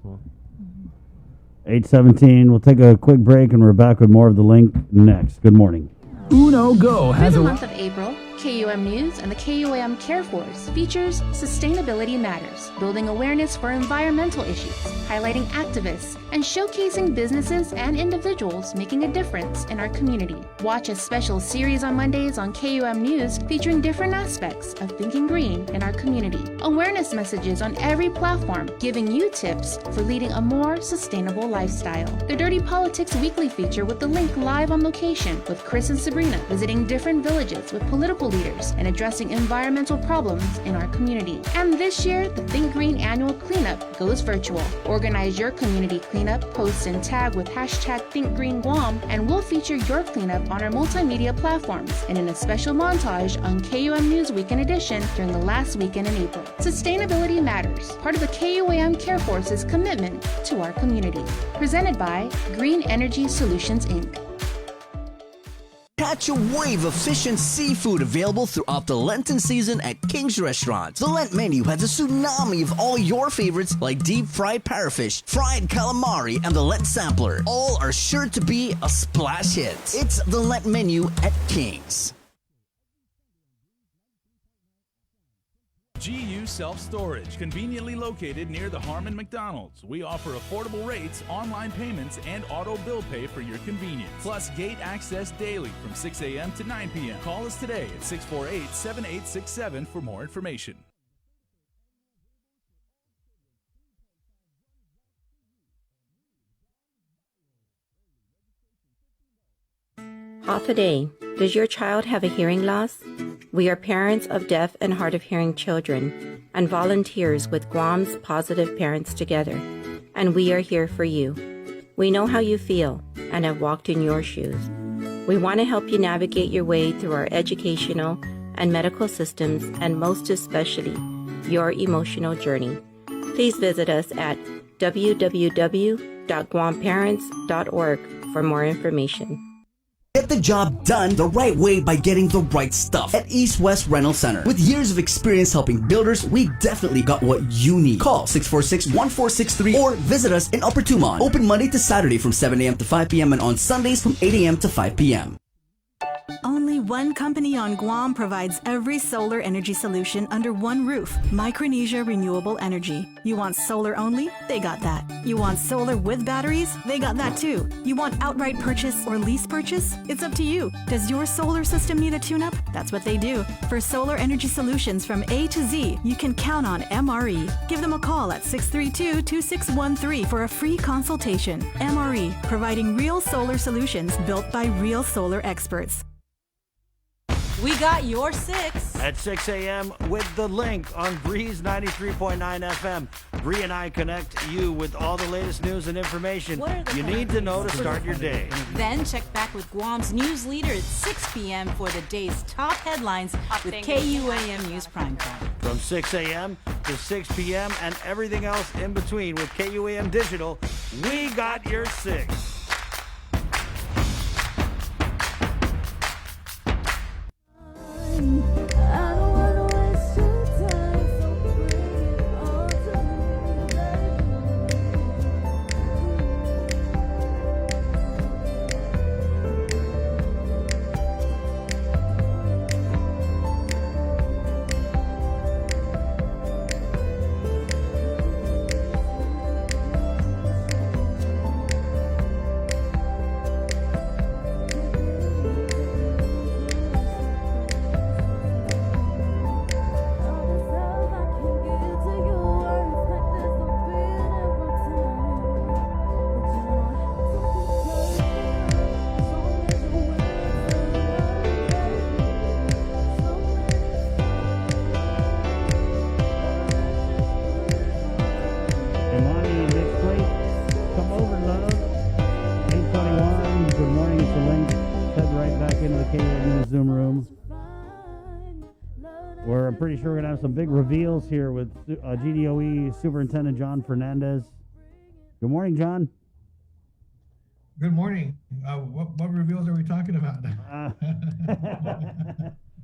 817. We'll take a quick break, and we're back with more of the link next. Good morning. Uno Go has Through the month of April, KUM News and the KUM Care Force features Sustainability Matters, building awareness for environmental issues, highlighting activists, and showcasing businesses and individuals making a difference in our community. Watch a special series on Mondays on KUM News featuring different aspects of thinking green in our community. Awareness messages on every platform giving you tips for leading a more sustainable lifestyle. The Dirty Politics Weekly feature with the link live on location with Chris and Sabrina visiting different villages with political leaders and addressing environmental problems in our community. And this year, the Think Green annual cleanup goes virtual. Organize your community cleanup, post and tag with hashtag ThinkGreenGuam, and we'll feature your cleanup on our multimedia platforms and in a special montage on KUM News Weekend Edition during the last weekend in April. Sustainability Matters, part of the KUM Care Force's commitment to our community. Presented by Green Energy Solutions, Inc. Catch a wave of fish and seafood available throughout the Lenten season at King's Restaurants. The Lent menu has a tsunami of all your favorites like deep fried parrotfish, fried calamari, and the Lent sampler. All are sure to be a splash hit. It's the Lent menu at King's. GU Self Storage, conveniently located near the Harmon McDonald's. We offer affordable rates, online payments, and auto bill pay for your convenience. Plus gate access daily from 6 a.m. to 9 p.m. Call us today at 648-7867 for more information. Half a day. Does your child have a hearing loss? We are parents of deaf and hard of hearing children and volunteers with Guam's Positive Parents Together, and we are here for you. We know how you feel and have walked in your shoes. We want to help you navigate your way through our educational and medical systems, and most especially, your emotional journey. Please visit us at www.guamparents.org for more information. Get the job done the right way by getting the right stuff at East West Rental Center. With years of experience helping builders, we definitely got what you need. Call 646-1463 or visit us in Upper Tumon. Open Monday to Saturday from 7 a.m. to 5 p.m. and on Sundays from 8 a.m. to 5 p.m. Only one company on Guam provides every solar energy solution under one roof. Micronesia Renewable Energy. You want solar only? They got that. You want solar with batteries? They got that too. You want outright purchase or lease purchase? It's up to you. Does your solar system need a tune-up? That's what they do. For solar energy solutions from A to Z, you can count on MRE. Give them a call at 632-2613 for a free consultation. MRE, providing real solar solutions built by real solar experts. We got your 6 at 6 a.m. with The Link on Breeze 93.9 FM. Bree and I connect you with all the latest news and information you need to know to start your day. Then check back with Guam's news leader at 6 p.m. for the day's top headlines with KUAM News Primetime. From 6 a.m. to 6 p.m. and everything else in between with KUAM Digital, we got your 6. I'm pretty sure we're going to have some big reveals here with GDOE Superintendent John Fernandez. Good morning, John. Good morning. What reveals are we talking about?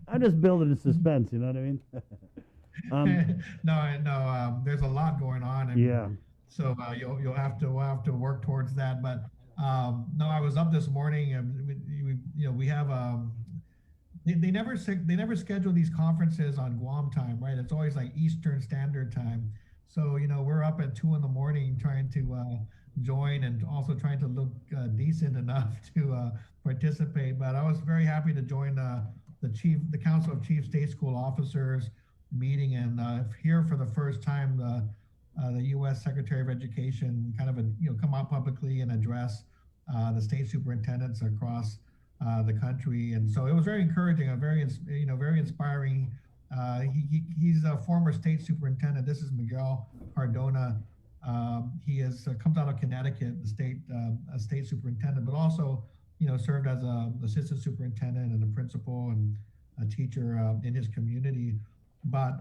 I'm just building a suspense, you know what I mean? No, there's a lot going on. And yeah. So we'll have to work towards that. But no, I was up this morning, and we have They never schedule these conferences on Guam time, right? It's always like Eastern Standard Time. So, we're up at 2 a.m. trying to join and also trying to look decent enough to participate. But I was very happy to join the Council of Chief State School Officers meeting and hear for the first time the U.S. Secretary of Education kind of come out publicly and address the state superintendents across the country. And so it was very encouraging, very inspiring. He's a former state superintendent. This is Miguel Cardona. He comes out of Connecticut, the state superintendent, but also, served as a assistant superintendent and a principal and a teacher in his community. But,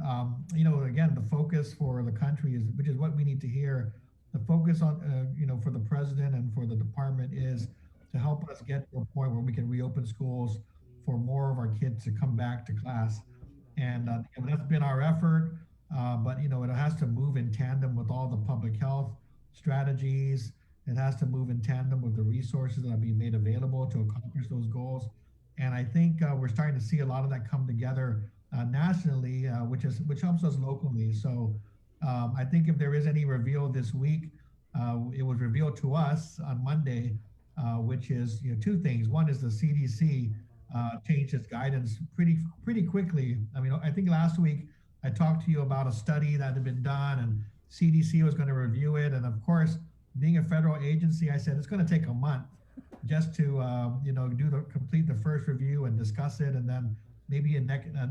again, the focus for the country which is what we need to hear. The focus on, for the president and for the department is to help us get to a point where we can reopen schools for more of our kids to come back to class. And that's been our effort, but it has to move in tandem with all the public health strategies. It has to move in tandem with the resources that are being made available to accomplish those goals. And I think we're starting to see a lot of that come together nationally, which helps us locally. So I think if there is any reveal this week, it was revealed to us on Monday, which is two things. One is the CDC changed its guidance pretty quickly. I mean, I think last week I talked to you about a study that had been done, and CDC was going to review it. And of course, being a federal agency, I said it's going to take a month just to complete the first review and discuss it, and then maybe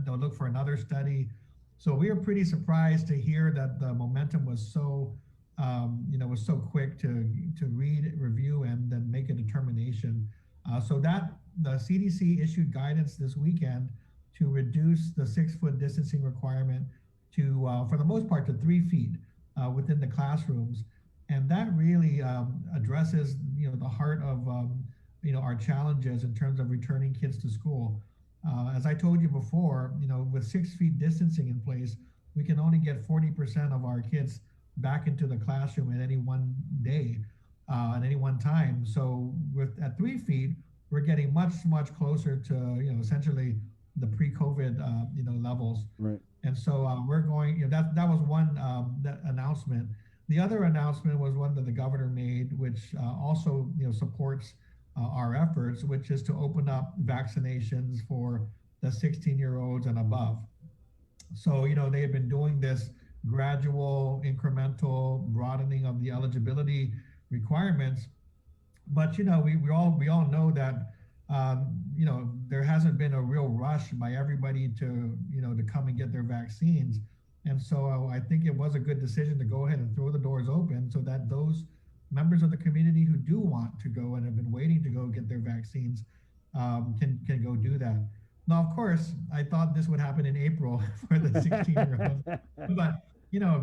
look for another study. So we were pretty surprised to hear that the momentum was so quick to read, review, and then make a determination. So that the CDC issued guidance this weekend to reduce the 6-foot distancing requirement to, for the most part, to 3 feet within the classrooms. And that really addresses, the heart of, our challenges in terms of returning kids to school. As I told you before, with 6 feet distancing in place, we can only get 40% of our kids back into the classroom at any one day, at any one time. So at 3 feet, we're getting much closer to essentially the pre-COVID levels. Right. And so we're going. That was one that announcement. The other announcement was one that the governor made, which also supports our efforts, which is to open up vaccinations for the 16-year-olds and above. So they have been doing this gradual, incremental broadening of the eligibility requirements, but we all know that there hasn't been a real rush by everybody to come and get their vaccines. And so I think it was a good decision to go ahead and throw the doors open so that those members of the community who do want to go and have been waiting to go get their vaccines can go do that. Now, of course, I thought this would happen in April for the 16-year-olds, but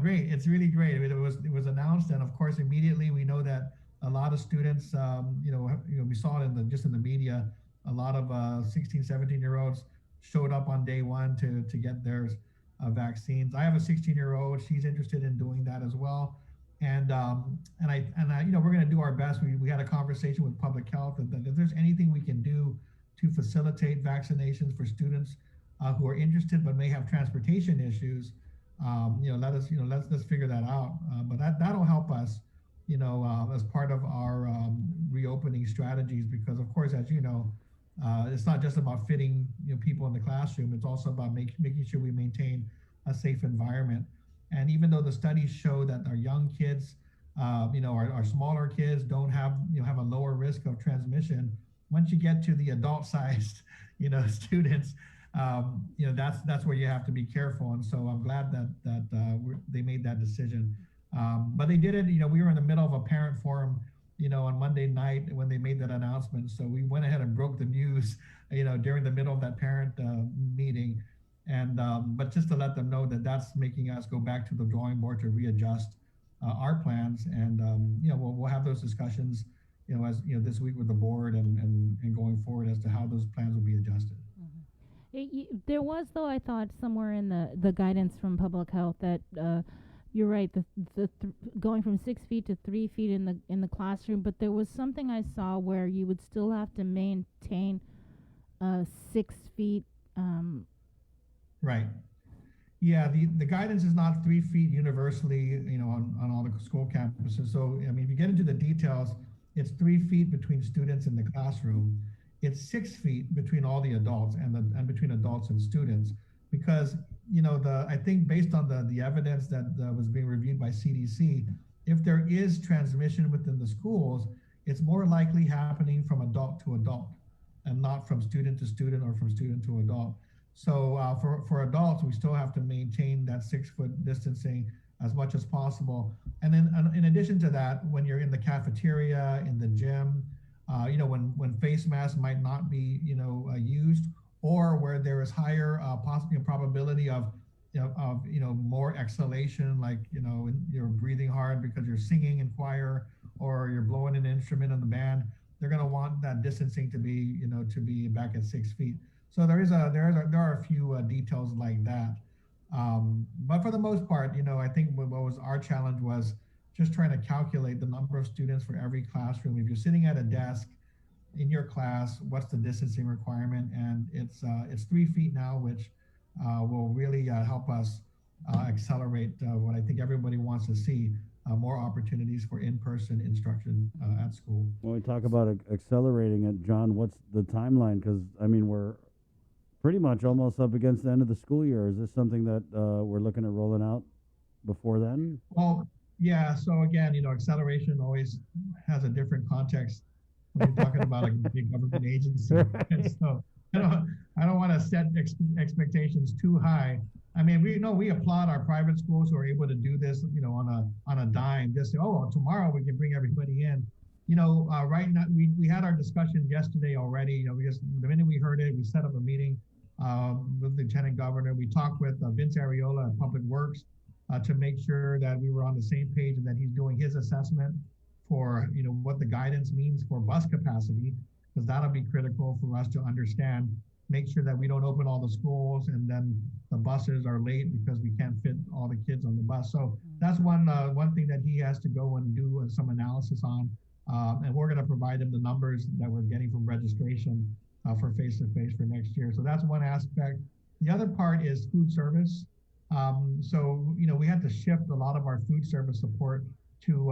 great. It's really great. It was announced, and of course, immediately we know that a lot of students, we saw it in the media. A lot of 16, 17-year-olds showed up on day one to get their vaccines. I have a 16-year-old. She's interested in doing that as well. And I we're going to do our best. We had a conversation with public health that if there's anything we can do to facilitate vaccinations for students who are interested but may have transportation issues, let's figure that out. But that'll help us, as part of our reopening strategies, because of course, as it's not just about fitting people in the classroom. It's also about making sure we maintain a safe environment. And even though the studies show that our young kids, our smaller kids don't have a lower risk of transmission, once you get to the adult-sized, students, that's where you have to be careful. And so I'm glad that they made that decision. But they did it. We were in the middle of a parent forum, on Monday night when they made that announcement. So we went ahead and broke the news, during the middle of that parent meeting. And but just to let them know that that's making us go back to the drawing board to readjust our plans. And we'll have those discussions, as this week with the board and going forward as to how those plans will be adjusted. There was, though, I thought somewhere in the guidance from public health that you're right, going from 6 feet to 3 feet in the classroom, but there was something I saw where you would still have to maintain 6 feet. Right. Yeah, the guidance is not 3 feet universally, on all the school campuses. So, I mean, if you get into the details, it's 3 feet between students in the classroom. It's 6 feet between all the adults and between adults and students, because I think based on the evidence that was being reviewed by CDC, if there is transmission within the schools, it's more likely happening from adult to adult and not from student to student or from student to adult. So for adults, we still have to maintain that 6 foot distancing as much as possible. And then in addition to that, when you're in the cafeteria, in the gym, when face masks might not be, used, or where there is higher probability of more exhalation, like, you're breathing hard because you're singing in choir or you're blowing an instrument in the band, they're going to want that distancing to be back at 6 feet. So there are a few details like that. But for the most part, I think what was our challenge was just trying to calculate the number of students for every classroom. If you're sitting at a desk in your class, what's the distancing requirement? And it's 3 feet now, which will really help us accelerate what I think everybody wants to see, more opportunities for in-person instruction at school. When we talk about accelerating it, John, what's the timeline? Because, I mean, we're pretty much almost up against the end of the school year. Is this something that we're looking at rolling out before then? Well, yeah. So again, acceleration always has a different context when you're talking about a big government agency. And so I don't want to set expectations too high. I mean, we applaud our private schools who are able to do this, on a dime. Just say, oh, well, tomorrow we can bring everybody in. Right now we had our discussion yesterday already. Because the minute we heard it, we set up a meeting with the Lieutenant Governor. We talked with Vince Ariola at Public Works to make sure that we were on the same page and that he's doing his assessment for what the guidance means for bus capacity, because that'll be critical for us to understand. Make sure that we don't open all the schools and then the buses are late because we can't fit all the kids on the bus. So that's one thing that he has to go and do some analysis on. And we're going to provide him the numbers that we're getting from registration for face-to-face for next year. So that's one aspect. The other part is food service. We had to shift a lot of our food service support to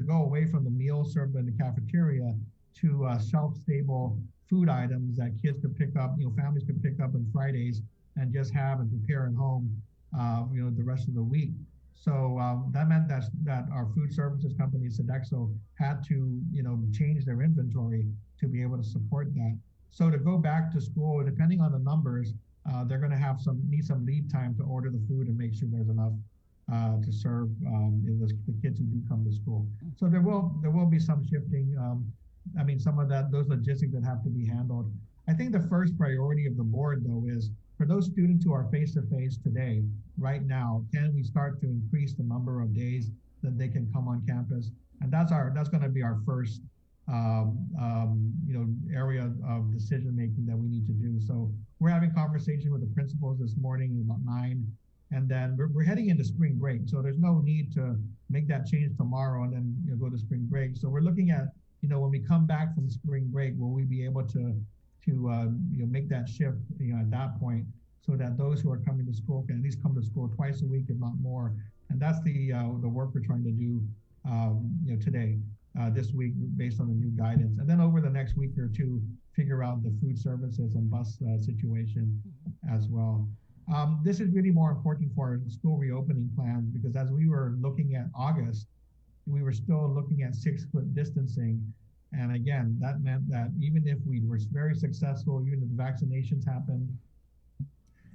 go away from the meals served in the cafeteria to shelf-stable food items that kids could pick up, families could pick up on Fridays and just have and prepare at home, the rest of the week. So that meant that our food services company, Sodexo, had to, change their inventory to be able to support that. So to go back to school, depending on the numbers, they're going to need some lead time to order the food and make sure there's enough to serve the kids who do come to school. So there will be some shifting. Some of those logistics that have to be handled. I think the first priority of the board, though, is for those students who are face-to-face today, right now, can we start to increase the number of days that they can come on campus? And that's going to be our first, area of decision-making that we need to do. So we're having conversation with the principals this morning at about 9, and then we're heading into spring break. So there's no need to make that change tomorrow and then go to spring break. So we're looking at, when we come back from spring break, will we be able to make that shift, at that point, so that those who are coming to school can at least come to school twice a week, if not more. And that's the work we're trying to do, today, this week, based on the new guidance. And then over the next week or two, figure out the food services and bus situation as well. This is really more important for our school reopening plans, because as we were looking at August, we were still looking at 6-foot distancing. And again, that meant that even if we were very successful, even if the vaccinations happened,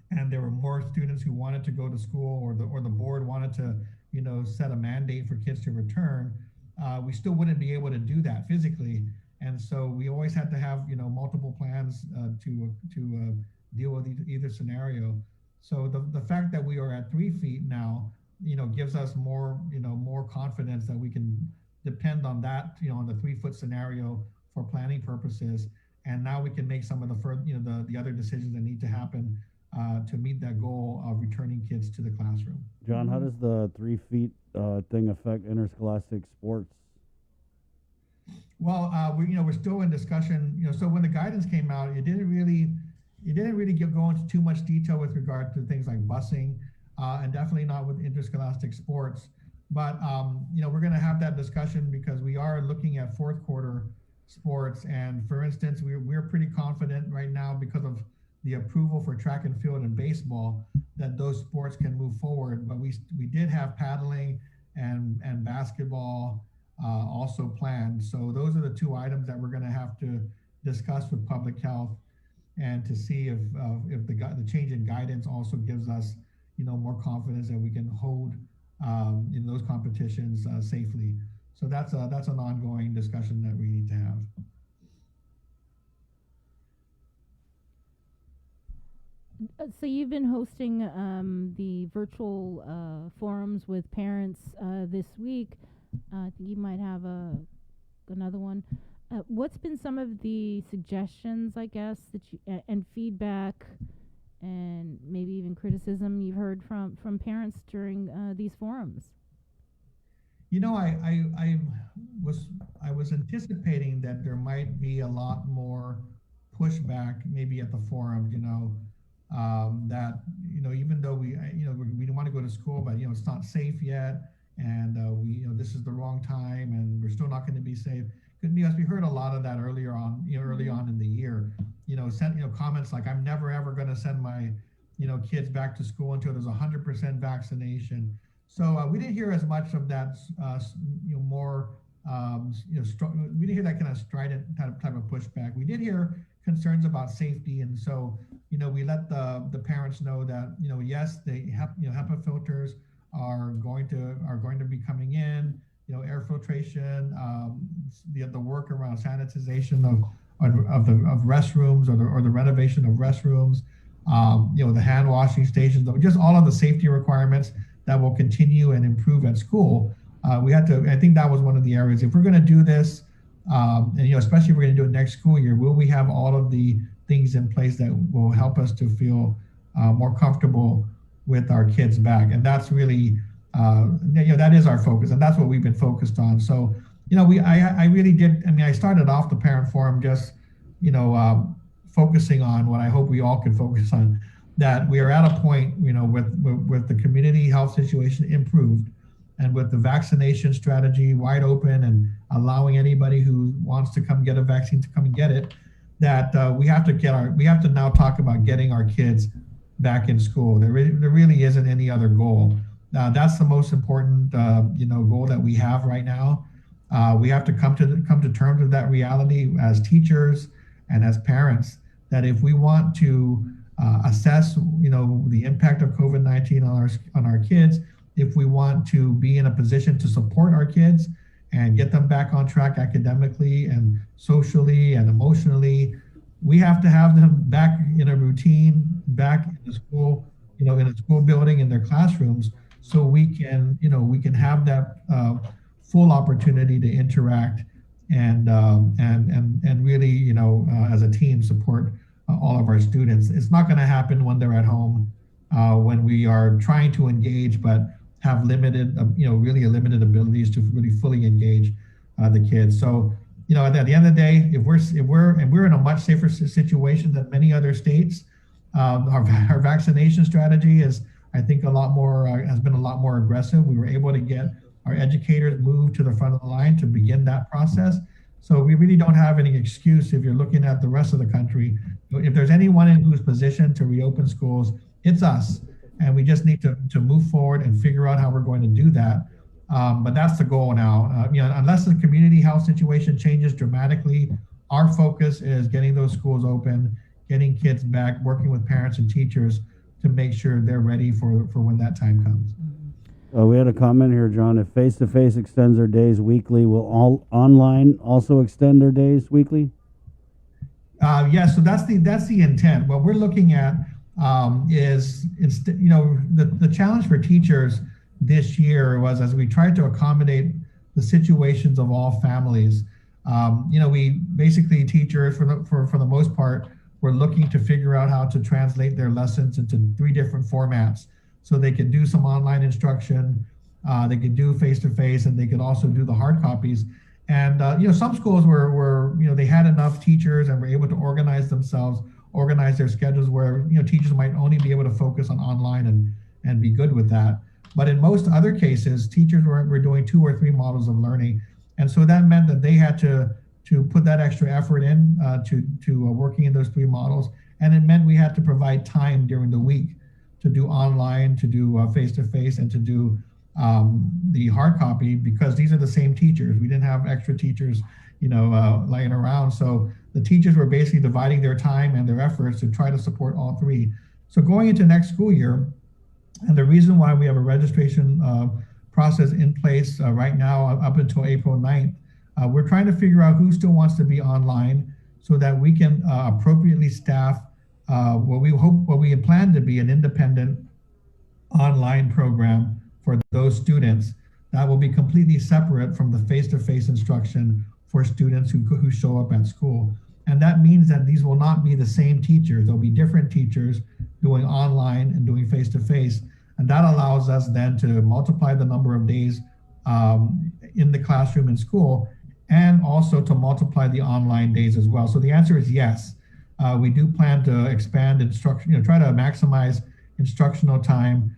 and there were more students who wanted to go to school, or the board wanted to, set a mandate for kids to return, we still wouldn't be able to do that physically. And so we always had to have, multiple plans to deal with either scenario. So the fact that we are at 3 feet now, gives us more confidence that we can depend on that, on the 3-foot scenario for planning purposes. And now we can make some of the other decisions that need to happen to meet that goal of returning kids to the classroom. John, how does the 3 feet thing affect interscholastic sports? Well, we're still in discussion. So when the guidance came out, it didn't really go into too much detail with regard to things like busing, and definitely not with interscholastic sports. But we're going to have that discussion because we are looking at fourth quarter sports. And for instance, we're pretty confident right now, because of the approval for track and field and baseball, that those sports can move forward. But we did have paddling and basketball also planned. So those are the 2 items that we're going to have to discuss with public health, and to see if the change in guidance also gives us more confidence that we can hold in those competitions safely. So that's an ongoing discussion that we need to have. So you've been hosting the virtual forums with parents this week. I think you might have another one. What's been some of the suggestions, I guess, that and feedback, and maybe even criticism you've heard from parents during these forums? I was anticipating that there might be a lot more pushback maybe at the forums, that, even though we don't want to go to school, but, it's not safe yet. And this is the wrong time and we're still not going to be safe. Because we heard a lot of that early on in the year, comments like, I'm never, ever going to send my, kids back to school until there's 100% vaccination. So we didn't hear as much of that, more, we didn't hear that kind of strident type of pushback. We did hear concerns about safety. And so, we let the parents know that, yes, the HEPA filters are going to be coming in, air filtration, the work around sanitization of restrooms or the renovation of restrooms, the hand washing stations, just all of the safety requirements that will continue and improve at school. I think that was one of the areas. If we're going to do this, and especially if we're going to do it next school year, will we have all of the things in place that will help us to feel more comfortable with our kids back? And that's really, that is our focus, and that's what we've been focused on. So, I really did. I started off the parent forum just, focusing on what I hope we all can focus on, that we are at a point, with the community health situation improved, and with the vaccination strategy wide open and allowing anybody who wants to come get a vaccine to come and get it, that we have to now talk about getting our kids back in school. There really isn't any other goal. That's the most important, goal that we have right now. We have to come to terms with that reality as teachers and as parents, that if we want to assess, the impact of COVID-19 on our kids, if we want to be in a position to support our kids and get them back on track academically and socially and emotionally, we have to have them back in a routine, back in the school, in a school building, in their classrooms, so we can have that full opportunity to interact and really, as a team, support all of our students. It's not going to happen when they're at home, when we are trying to engage, but have limited, really limited abilities to really fully engage the kids. So, at the end of the day, if we're in a much safer situation than many other states, our vaccination strategy is, I think, has been a lot more aggressive. We were able to get our educators moved to the front of the line to begin that process. So we really don't have any excuse if you're looking at the rest of the country. If there's anyone in who's positioned to reopen schools, it's us. And we just need to move forward and figure out how we're going to do that. But that's the goal now. Unless the community health situation changes dramatically, our focus is getting those schools open, getting kids back, working with parents and teachers to make sure they're ready for when that time comes. We had a comment here, John. If face-to-face extends their days weekly, will all online also extend their days weekly? So that's the intent. What we're looking at is the challenge for teachers this year was, as we tried to accommodate the situations of all families. We basically, teachers for the most part were looking to figure out how to translate their lessons into 3 different formats, so they could do some online instruction, they could do face-to-face, and they could also do the hard copies. And some schools were they had enough teachers and were able to organize themselves, organize their schedules where teachers might only be able to focus on online and be good with that. But in most other cases, teachers were doing 2 or 3 models of learning, and so that meant that they had to put that extra effort in to working in those 3 models, and it meant we had to provide time during the week to do online, to do face-to-face, and to do the hard copy, because these are the same teachers. We didn't have extra teachers, laying around. So the teachers were basically dividing their time and their efforts to try to support all 3. So going into next school year, and the reason why we have a registration process in place right now up until April 9th, we're trying to figure out who still wants to be online so that we can appropriately staff what we had planned to be an independent online program for those students that will be completely separate from the face-to-face instruction for students who show up at school. And that means that these will not be the same teachers. There'll be different teachers doing online and doing face-to-face. And that allows us then to multiply the number of days in the classroom in school, and also to multiply the online days as well. So the answer is yes. we do plan to expand instruction, try to maximize instructional time,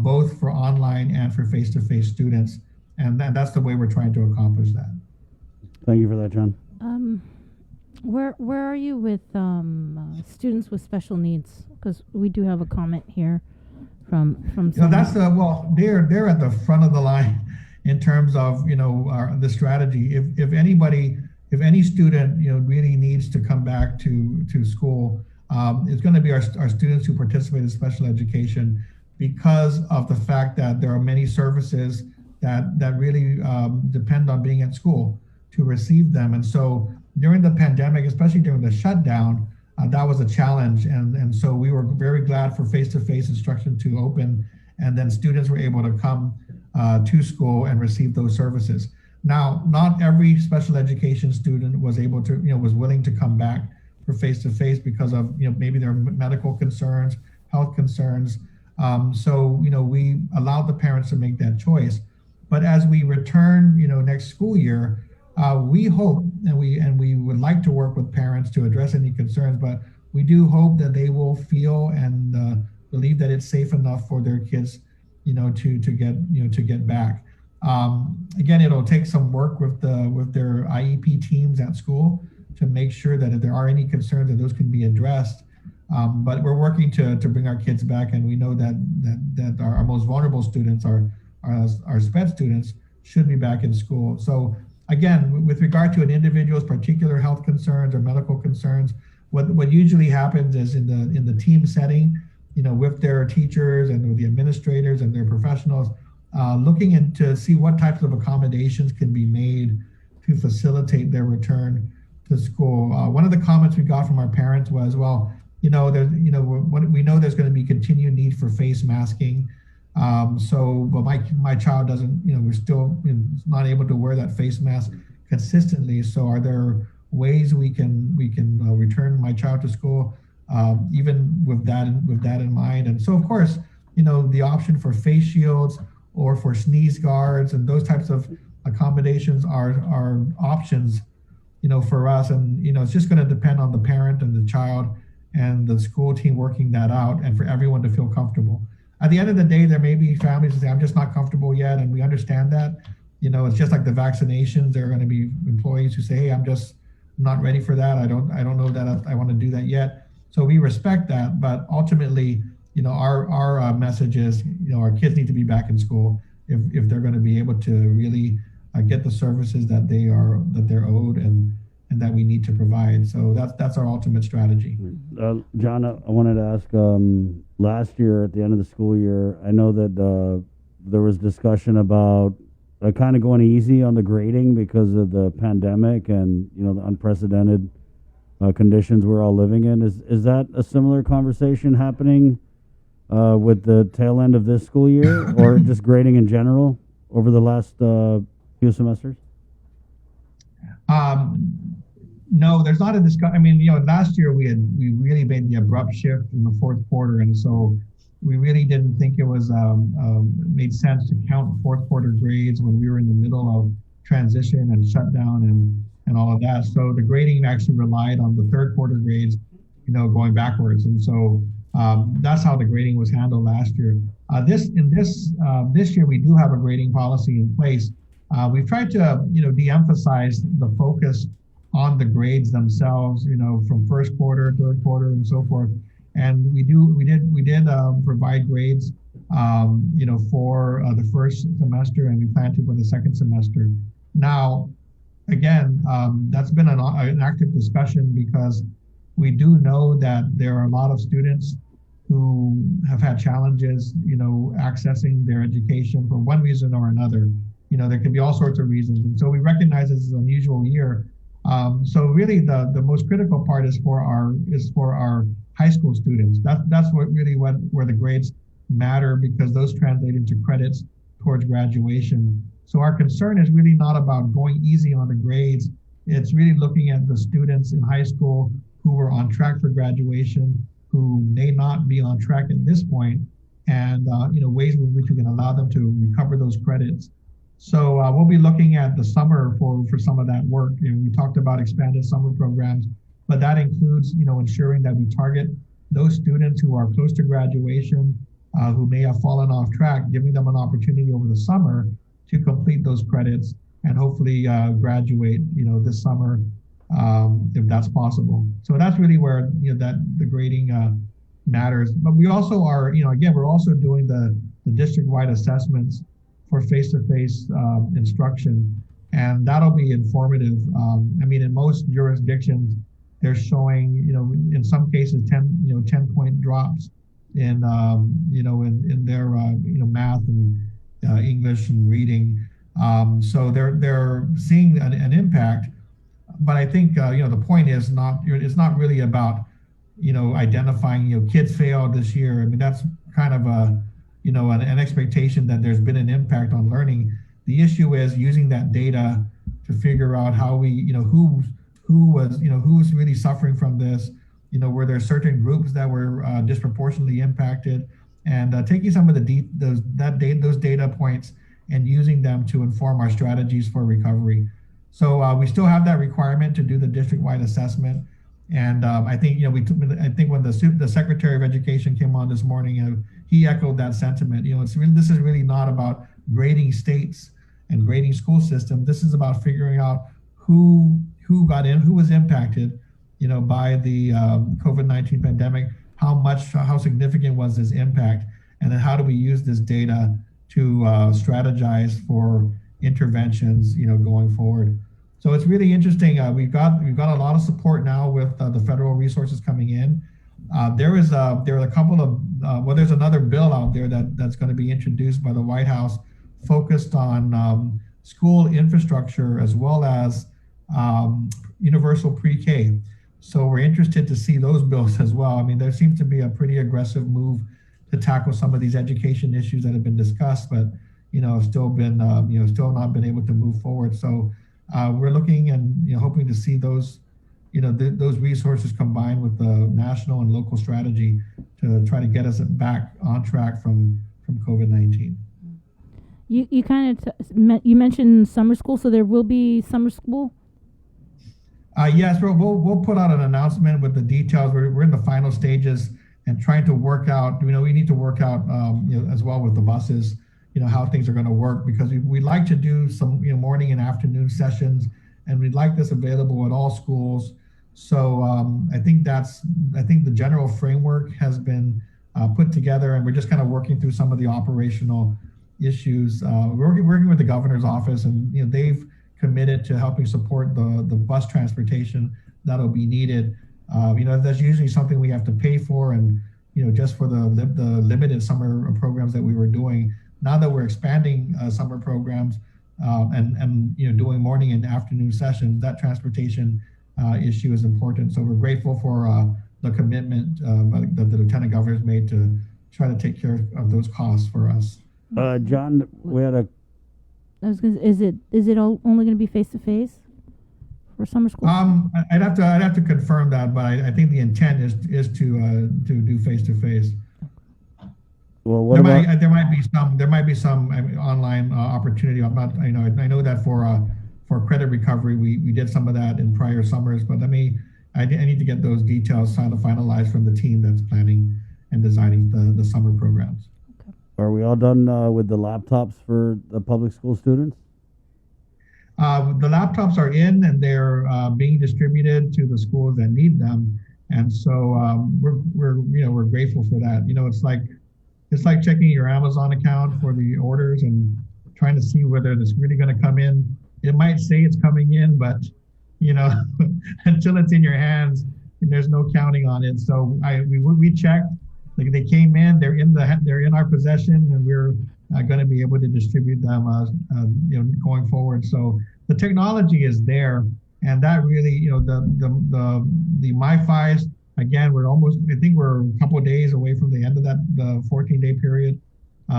both for online and for face-to-face students. And that's the way we're trying to accomplish that. Thank you for that, John. Where are you with students with special needs? Because we do have a comment here from that's they're at the front of the line in terms of the strategy. If any student really needs to come back to school, it's going to be our students who participate in special education, because of the fact that there are many services that really depend on being at school to receive them. And so during the pandemic, especially during the shutdown, that was a challenge. And so we were very glad for face-to-face instruction to open, and then students were able to come to school and receive those services. Now, not every special education student was able to, was willing to come back for face-to-face because of, maybe their medical concerns, health concerns. So we allowed the parents to make that choice. But as we return, next school year, we hope, and we would like to work with parents to address any concerns, but we do hope that they will feel and believe that it's safe enough for their kids, to get back. Again, it'll take some work with their IEP teams at school to make sure that if there are any concerns, that those can be addressed. But we're working to bring our kids back, and we know that our most vulnerable students, our SPED students, should be back in school. So again, with regard to an individual's particular health concerns or medical concerns, what usually happens is in the team setting, with their teachers and with the administrators and their professionals, looking into see what types of accommodations can be made to facilitate their return to school. One of the comments we got from our parents was, well, we know there's going to be continued need for face masking. But my child doesn't, we're still not able to wear that face mask consistently. So are there ways we can return my child to school, even with that in mind? And so, of course, the option for face shields or for sneeze guards and those types of accommodations are options, for us. And, it's just going to depend on the parent and the child and the school team working that out, and for everyone to feel comfortable. At the end of the day, there may be families that say, I'm just not comfortable yet, and we understand that. It's just like the vaccinations. There are going to be employees who say, hey, I'm just not ready for that. I don't know that I want to do that yet. So we respect that, but ultimately, our message is, our kids need to be back in school if they're going to be able to really get the services that they're owed and that we need to provide. So that's our ultimate strategy. John, I wanted to ask, last year at the end of the school year, I know that there was discussion about kind of going easy on the grading because of the pandemic and, the unprecedented conditions we're all living in. Is that a similar conversation happening with the tail end of this school year, or just grading in general over the last few semesters? No, there's not a discussion. I mean, last year we really made the abrupt shift in the fourth quarter, and so we really didn't think it was made sense to count fourth quarter grades when we were in the middle of transition and shutdown and all of that. So the grading actually relied on the third quarter grades, going backwards, and so that's how the grading was handled last year. This year we do have a grading policy in place. We've tried to de-emphasize the focus on the grades themselves, from first quarter, third quarter, and so forth. And we did provide grades, for the first semester, and we plan to for the second semester. Now, again, that's been an active discussion because we do know that there are a lot of students who have had challenges, accessing their education for one reason or another. There could be all sorts of reasons. And so we recognize this is an unusual year. So really the most critical part is for our high school students. That's where the grades matter, because those translate into credits towards graduation. So our concern is really not about going easy on the grades. It's really looking at the students in high school who are on track for graduation, who may not be on track at this point, and ways in which we can allow them to recover those credits. So we'll be looking at the summer for some of that work. We talked about expanded summer programs but that includes, ensuring that we target those students who are close to graduation, who may have fallen off track, giving them an opportunity over the summer to complete those credits and hopefully graduate, this summer, if that's possible. So that's really where, that the grading matters. But we also are, again, we're also doing the district-wide assessments for face-to-face instruction, and that'll be informative. In most jurisdictions, they're showing, in some cases, 10-point drops in, in their, math and English and reading. So they're seeing an impact. But I think, the point is it's not really about, identifying, kids failed this year. That's kind of an expectation that there's been an impact on learning. The issue is using that data to figure out how we, who's really suffering from this, were there certain groups that were disproportionately impacted, and taking some of those data points and using them to inform our strategies for recovery. So we still have that requirement to do the district-wide assessment. And I think, I think when the Secretary of Education came on this morning, he echoed that sentiment. This is really not about grading states and grading school systems. This is about figuring out who was impacted, by the COVID-19 pandemic, how significant was this impact, and then how do we use this data to strategize for interventions, going forward. So it's really interesting. We've got a lot of support now with the federal resources coming in. There are a couple of there's another bill out there that's going to be introduced by the White House, focused on school infrastructure as well as universal pre-K. So we're interested to see those bills as well. There seems to be a pretty aggressive move to tackle some of these education issues that have been discussed, but still not been able to move forward. So we're looking and hoping to see those, those resources combined with the national and local strategy to try to get us back on track from COVID-19. You kind of you mentioned summer school, so there will be summer school. Yes, we'll put out an announcement with the details. We're in the final stages and trying to work out. We need to work out as well with the buses, how things are going to work, because we'd like to do some morning and afternoon sessions, and we'd like this available at all schools. So I think the general framework has been put together, and we're just kind of working through some of the operational issues. We're working with the governor's office, and they've committed to helping support the bus transportation that'll be needed. That's usually something we have to pay for, and just for the limited summer programs that we were doing. Now that we're expanding summer programs and doing morning and afternoon sessions, that transportation issue is important. So we're grateful for the commitment that the Lieutenant Governor's made to try to take care of those costs for us. John, we had a. Is it only going to be face to face for summer school? I'd have to confirm that, but I think the intent is to do face to face. Well, there might be some online opportunity. I'm not. I know that for credit recovery, we did some of that in prior summers, but I need to get those details finalized from the team that's planning and designing the summer programs. Okay. Are we all done with the laptops for the public school students? The laptops are in, and they're being distributed to the schools that need them, and so we're grateful for that. It's like checking your Amazon account for the orders and trying to see whether it's really going to come in. It might say it's coming in, but until it's in your hands, there's no counting on it. So we checked. Like, they came in, they're in our possession, and we're going to be able to distribute them going forward. So the technology is there, and that really the MiFis. Again, I think we're a couple of days away from the end of the 14-day period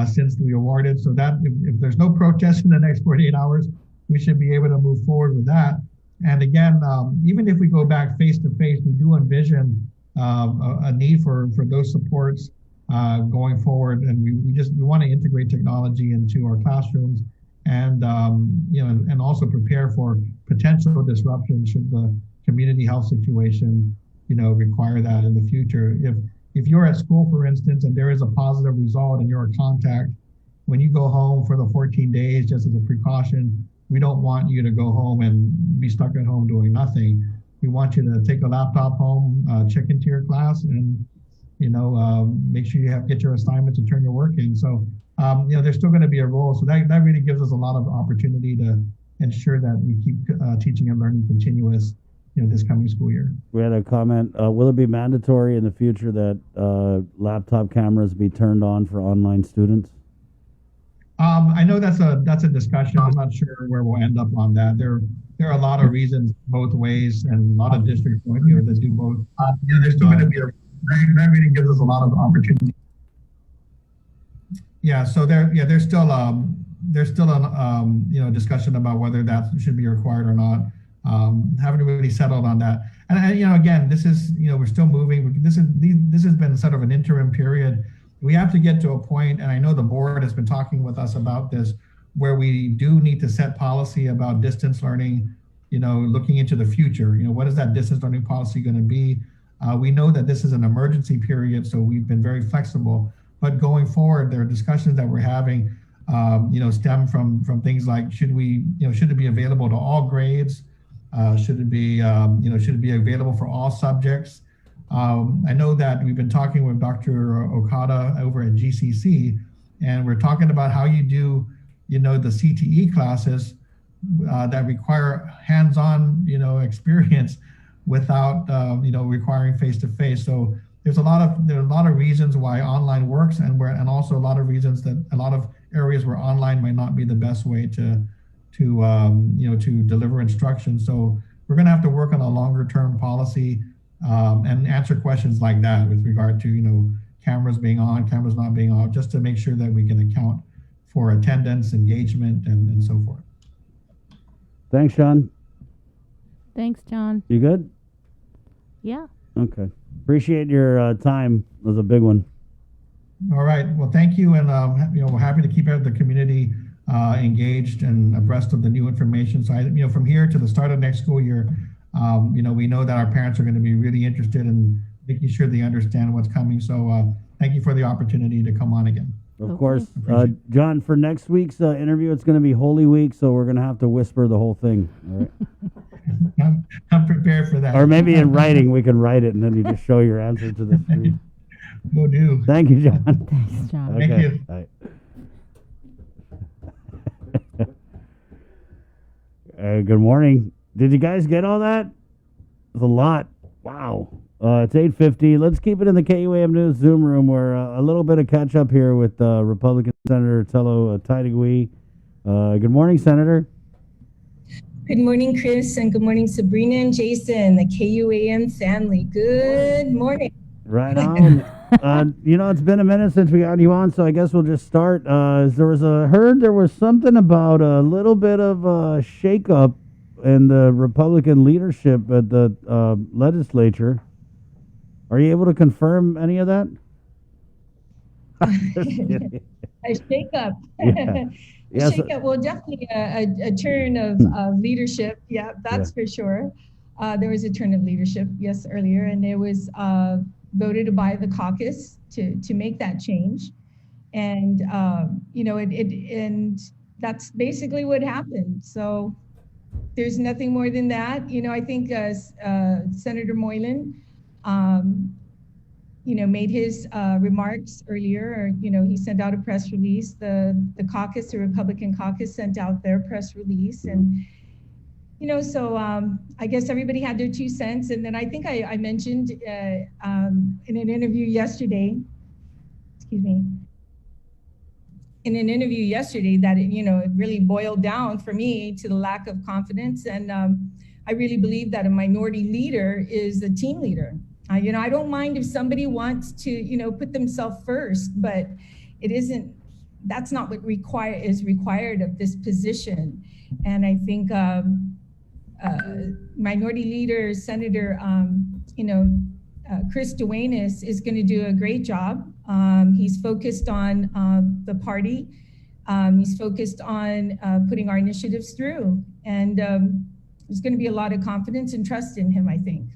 since we awarded. So that if there's no protest in the next 48 hours, we should be able to move forward with that. And again, even if we go back face to face, we do envision a need for those supports going forward. And we want to integrate technology into our classrooms, and and also prepare for potential disruption should the community health situation, require that in the future. If you're at school, for instance, and there is a positive result and you're a contact, when you go home for the 14 days, just as a precaution, we don't want you to go home and be stuck at home doing nothing. We want you to take a laptop home, check into your class, and make sure you get your assignments and turn your work in. So there's still going to be a role. So that really gives us a lot of opportunity to ensure that we keep teaching and learning continuous this coming school year. We had a comment, will it be mandatory in the future that laptop cameras be turned on for online students? I know that's a discussion. I'm not sure where we'll end up on that. There are a lot of reasons both ways, and a lot of districts going here that do both. There's still going to be that really gives us a lot of opportunity. Yeah, so there's still a discussion about whether that should be required or not. Haven't really settled on that. And again, this is we're still moving. This has been sort of an interim period. We have to get to a point, and I know the board has been talking with us about this, where we do need to set policy about distance learning, looking into the future. What is that distance learning policy going to be? We know that this is an emergency period, so we've been very flexible. But going forward, there are discussions that we're having, stem from things like should it be available to all grades? Should it be available for all subjects? I know that we've been talking with Dr. Okada over at GCC, and we're talking about how you do, the CTE classes that require hands-on, experience without, requiring face-to-face. So there are a lot of reasons why online works, and also a lot of reasons that a lot of areas where online might not be the best way to deliver instruction. So we're going to have to work on a longer-term policy. And answer questions like that with regard to, cameras being on, cameras not being on, just to make sure that we can account for attendance, engagement, and so forth. Thanks, Sean. Thanks, John. You good? Yeah. Okay. Appreciate your time. It was a big one. All right. Well, thank you. And, we're happy to keep the community engaged and abreast of the new information. So, from here to the start of next school year, we know that our parents are going to be really interested in making sure they understand what's coming. So thank you for the opportunity to come on again. Of course. John, for next week's interview, it's going to be Holy Week, so we're going to have to whisper the whole thing. All right? I'm prepared for that. Or maybe in writing, we can write it, and then you just show your answer to the screen. Will do. Thank you, John. Thanks, John. Okay. Thank you. All right. Good morning. Did you guys get all that? It's a lot. Wow. It's 8:50. Let's keep it in the KUAM News Zoom room, where a little bit of catch up here with Republican Senator Tello Taitagui. Good morning, Senator. Good morning, Chris, and good morning, Sabrina and Jason, the KUAM family. Good morning. Right on. It's been a minute since we got you on, so I guess we'll just start. There was something about a little bit of a shakeup in the Republican leadership at the legislature. Are you able to confirm any of that? A shakeup. Yeah. A shakeup. Well, definitely a turn of leadership. Yeah, that's for sure. There was a turn of leadership, yes, earlier, and it was voted by the caucus to make that change, and and that's basically what happened. So there's nothing more than that. I think Senator Moylan, made his remarks earlier. He sent out a press release. The caucus, the Republican caucus, sent out their press release, and so I guess everybody had their 2 cents. And then I think I mentioned in an interview yesterday, that it really boiled down for me to the lack of confidence. And I really believe that a minority leader is a team leader. I don't mind if somebody wants to, put themselves first, but that's not what is required of this position. And I think Minority Leader Senator, Chris Duenas is going to do a great job. He's focused on the party. He's focused on putting our initiatives through. And There's going to be a lot of confidence and trust in him, I think.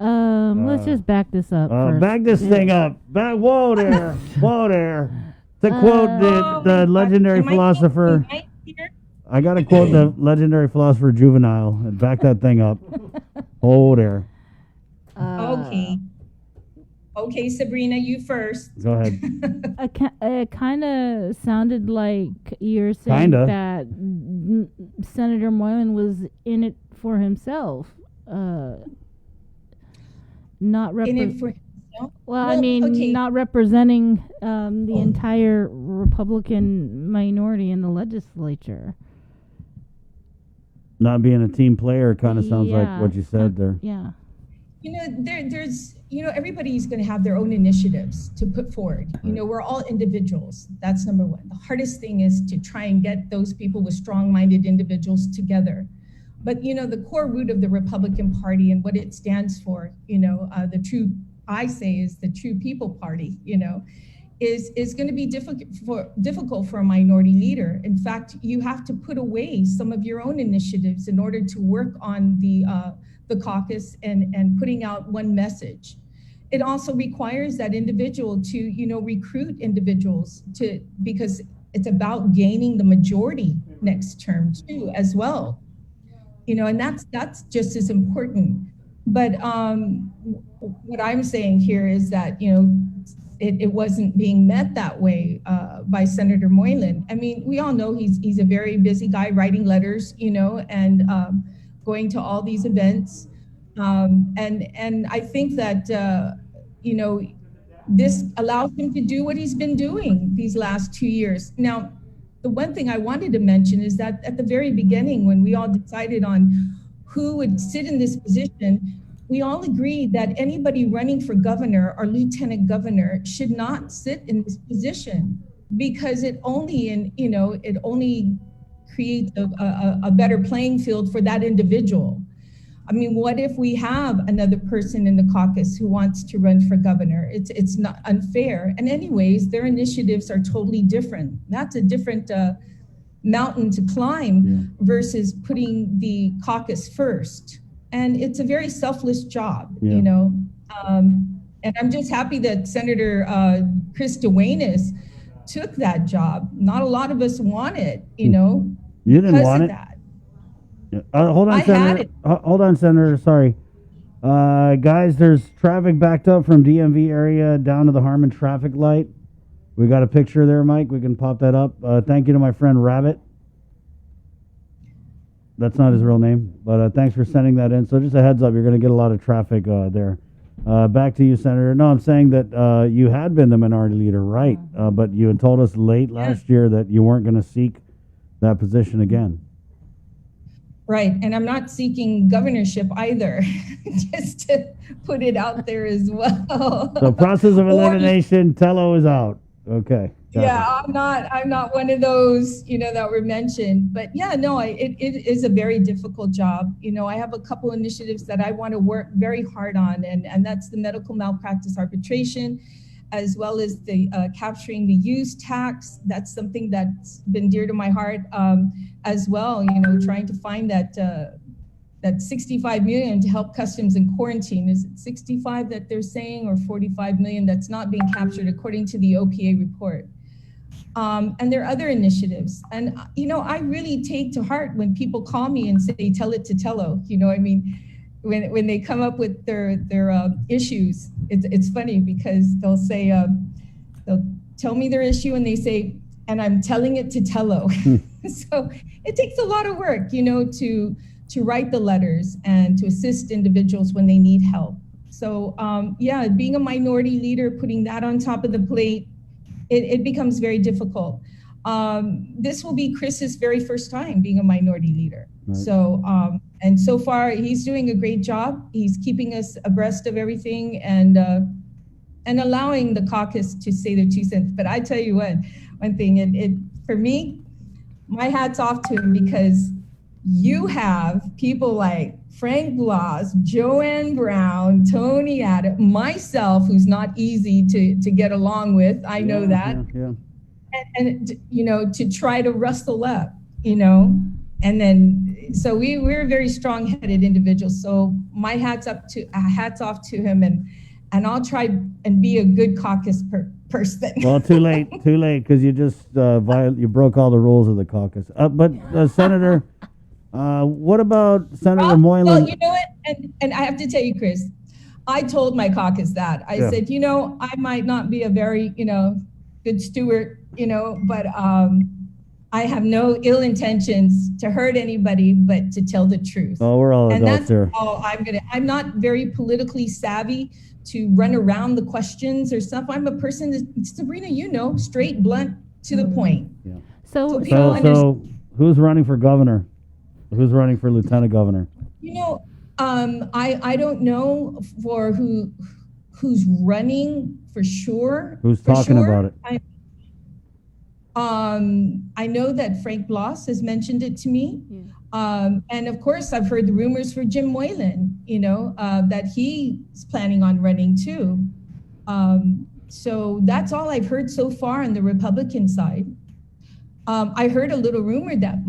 Let's just back this up first. Back this thing up. Whoa there. Whoa there. To quote the legendary philosopher. I got to quote the legendary philosopher Juvenile and back that thing up. Hold there. Okay, Sabrina, you first. Go ahead. It kind of sounded like you're saying that Senator Moylan was in it for himself. Not in it for himself? Well, I mean, not representing the entire Republican minority in the legislature. Not being a team player kind of sounds like what you said there. Yeah. You know, there's everybody's going to have their own initiatives to put forward. You know, we're all individuals. That's number one. The hardest thing is to try and get those people with strong-minded individuals together. But, you know, the core root of the Republican Party and what it stands for, you know, I say is the true people party, you know, is going to be difficult for a minority leader. In fact, you have to put away some of your own initiatives in order to work on the caucus and putting out one message. It also requires that individual to, you know, recruit individuals because it's about gaining the majority next term too, as well. You know, and that's just as important. But what I'm saying here is that, you know, it wasn't being met that way by Senator Moylan. I mean, we all know he's a very busy guy writing letters, you know, and going to all these events. And I think that, you know, this allows him to do what he's been doing these last 2 years. Now, the one thing I wanted to mention is that at the very beginning, when we all decided on who would sit in this position, we all agreed that anybody running for governor or lieutenant governor should not sit in this position because it only creates a better playing field for that individual. I mean, what if we have another person in the caucus who wants to run for governor? It's not unfair. And anyways, their initiatives are totally different. That's a different mountain to climb versus putting the caucus first. And it's a very selfless job, you know. And I'm just happy that Senator Chris Duenas took that job. Not a lot of us want it, you know. You didn't want it? That. Hold on, Senator. Hold on, Senator. Sorry. Guys, there's traffic backed up from DMV area down to the Harmon traffic light. We got a picture there, Mike. We can pop that up. Thank you to my friend Rabbit. That's not his real name, but thanks for sending that in. So just a heads up, you're going to get a lot of traffic there. Back to you, Senator. No, I'm saying that you had been the minority leader, right? But you had told us late last year that you weren't going to seek that position again. Right, and I'm not seeking governorship either, just to put it out there as well. So process of elimination, Tello is out. Okay. Yeah, I'm not one of those, you know, that were mentioned. But yeah, no, it is a very difficult job. You know, I have a couple initiatives that I want to work very hard on, and that's the medical malpractice arbitration, as well as the capturing the use tax. That's something that's been dear to my heart as well, you know, trying to find that 65 million to help customs and quarantine. Is it 65 that they're saying, or 45 million that's not being captured according to the OPA report? And there are other initiatives. And, you know, I really take to heart when people call me and say, tell it to Tello. You know, I mean, when they come up with their issues, it's funny because they'll say, they'll tell me their issue and they say, and I'm telling it to Tello. So it takes a lot of work, you know, to write the letters and to assist individuals when they need help. So yeah, being a minority leader, putting that on top of the plate, it becomes very difficult. This will be Chris's very first time being a minority leader. Right. So, and so far he's doing a great job. He's keeping us abreast of everything and allowing the caucus to say their 2 cents. But I tell you what, one thing, for me, my hat's off to him because you have people like Frank Blas, Joanne Brown, Tony Adams, myself, who's not easy to get along with. I know that. And, you know, to try to rustle up, you know, and then so we're very strong-headed individuals. So my hats off to him, and I'll try and be a good caucus person. Well, too late, because you just you broke all the rules of the caucus. But Senator, what about Senator Moylan? Well, you know what? And I have to tell you, Chris, I told my caucus that. I said, I might not be a very, good steward, but I have no ill intentions to hurt anybody, but to tell the truth. Oh, we're all adults that's here. all I'm not very politically savvy to run around the questions or stuff. I'm a person that, Sabrina, straight, blunt, to the point. Yeah. So who's running for governor? Who's running for lieutenant governor? I don't know for who's running for sure. Who's talking about it? I know that Frank Bloss has mentioned it to me. And of course, I've heard the rumors for Jim Moylan, that he's planning on running too. So that's all I've heard so far on the Republican side. I heard a little rumor that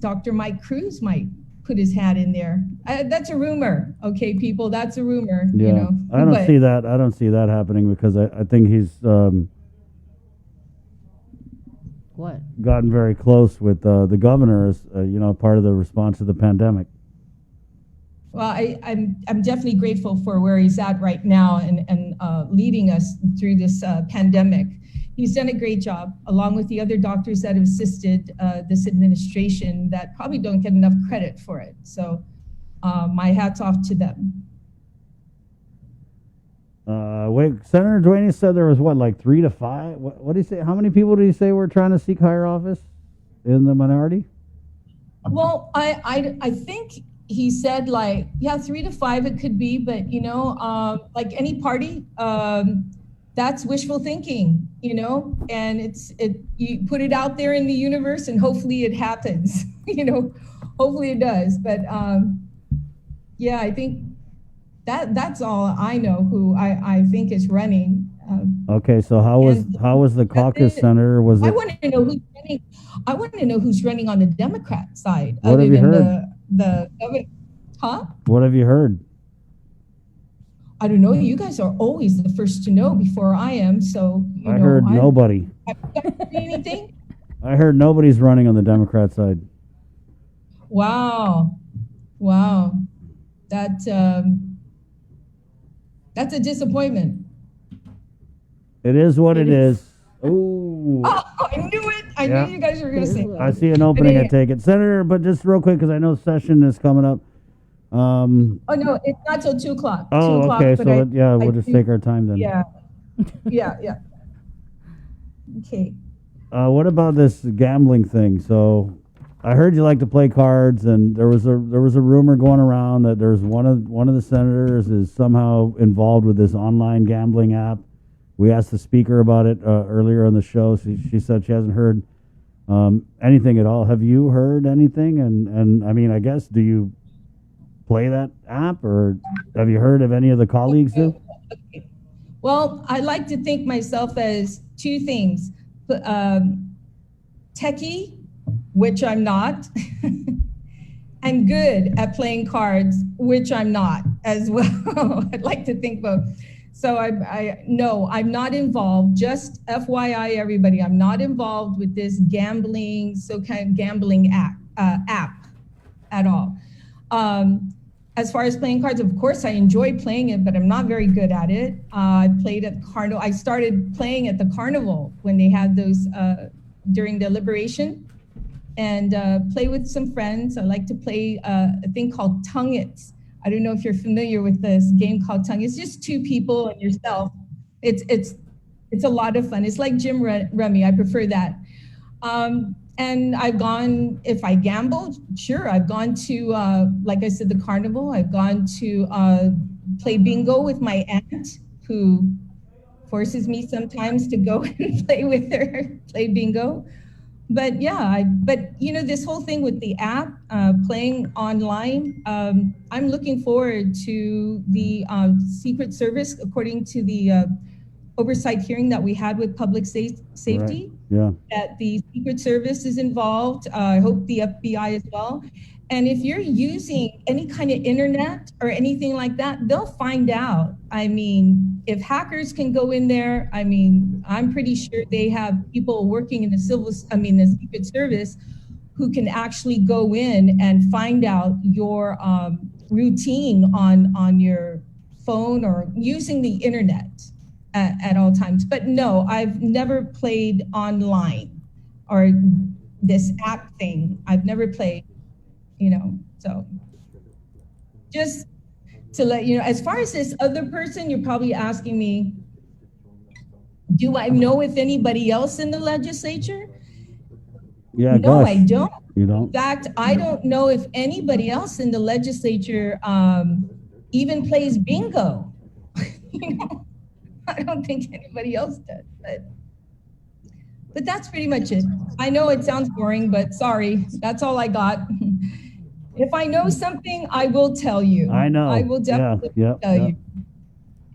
Dr. Mike Cruz might put his hat in there. That's a rumor. Okay, people, that's a rumor. Yeah, I don't see that. I don't see that happening because I think he's gotten very close with the governor as part of the response to the pandemic. Well, I'm definitely grateful for where he's at right now and leading us through this pandemic. He's done a great job, along with the other doctors that have assisted this administration that probably don't get enough credit for it. So my hat's off to them. Senator Dueñas said there was 3 to 5? What did he say? How many people did he say were trying to seek higher office in the minority? Well, I think he said 3 to 5 it could be, but like any party, that's wishful thinking, and you put it out there in the universe and hopefully it happens, hopefully it does. But I think that's all I know who I think is running. Okay, so how was the caucus, Senator? I want to know who's running. I want to know who's running on the Democrat side. What have you heard? The What have you heard? I don't know. You guys are always the first to know before I am. So I heard nobody. Anything? I heard nobody's running on the Democrat side. Wow. That's a disappointment. It is what it is. Ooh. Oh, I knew it. I knew you guys were going to say that. I see an opening. I take it, Senator. But just real quick, because I know session is coming up. Oh no, it's not till 2:00. Oh, 2:00, okay. So we'll just take our time then. Yeah. Okay. What about this gambling thing? So, I heard you like to play cards, and there was a rumor going around that there's one of the senators is somehow involved with this online gambling app. We asked the speaker about it earlier on the show. She said she hasn't heard anything at all. Have you heard anything? And I mean, I guess, do you play that app, or have you heard of any of the colleagues do? Okay. Well, I like to think myself as two things: techie, which I'm not, and good at playing cards, which I'm not as well. I'd like to think both. So no, I'm not involved. Just FYI, everybody, I'm not involved with this gambling, gambling app at all. As far as playing cards, of course, I enjoy playing it, but I'm not very good at it. I played at the carnival. I started playing at the carnival when they had those during the Liberation, and play with some friends. I like to play a thing called Tongue It. I don't know if you're familiar with this game called Tongue. It's just two people and yourself. It's a lot of fun. It's like Jim Rummy. I prefer that. And I've gone, if I gamble, sure. I've gone to, like I said, the carnival. I've gone to play bingo with my aunt, who forces me sometimes to go and play with her, play bingo. But yeah, this whole thing with the app, playing online, I'm looking forward to the Secret Service, according to the oversight hearing that we had with public safety. Yeah. That the Secret Service is involved. I hope the FBI as well. And if you're using any kind of internet or anything like that, they'll find out. I mean, if hackers can go in there, I mean, I'm pretty sure they have people working in the the Secret Service who can actually go in and find out your routine on your phone or using the internet at all times. But no, I've never played online or this app thing. I've never played. So just to let you know, as far as this other person, you're probably asking me, do I know if anybody else in the legislature? Yeah, no, gosh. I don't. You don't? In fact, I don't know if anybody else in the legislature even plays bingo. I don't think anybody else does, but that's pretty much it. I know it sounds boring, but sorry, that's all I got. If I know something, I will tell you. I know. I will definitely tell you.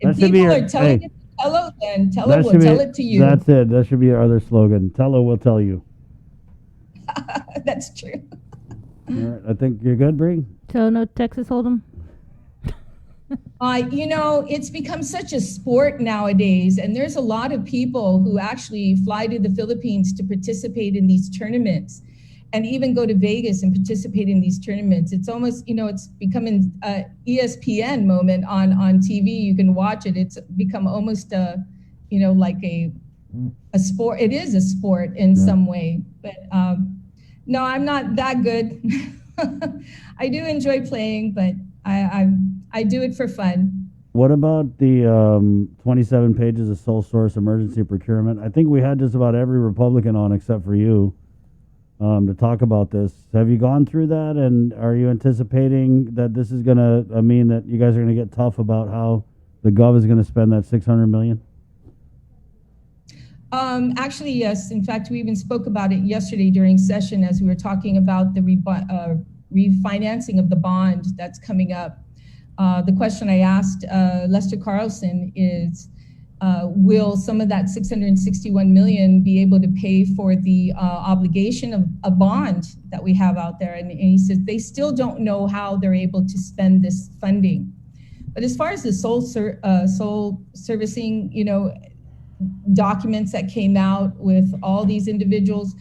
That If should be people your- are telling hey. it to Tello, then Tello That will should be- tell it to you. That's it. That should be our other slogan. Tello will tell you. That's true. All right, I think you're good, Bree. So no Texas Hold'em? It's become such a sport nowadays, and there's a lot of people who actually fly to the Philippines to participate in these tournaments and even go to Vegas and participate in these tournaments. It's almost, it's becoming an ESPN moment on TV. You can watch it. It's become almost like a sport. It is a sport in some way, but no, I'm not that good. I do enjoy playing, but I do it for fun. What about the 27 pages of sole source emergency procurement? I think we had just about every Republican on except for you to talk about this. Have you gone through that, and are you anticipating that this is going to mean that you guys are going to get tough about how the Gov is going to spend that $600 million? Actually, yes. In fact, we even spoke about it yesterday during session as we were talking about the refinancing of the bond that's coming up. The question I asked Lester Carlson is, will some of that $661 million be able to pay for the obligation of a bond that we have out there? And he says they still don't know how they're able to spend this funding. But as far as the sole servicing, documents that came out with all these individuals,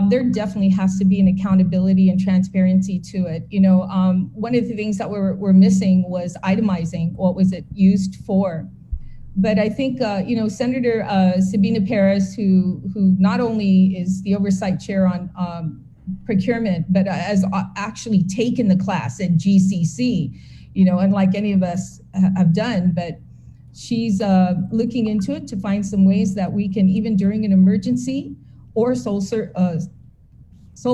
there definitely has to be an accountability and transparency to it. One of the things that we're missing was itemizing what was it used for. But I think, Senator Sabina Perez, who not only is the oversight chair on procurement, but has actually taken the class at GCC, unlike any of us have done, but she's looking into it to find some ways that we can, even during an emergency or sole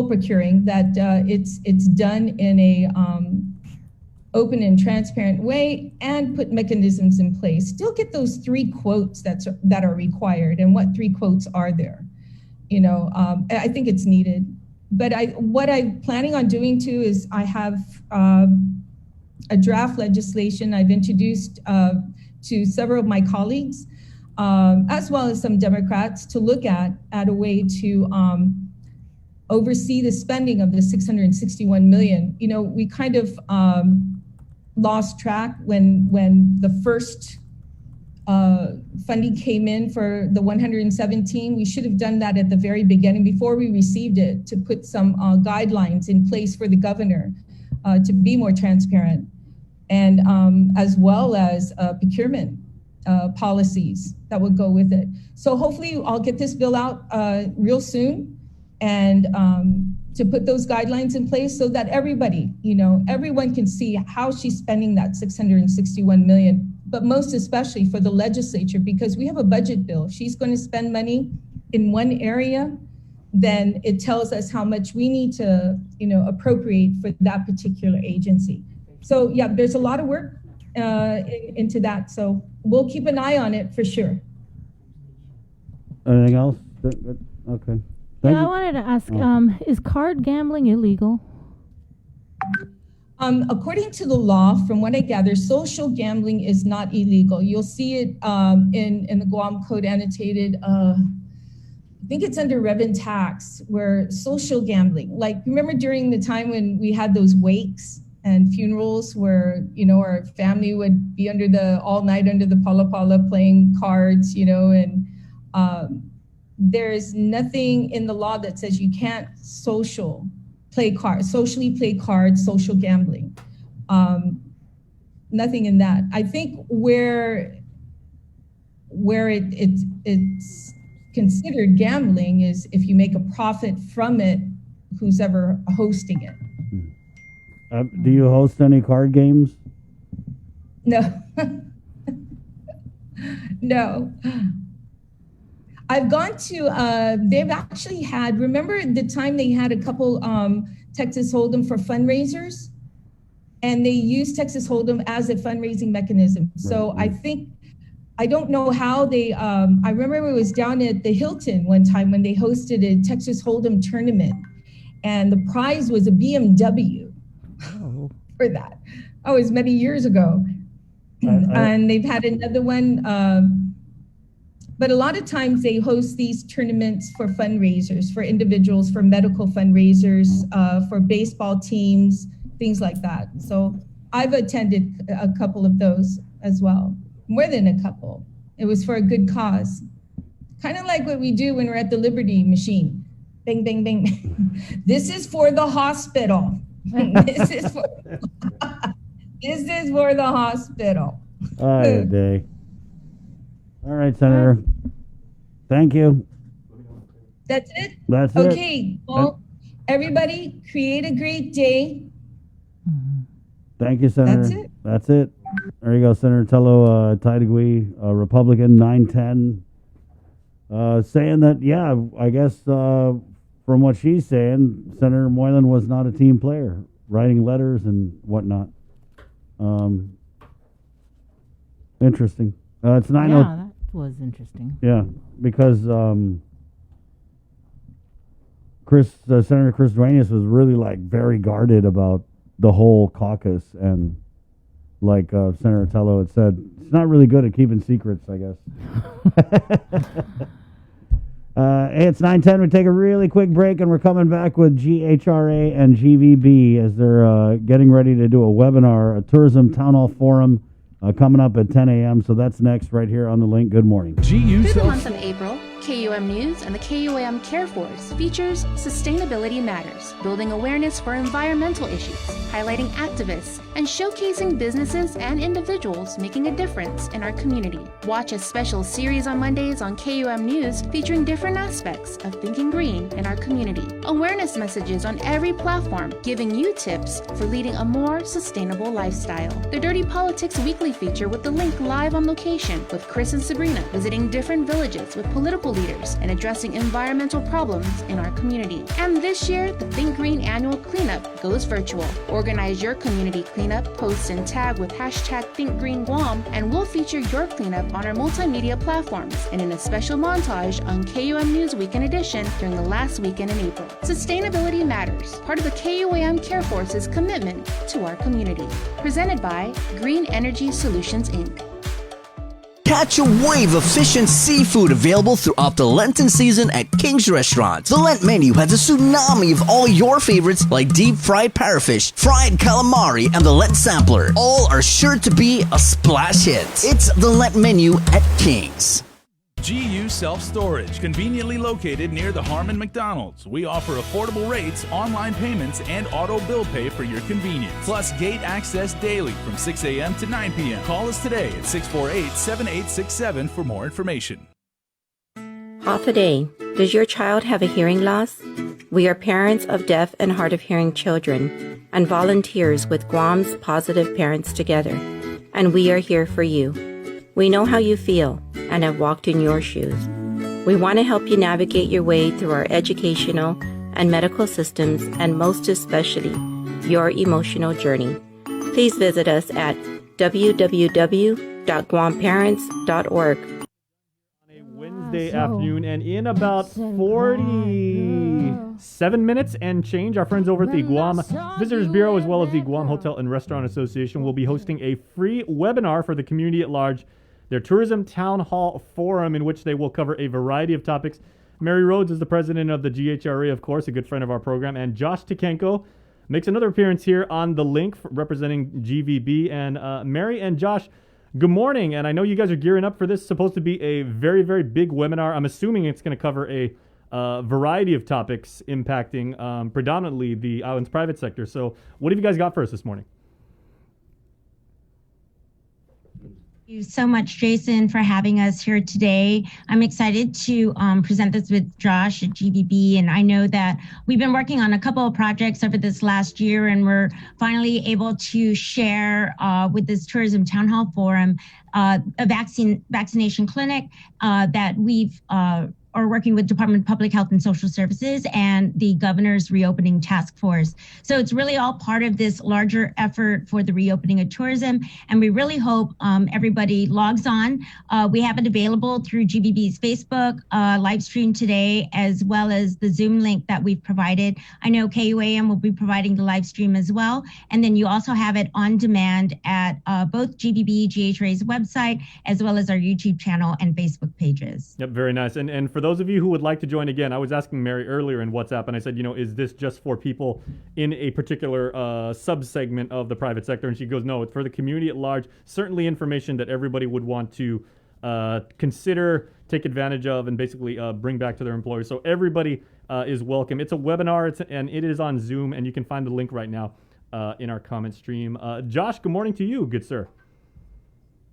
procuring, that it's done in a open and transparent way, and put mechanisms in place. Still get those 3 quotes that are required, and what 3 quotes are there? I think it's needed. But what I'm planning on doing too is I have a draft legislation I've introduced to several of my colleagues, as well as some Democrats, to look at a way to oversee the spending of the $661 million. We kind of lost track when the first funding came in for the 117. We should have done that at the very beginning before we received it, to put some guidelines in place for the governor to be more transparent, and as well as procurement policies that would go with it. So hopefully I'll get this bill out real soon, and to put those guidelines in place so that everybody, everyone can see how she's spending that $661 million, but most especially for the legislature, because we have a budget bill. If she's going to spend money in one area, then it tells us how much we need to, appropriate for that particular agency. So yeah, there's a lot of work into that. So we'll keep an eye on it for sure. Anything else? Okay. Thank I you. wanted to ask, is card gambling illegal? According to the law, from what I gather, social gambling is not illegal. You'll see it in the Guam Code annotated. I think it's under rev and tax, where social gambling, like remember during the time when we had those wakes and funerals where, our family would be all night under the pala pala playing cards, and there's nothing in the law that says you can't socially play cards, social gambling. Nothing in that. I think where it's considered gambling is if you make a profit from it, who's ever hosting it. Do you host any card games? No. No. I've gone to, they've actually had, remember the time they had a couple Texas Hold'em for fundraisers? And they used Texas Hold'em as a fundraising mechanism. So I think, I don't know how they, I remember it was down at the Hilton one time when they hosted a Texas Hold'em tournament. And the prize was a BMW for that. Oh, it was many years ago. And they've had another one. But a lot of times they host these tournaments for fundraisers, for individuals, for medical fundraisers, for baseball teams, things like that. So I've attended a couple of those as well, more than a couple. It was for a good cause. Kind of like what we do when we're at the Liberty machine. Bang, bang, bang. This is for the hospital. This is for the hospital. All day. All right, Senator. Thank you. That's it? That's it. Okay. Well, everybody, create a great day. Thank you, Senator. That's it. That's it. There you go, Senator Tello Taitagui, Republican 910, saying that, yeah, I guess from what she's saying, Senator Moylan was not a team player, writing letters and whatnot. Interesting. It's 9:00. Yeah, that was interesting. Yeah, because Senator Chris Duenas was really very guarded about the whole caucus, and like Senator Tello had said, it's not really good at keeping secrets, I guess. Hey, it's 9:10. We take a really quick break, and we're coming back with GHRA and GVB as they're getting ready to do a webinar, a tourism town hall forum coming up at 10 a.m. So that's next right here on the link. Good morning. Through the month of April, KUM News and the KUAM Care Force features Sustainability Matters, building awareness for environmental issues, highlighting activists, and showcasing businesses and individuals making a difference in our community. Watch a special series on Mondays on KUM News featuring different aspects of thinking green in our community. Awareness messages on every platform giving you tips for leading a more sustainable lifestyle. The Dirty Politics Weekly feature with the link live on location with Chris and Sabrina visiting different villages with political leaders and addressing environmental problems in our community. And this year, the Think Green annual cleanup goes virtual. Organize your community cleanup, post and tag with hashtag ThinkGreenGuam, and we'll feature your cleanup on our multimedia platforms and in a special montage on KUM News Weekend Edition during the last weekend in April. Sustainability Matters, part of the KUAM Care Force's commitment to our community. Presented by Green Energy Solutions, Inc. Catch a wave of fish and seafood available throughout the Lenten season at King's Restaurants. The Lent menu has a tsunami of all your favorites like deep fried parrotfish, fried calamari, and the Lent sampler. All are sure to be a splash hit. It's the Lent menu at King's. GU Self-Storage, conveniently located near the Harmon McDonald's. We offer affordable rates, online payments, and auto bill pay for your convenience. Plus gate access daily from 6 a.m. to 9 p.m. Call us today at 648-7867 for more information. Half a day. Does your child have a hearing loss? We are parents of deaf and hard of hearing children and volunteers with Guam's Positive Parents Together. And we are here for you. We know how you feel and have walked in your shoes. We want to help you navigate your way through our educational and medical systems, and most especially, your emotional journey. Please visit us at www.guamparents.org. Wednesday afternoon, and in about 40 approximately 7 minutes and change. Our friends over at the Guam Visitors Bureau, as well as the Guam Hotel and Restaurant Association, will be hosting a free webinar for the community at large, their Tourism Town Hall Forum, in which they will cover a variety of topics. Mary Rhodes is the president of the GHRA, of course, a good friend of our program, and Josh Tikenko makes another appearance here on the link representing GVB. And Mary and Josh, good morning. And I know you guys are gearing up for this. It's supposed to be a very, very big webinar. I'm assuming it's going to cover a variety of topics impacting predominantly the island's private sector. So what have you guys got for us this morning? Thank you so much, Jason, for having us here today. I'm excited to present this with Josh at GVB, and I know that we've been working on a couple of projects over this last year, and we're finally able to share with this Tourism Town Hall Forum a vaccination clinic that we've are working with Department of Public Health and Social Services and the Governor's Reopening Task Force. So it's really all part of this larger effort for the reopening of tourism. And we really hope everybody logs on. We have it available through GVB's Facebook live stream today, as well as the Zoom link that we've provided. I know KUAM will be providing the live stream as well. And then you also have it on demand at both GVB, GHRA's website, as well as our YouTube channel and Facebook pages. Yep, very nice. And for those of you who would like to join, again, I was asking Mary earlier in WhatsApp, and I said, is this just for people in a particular sub-segment of the private sector? And she goes, no, it's for the community at large. Certainly information that everybody would want to consider, take advantage of, and basically bring back to their employers. So everybody is welcome. It's a webinar, and it is on Zoom, and you can find the link right now in our comment stream. Josh, good morning to you, good sir.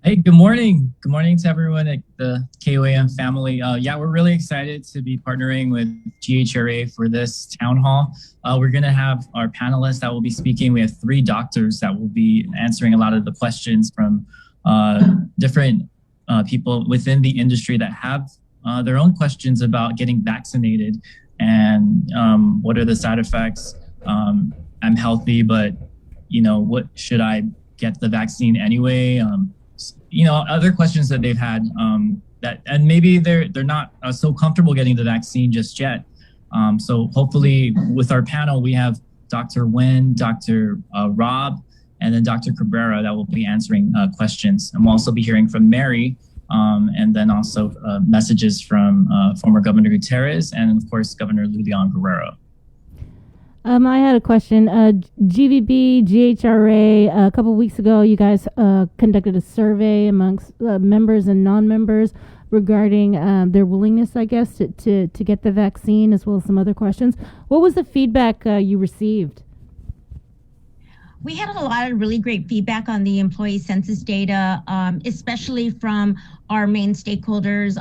Hey, good morning. Good morning to everyone at the KUAM family. Yeah, we're really excited to be partnering with GHRA for this town hall. We're going to have our panelists that will be speaking. We have 3 doctors that will be answering a lot of the questions from different people within the industry that have their own questions about getting vaccinated and what are the side effects. I'm healthy, but what should I get the vaccine anyway? Other questions that they've had and maybe they're not so comfortable getting the vaccine just yet. So hopefully with our panel, we have Dr. Wen, Dr. Rob, and then Dr. Cabrera that will be answering questions. And we'll also be hearing from Mary and then also messages from former Governor Gutierrez and of course, Governor Lulian Guerrero. I had a question. GVB, GHRA, a couple of weeks ago, you guys conducted a survey amongst members and non-members regarding their willingness, I guess, to get the vaccine, as well as some other questions. What was the feedback you received? We had a lot of really great feedback on the employee census data, especially from our main stakeholders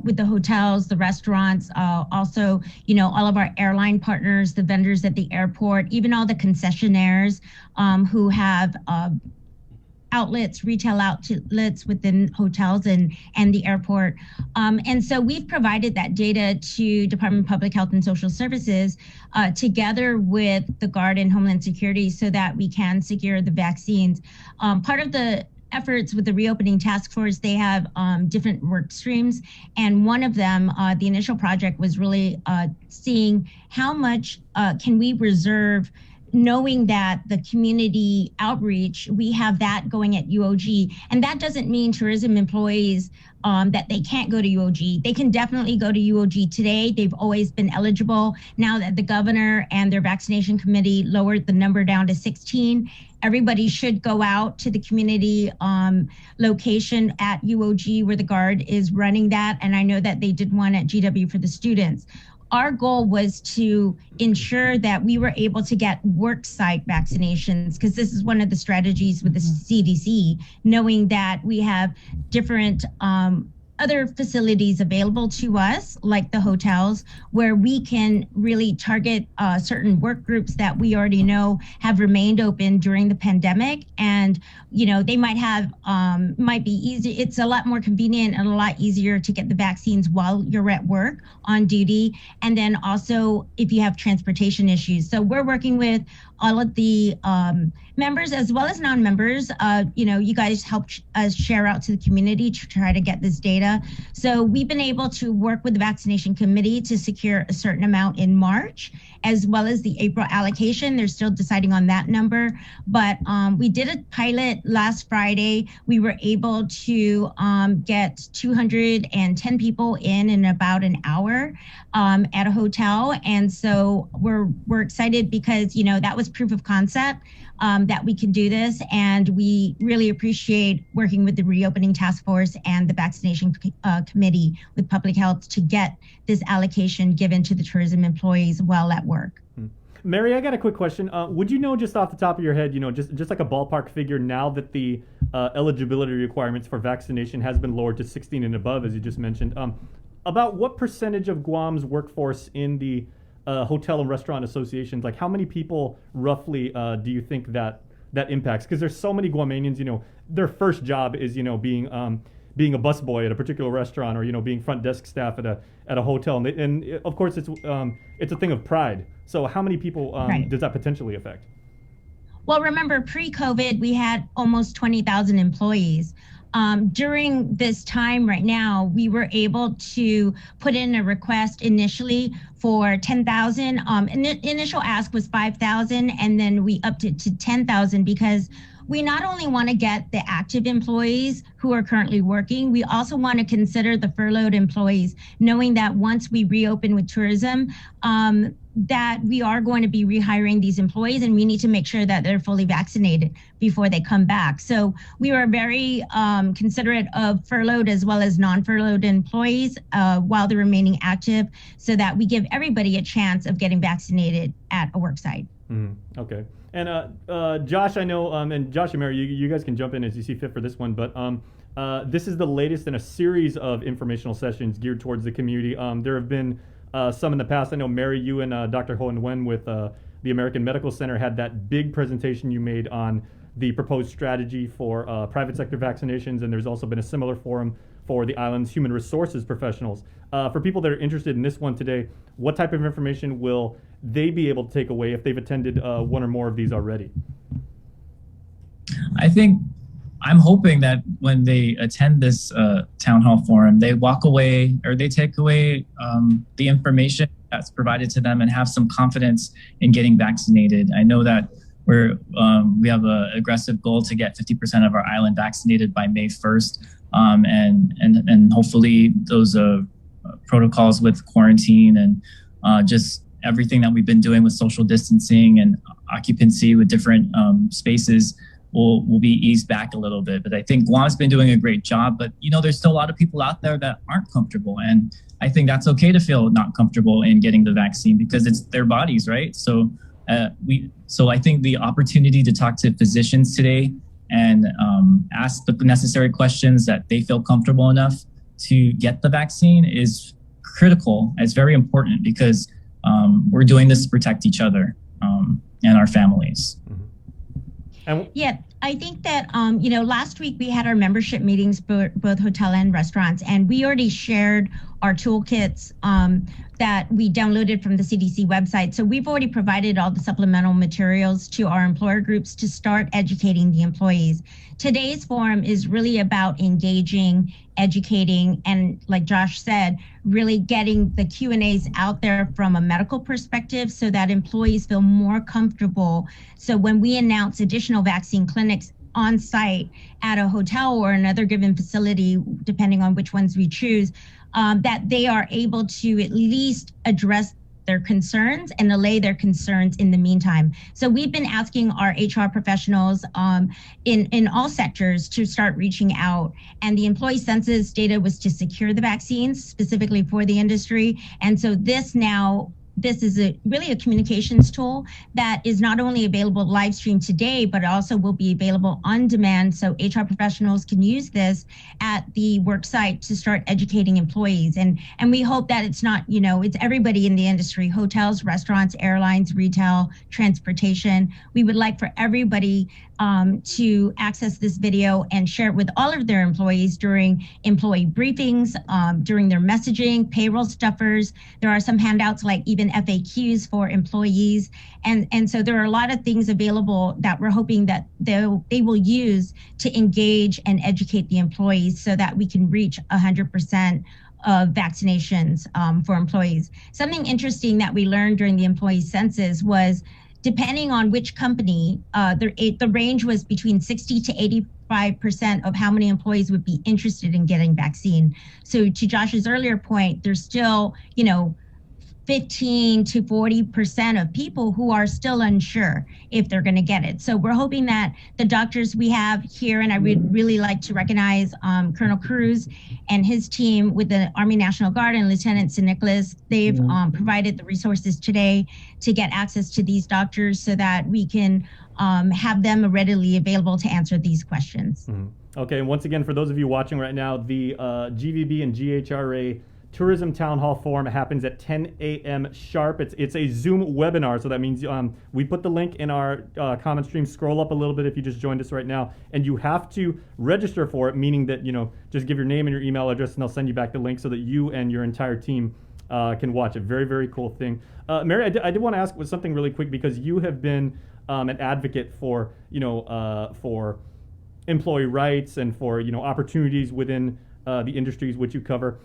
with the hotels, the restaurants, also, all of our airline partners, the vendors at the airport, even all the concessionaires who have outlets, retail outlets within hotels and the airport. And so we've provided that data to Department of Public Health and Social Services together with the Guard and Homeland Security so that we can secure the vaccines. Part of the efforts with the reopening task force, they have different work streams. And one of them, the initial project was really seeing how much can we reserve, knowing that the community outreach, we have that going at UOG. And that doesn't mean tourism employees that they can't go to UOG. They can definitely go to UOG today. They've always been eligible. Now that the governor and their vaccination committee lowered the number down to 16, everybody should go out to the community location at UOG where the Guard is running that. And I know that they did one at GW for the students. Our goal was to ensure that we were able to get work site vaccinations, because this is one of the strategies with the CDC, knowing that we have different other facilities available to us, like the hotels, where we can really target certain work groups that we already know have remained open during the pandemic. And, they might have, might be easy. It's a lot more convenient and a lot easier to get the vaccines while you're at work on duty. And then also if you have transportation issues. So we're working with all of the members as well as non-members. You guys helped us share out to the community to try to get this data. So we've been able to work with the vaccination committee to secure a certain amount in March, as well as the April allocation. They're still deciding on that number, but we did a pilot last Friday. We were able to get 210 people in about an hour at a hotel. And so we're excited because, that was proof of concept that we can do this. And we really appreciate working with the Reopening Task Force and the Vaccination Committee with Public Health to get this allocation given to the tourism employees while at work. Mary, I got a quick question. Would you know just off the top of your head, just like a ballpark figure, now that the eligibility requirements for vaccination has been lowered to 16 and above, as you just mentioned, about what percentage of Guam's workforce in the hotel and restaurant associations, like how many people roughly do you think that impacts? Because there's so many Guamanians, their first job is, being a busboy at a particular restaurant, or being front desk staff at a hotel, and of course it's a thing of pride. So how many people does that potentially affect? Well, remember, pre-COVID, we had almost 20,000 employees. During this time right now, we were able to put in a request initially for 10,000. Initial ask was 5,000, and then we upped it to 10,000 because we not only want to get the active employees who are currently working, we also want to consider the furloughed employees, knowing that once we reopen with tourism, that we are going to be rehiring these employees, and we need to make sure that they're fully vaccinated before they come back. So we are very considerate of furloughed as well as non-furloughed employees while they're remaining active, so that we give everybody a chance of getting vaccinated at a work site. Okay. And Josh, I know, and Josh and Mary, you guys can jump in as you see fit for this one, but this is the latest in a series of informational sessions geared towards the community. There have been some in the past. I know, Mary, you and Dr. Hohen Wen with the American Medical Center had that big presentation you made on the proposed strategy for private sector vaccinations, and there's also been a similar forum for the island's human resources professionals. For people that are interested in this one today, what type of information will they be able to take away if they've attended one or more of these already? I think I'm hoping that when they attend this town hall forum, they walk away or they take away the information that's provided to them and have some confidence in getting vaccinated. I know that we have an aggressive goal to get 50% of our island vaccinated by May 1st. And hopefully those protocols with quarantine and just everything that we've been doing with social distancing and occupancy with different spaces will be eased back a little bit. But I think Guam's been doing a great job, but there's still a lot of people out there that aren't comfortable. And I think that's okay to feel not comfortable in getting the vaccine because it's their bodies, right? So I think the opportunity to talk to physicians today and ask the necessary questions that they feel comfortable enough to get the vaccine is critical. It's very important because we're doing this to protect each other and our families. Yeah, I think that, last week we had our membership meetings, both hotel and restaurants, and we already shared our toolkits that we downloaded from the CDC website. So we've already provided all the supplemental materials to our employer groups to start educating the employees. Today's forum is really about engaging, educating, and like Josh said, really getting the Q&As out there from a medical perspective so that employees feel more comfortable. So when we announce additional vaccine clinics on site at a hotel or another given facility, depending on which ones we choose, that they are able to at least address their concerns and allay their concerns in the meantime. So we've been asking our HR professionals in all sectors to start reaching out. And the employee census data was to secure the vaccines specifically for the industry. And so this is really a communications tool that is not only available live stream today, but also will be available on demand. So HR professionals can use this at the work site to start educating employees. And we hope that it's not, it's everybody in the industry, hotels, restaurants, airlines, retail, transportation. We would like for everybody to access this video and share it with all of their employees during employee briefings, during their messaging, payroll stuffers. There are some handouts like even FAQs for employees. And so there are a lot of things available that we're hoping that they will use to engage and educate the employees so that we can reach 100% of vaccinations for employees. Something interesting that we learned during the employee census was depending on which company, the range was between 60 to 85% of how many employees would be interested in getting vaccine. So to Josh's earlier point, there's still, 15 to 40% of people who are still unsure if they're going to get it. So we're hoping that the doctors we have here, and I would really like to recognize Colonel Cruz and his team with the Army National Guard and Lieutenant St. Nicholas, they've provided the resources today to get access to these doctors so that we can have them readily available to answer these questions. Okay, and once again, for those of you watching right now, the GVB and GHRA Tourism Town Hall Forum happens at 10 a.m. sharp. It's a Zoom webinar, so that means we put the link in our comment stream. Scroll up a little bit if you just joined us right now, and you have to register for it, meaning that, just give your name and your email address, and they'll send you back the link so that you and your entire team can watch it. Very, very cool thing. Mary, I did want to ask something really quick, because you have been an advocate for, for employee rights and for, opportunities within the industries which you cover.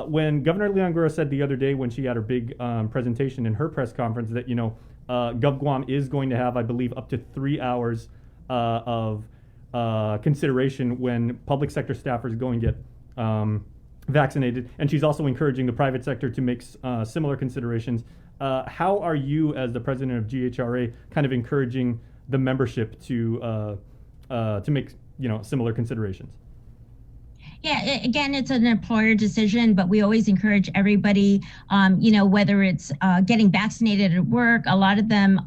When Governor Leon Guerrero said the other day when she had her big presentation in her press conference that, GovGuam is going to have, I believe, up to 3 hours of consideration when public sector staffers go and get vaccinated. And she's also encouraging the private sector to make similar considerations. How are you, as the president of GHRA, kind of encouraging the membership to make, similar considerations? Yeah, again, it's an employer decision, but we always encourage everybody, whether it's getting vaccinated at work. A lot of them,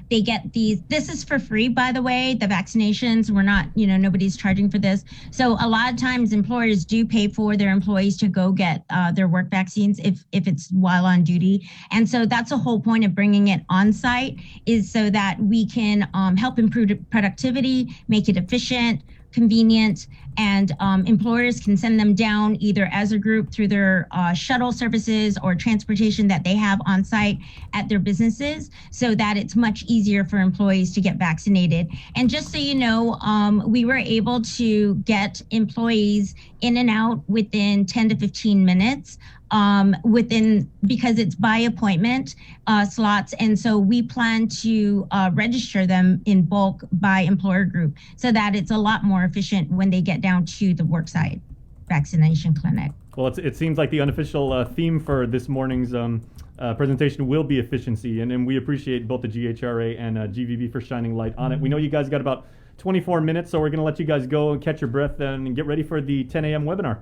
they get these. This is for free, by the way, the vaccinations. We're not, nobody's charging for this. So a lot of times employers do pay for their employees to go get their work vaccines if it's while on duty. And so that's the whole point of bringing it on site, is so that we can help improve productivity, make it efficient, convenient, and employers can send them down either as a group through their shuttle services or transportation that they have on site at their businesses, so that it's much easier for employees to get vaccinated. And just so you know, we were able to get employees in and out within 10 to 15 minutes. Because it's by appointment slots. And so we plan to register them in bulk by employer group so that it's a lot more efficient when they get down to the worksite vaccination clinic. Well, it seems like the unofficial theme for this morning's presentation will be efficiency. And we appreciate both the GHRA and GVB for shining light on it. We know you guys got about 24 minutes, so we're going to let you guys go and catch your breath and get ready for the 10 a.m. webinar.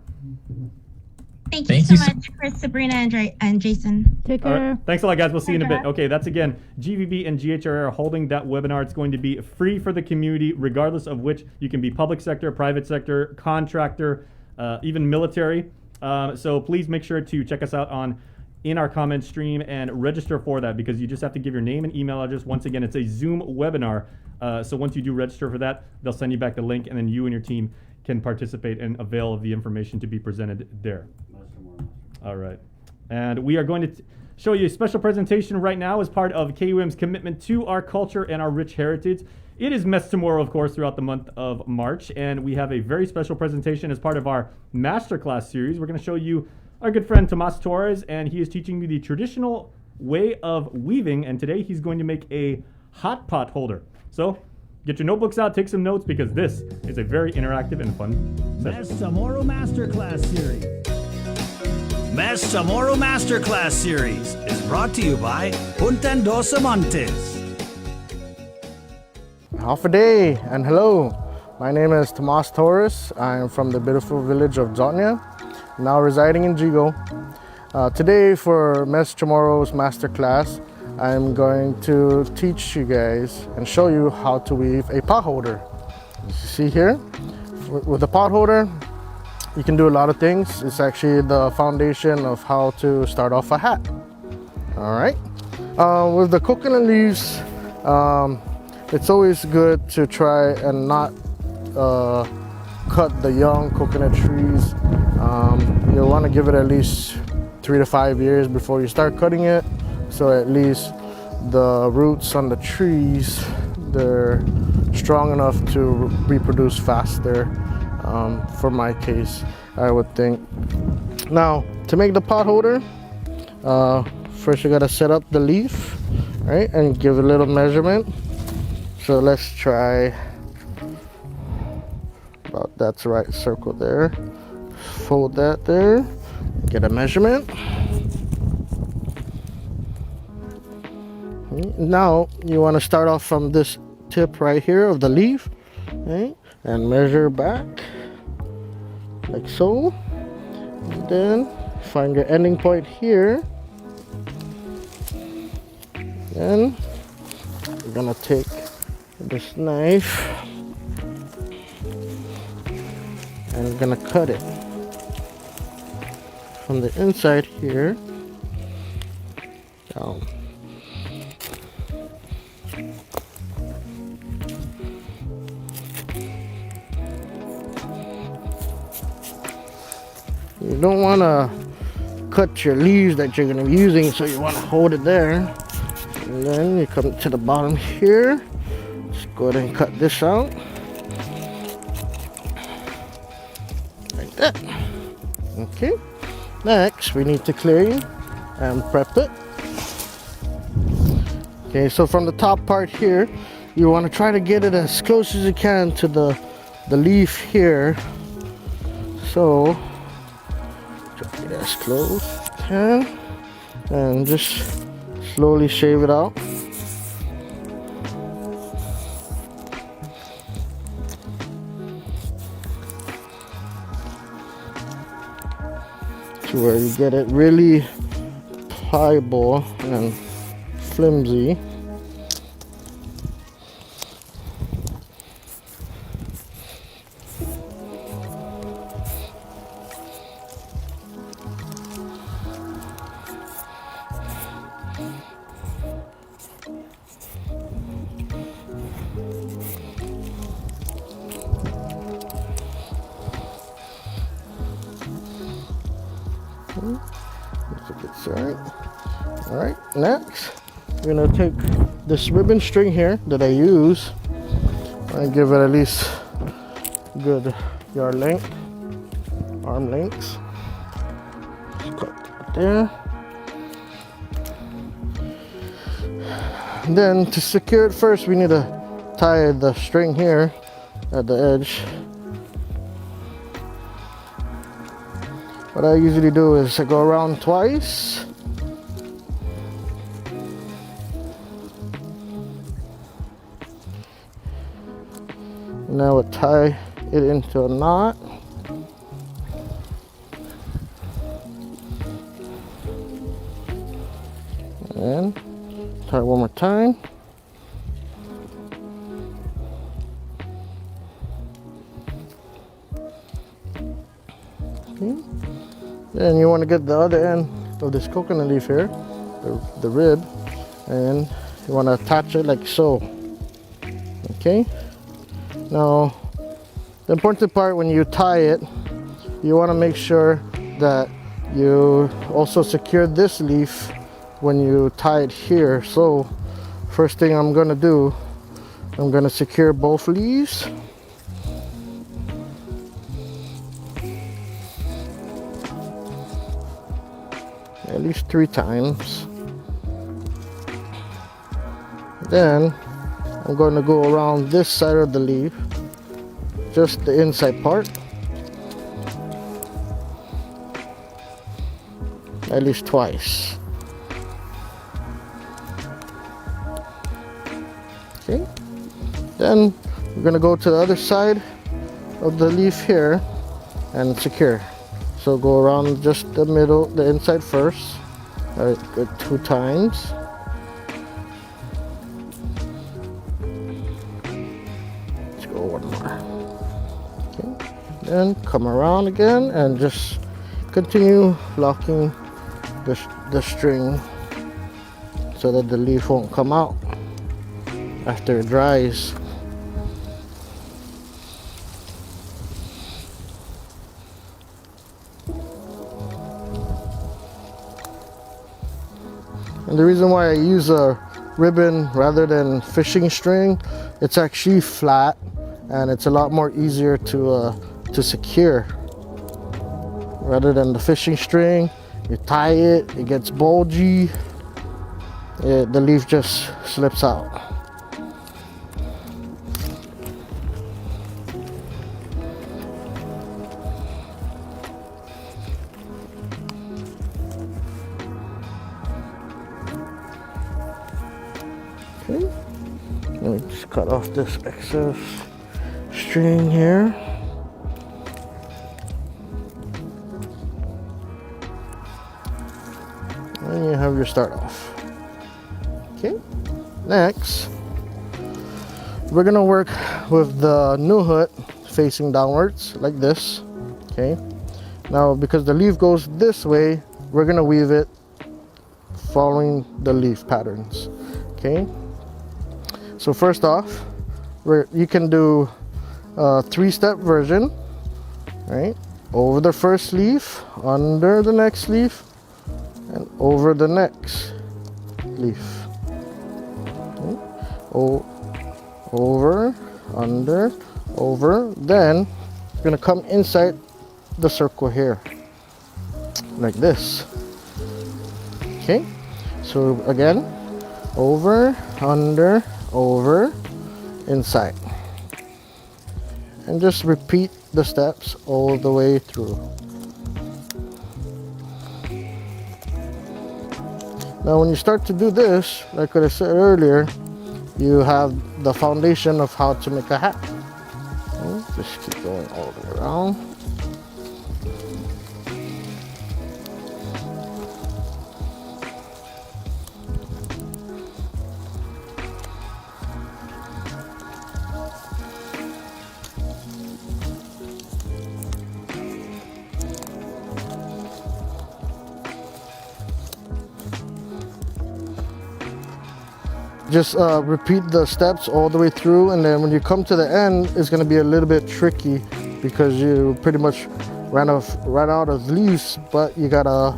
Thank you so much, Chris, Sabrina, and Jason. Take care. Right. Thanks a lot, guys. We'll see you in a bit. Okay, that's again, GVB and GHRA are holding that webinar. It's going to be free for the community, regardless of which. You can be public sector, private sector, contractor, even military. So please make sure to check us out in our comment stream and register for that, because you just have to give your name and email address. Once again, it's a Zoom webinar. So once you do register for that, they'll send you back the link, and then you and your team can participate and avail of the information to be presented there. All right. And we are going to show you a special presentation right now as part of KUM's commitment to our culture and our rich heritage. It is Mes Tomorrow, of course, throughout the month of March, and we have a very special presentation as part of our masterclass series. We're going to show you our good friend Tomas Torres, and he is teaching you the traditional way of weaving, and today he's going to make a hot pot holder. So get your notebooks out, take some notes, because this is a very interactive and fun session. Mes Tomorrow Masterclass Series. Mes Tomorrow Masterclass Series is brought to you by Punta Dos Amantes. Half a day and hello. My name is Tomas Torres. I am from the beautiful village of Zotnia, now residing in Jigo. Today for Mes Tomorrow's Masterclass, I'm going to teach you guys and show you how to weave a pot holder. As you see here, with the pot holder, you can do a lot of things. It's actually the foundation of how to start off a hat. All right. With the coconut leaves, it's always good to try and not cut the young coconut trees. You'll want to give it at least 3 to 5 years before you start cutting it, so at least the roots on the trees, they're strong enough to reproduce faster. For my case, I would think. Now, to make the pot holder, first you gotta set up the leaf, right, and give a little measurement. So let's try about that's the right circle there. Fold that there, get a measurement. Now you want to start off from this tip right here of the leaf, right, and measure back like so. And then find your ending point here. Then we're gonna take this knife and we're gonna cut it from the inside here down. You don't want to cut your leaves that you're going to be using, so you want to hold it there. And then you come to the bottom here. Just go ahead and cut this out. Like that. Okay. Next, we need to clear it and prep it. Okay, so from the top part here, you want to try to get it as close as you can to the leaf here. So try to get it as close as you can, and just slowly shave it out. To where you get it really pliable and flimsy. Alright, next we're gonna take this ribbon string here that I use and give it at least good yard length, arm lengths. Just cut it there. And then to secure it first, we need to tie the string here at the edge. What I usually do is I go around twice. Now I tie it into a knot. And tie one more time. Okay. Then you want to get the other end of this coconut leaf here, the rib, and you want to attach it like so. Okay. Now, the important part when you tie it, you want to make sure that you also secure this leaf when you tie it here. So, first thing I'm going to do, I'm going to secure both leaves. At least 3 times. Then I'm going to go around this side of the leaf, just the inside part, at least twice. Okay. Then we're going to go to the other side of the leaf here and secure. So go around just the middle, the inside first. All right, good 2 times. Let's go one more. Okay. Then come around again and just continue locking the string so that the leaf won't come out. after it dries. And the reason why I use a ribbon rather than fishing string, it's actually flat and it's a lot more easier to secure. Rather than the fishing string, you tie it, it gets bulgy, the leaf just slips out. Okay, let me just cut off this excess string here. And you have your start off. Okay, next we're gonna work with the new hook facing downwards like this. Okay, now because the leaf goes this way, we're gonna weave it following the leaf patterns. Okay, so first off, you can do a 3-step version, right? Over the first leaf, under the next leaf, and over the next leaf. Okay. Over, under, over. Then you're gonna come inside the circle here, like this. Okay. So again, over, under, over, inside, and just repeat the steps all the way through. Now when you start to do this, like what I said earlier, you have the foundation of how to make a hat. Okay, just keep going all the way around. Just repeat the steps all the way through, and then when you come to the end, it's going to be a little bit tricky because you pretty much ran out of leaves, but you gotta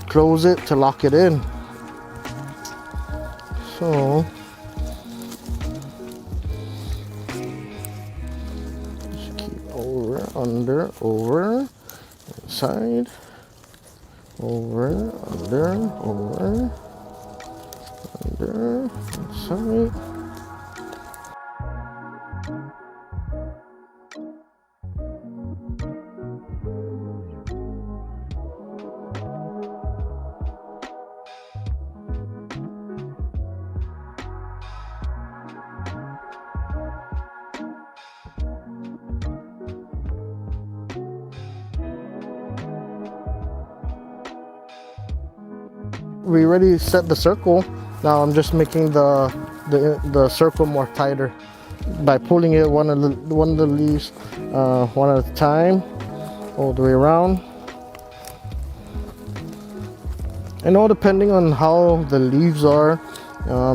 close it to lock it in. So just keep over, under, over, inside, over, under, over, under, inside. We already set the circle. Now I'm just making the circle more tighter by pulling it one of the leaves one at a time, all the way around. And all depending on how the leaves are,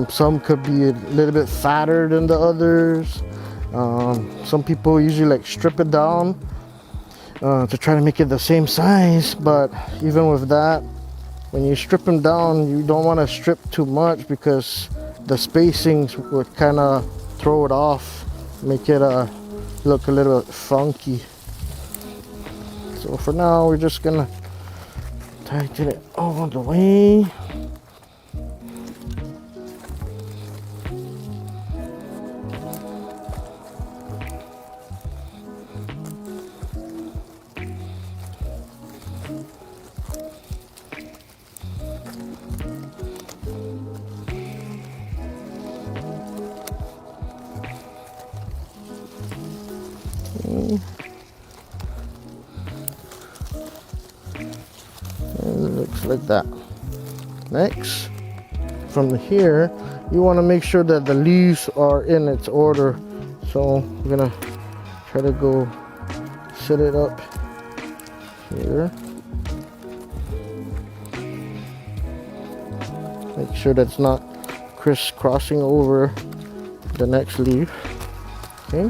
some could be a little bit fatter than the others. Some people usually like strip it down to try to make it the same size, but even with that, when you strip them down, you don't want to strip too much because the spacings would kind of throw it off, make it look a little bit funky. So for now, we're just gonna tighten it all the way. And it looks like that. Next, from here, you want to make sure that the leaves are in its order. So we're gonna try to go set it up here. Make sure that's not crisscrossing over the next leaf. Okay,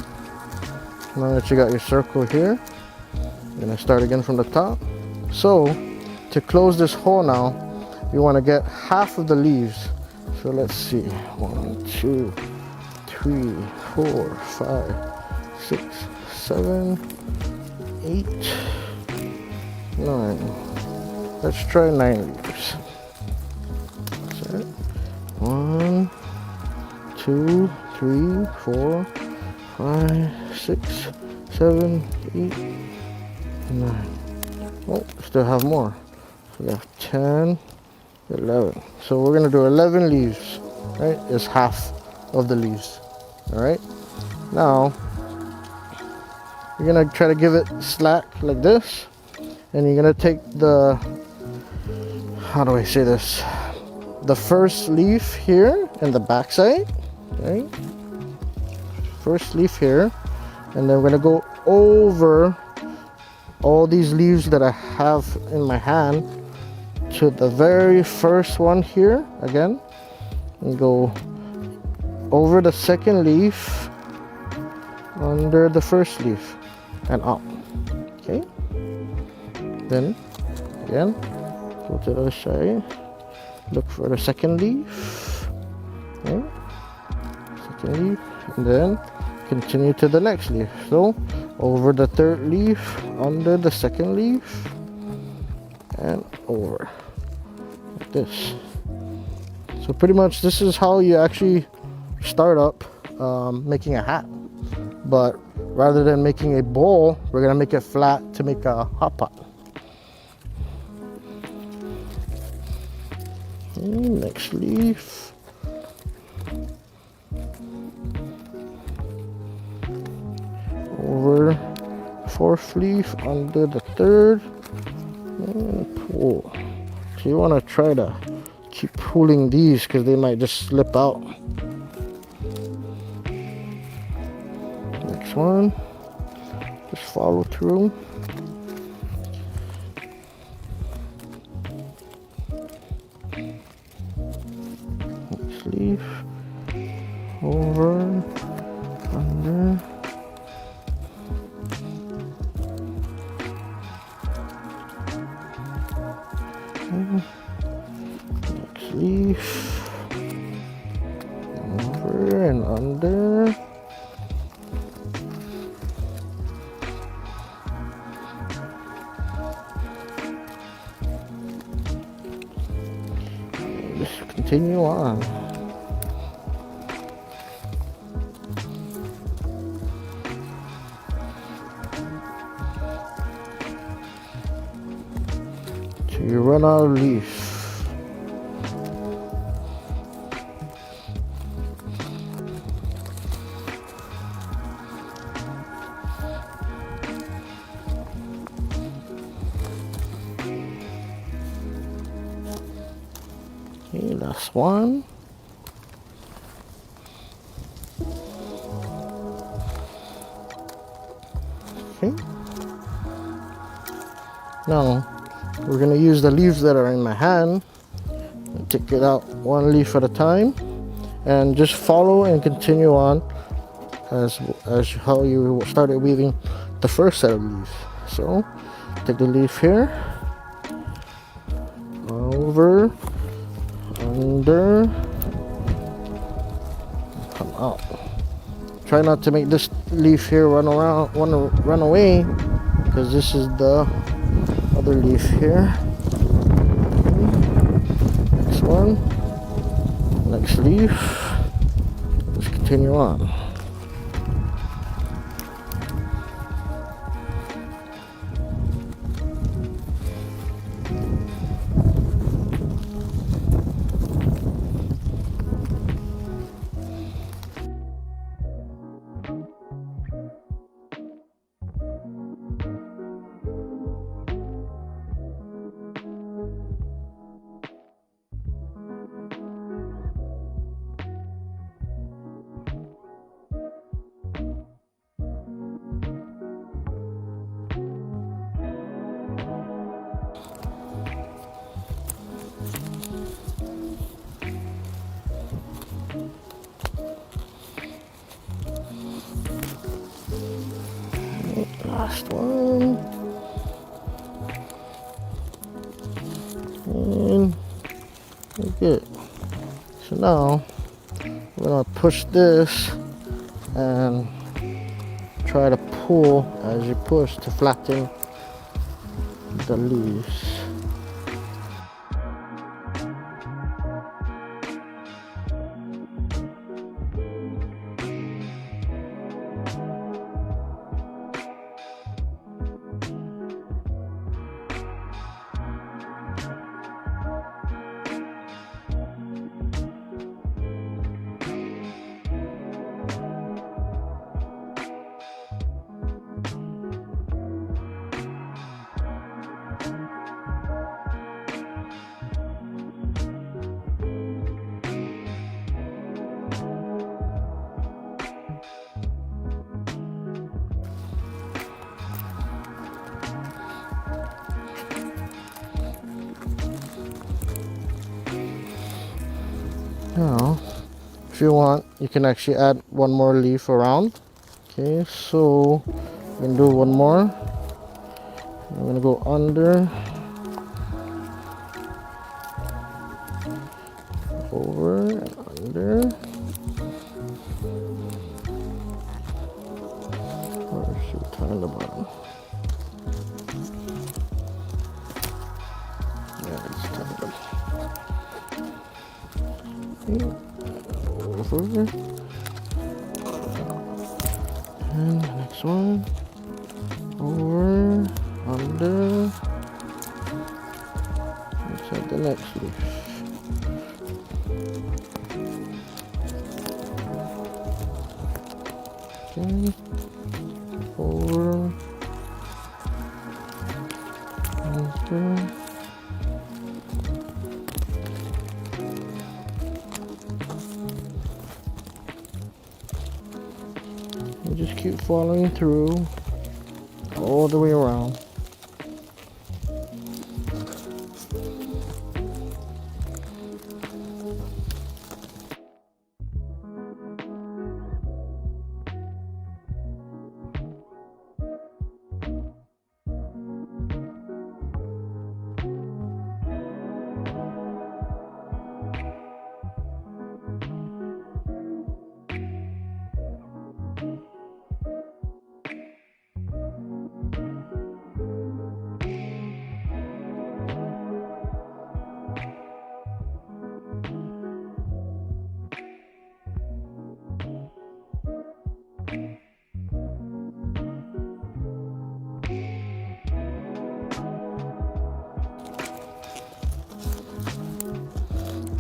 now that you got your circle here, you're gonna start again from the top. So to close this hole now, you want to get half of the leaves. So let's see, 1, 2, 3, 4, 5, 6, 7, 8, 9. Let's try 9 leaves. That's it. 1, 2, 3, 4, 5, 6, 7, 8, 9. Oh, still have more. So we have 10, 11. So we're gonna do 11 leaves, right? It's half of the leaves. All right. Now you're gonna try to give it slack like this, and you're gonna take the, how do I say this? The first leaf here and the back side, right? First leaf here, and then we're gonna go over all these leaves that I have in my hand to the very first one here again, and go over the second leaf, under the first leaf, and up. Okay, then again go to the other side, look for the second leaf, okay, second leaf, and then continue to the next leaf. So over the third leaf, under the second leaf, and over like this. So pretty much this is how you actually start up making a hat. But rather than making a bowl, we're gonna make it flat to make a hot pot. Okay, next leaf. Over fourth leaf, under the third, and pull. So you want to try to keep pulling these because they might just slip out. Next one, just follow through. Next leaf, over, under. Next leaf, over and under. And just continue on. Till you run out of leaf. Okay, last one. Okay. Now we're gonna use the leaves that are in my hand and take it out one leaf at a time, and just follow and continue on as how you started weaving the first set of leaves. So take the leaf here, over, under, come out. Try not to make this leaf here run away, because this is the other leaf here. Next one, next leaf. Let's continue on. last one. And we're good. So now we're gonna push this and try to pull as you push to flatten the leaves. Now, if you want, you can actually add one more leaf around. Okay, so we're gonna do one more. I'm gonna go under, over, and under. Or should we tie on the bottom? Yeah, let's tie it up. Over. And the next one. Over, under. Let's add the next leaf. Okay. Over. Under. Just keep following through all the way around.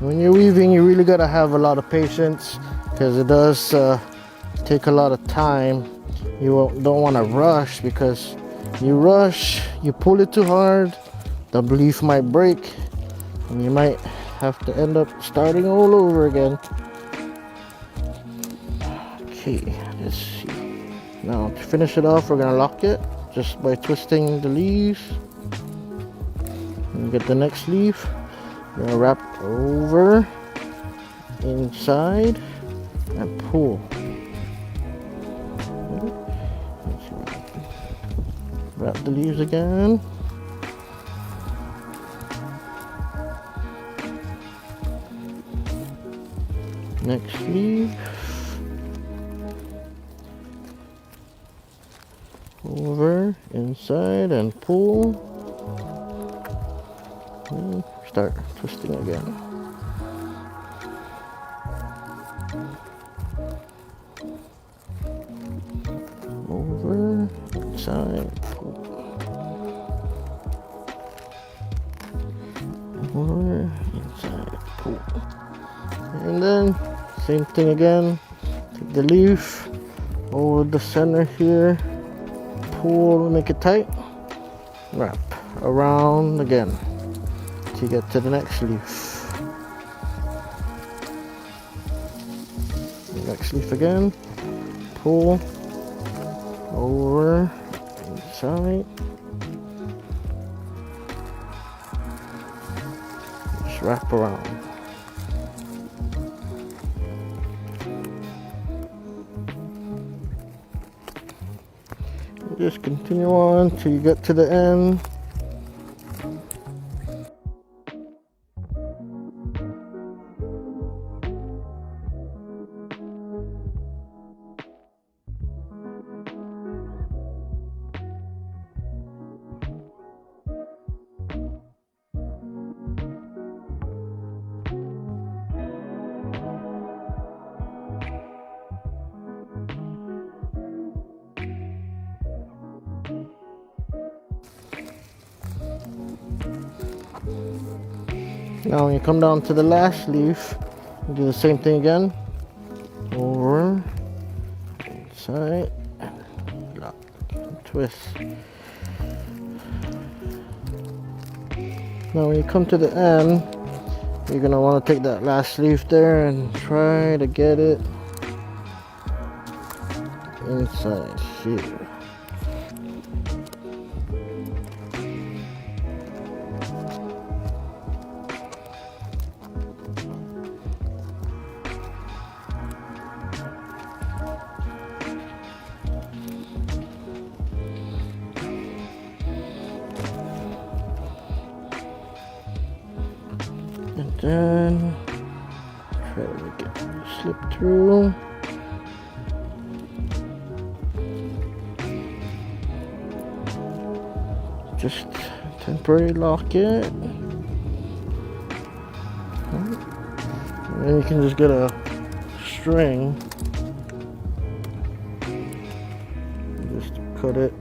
When you're weaving, you really gotta have a lot of patience because it does take a lot of time. You don't want to rush, because you rush, you pull it too hard, the leaf might break and you might have to end up starting all over again. Okay, let's see. Now to finish it off, we're gonna lock it just by twisting the leaves and get the next leaf. We're gonna wrap over, inside, and pull. Wrap the leaves again. Next leaf. Over, inside, and pull. And start twisting again. Over, inside, pull. Over, inside, pull. And then same thing again. Take the leaf over the center here, pull, make it tight, wrap around again to get to the next leaf. Next leaf again, pull, over, inside, just wrap around. just continue on till you get to the end. Now when you come down to the last leaf, you do the same thing again. Over, inside, lock, twist. Now when you come to the end, you're gonna want to take that last leaf there and try to get it inside here. And then try to make it slip through. Just temporarily lock it. And then you can just get a string. Just cut it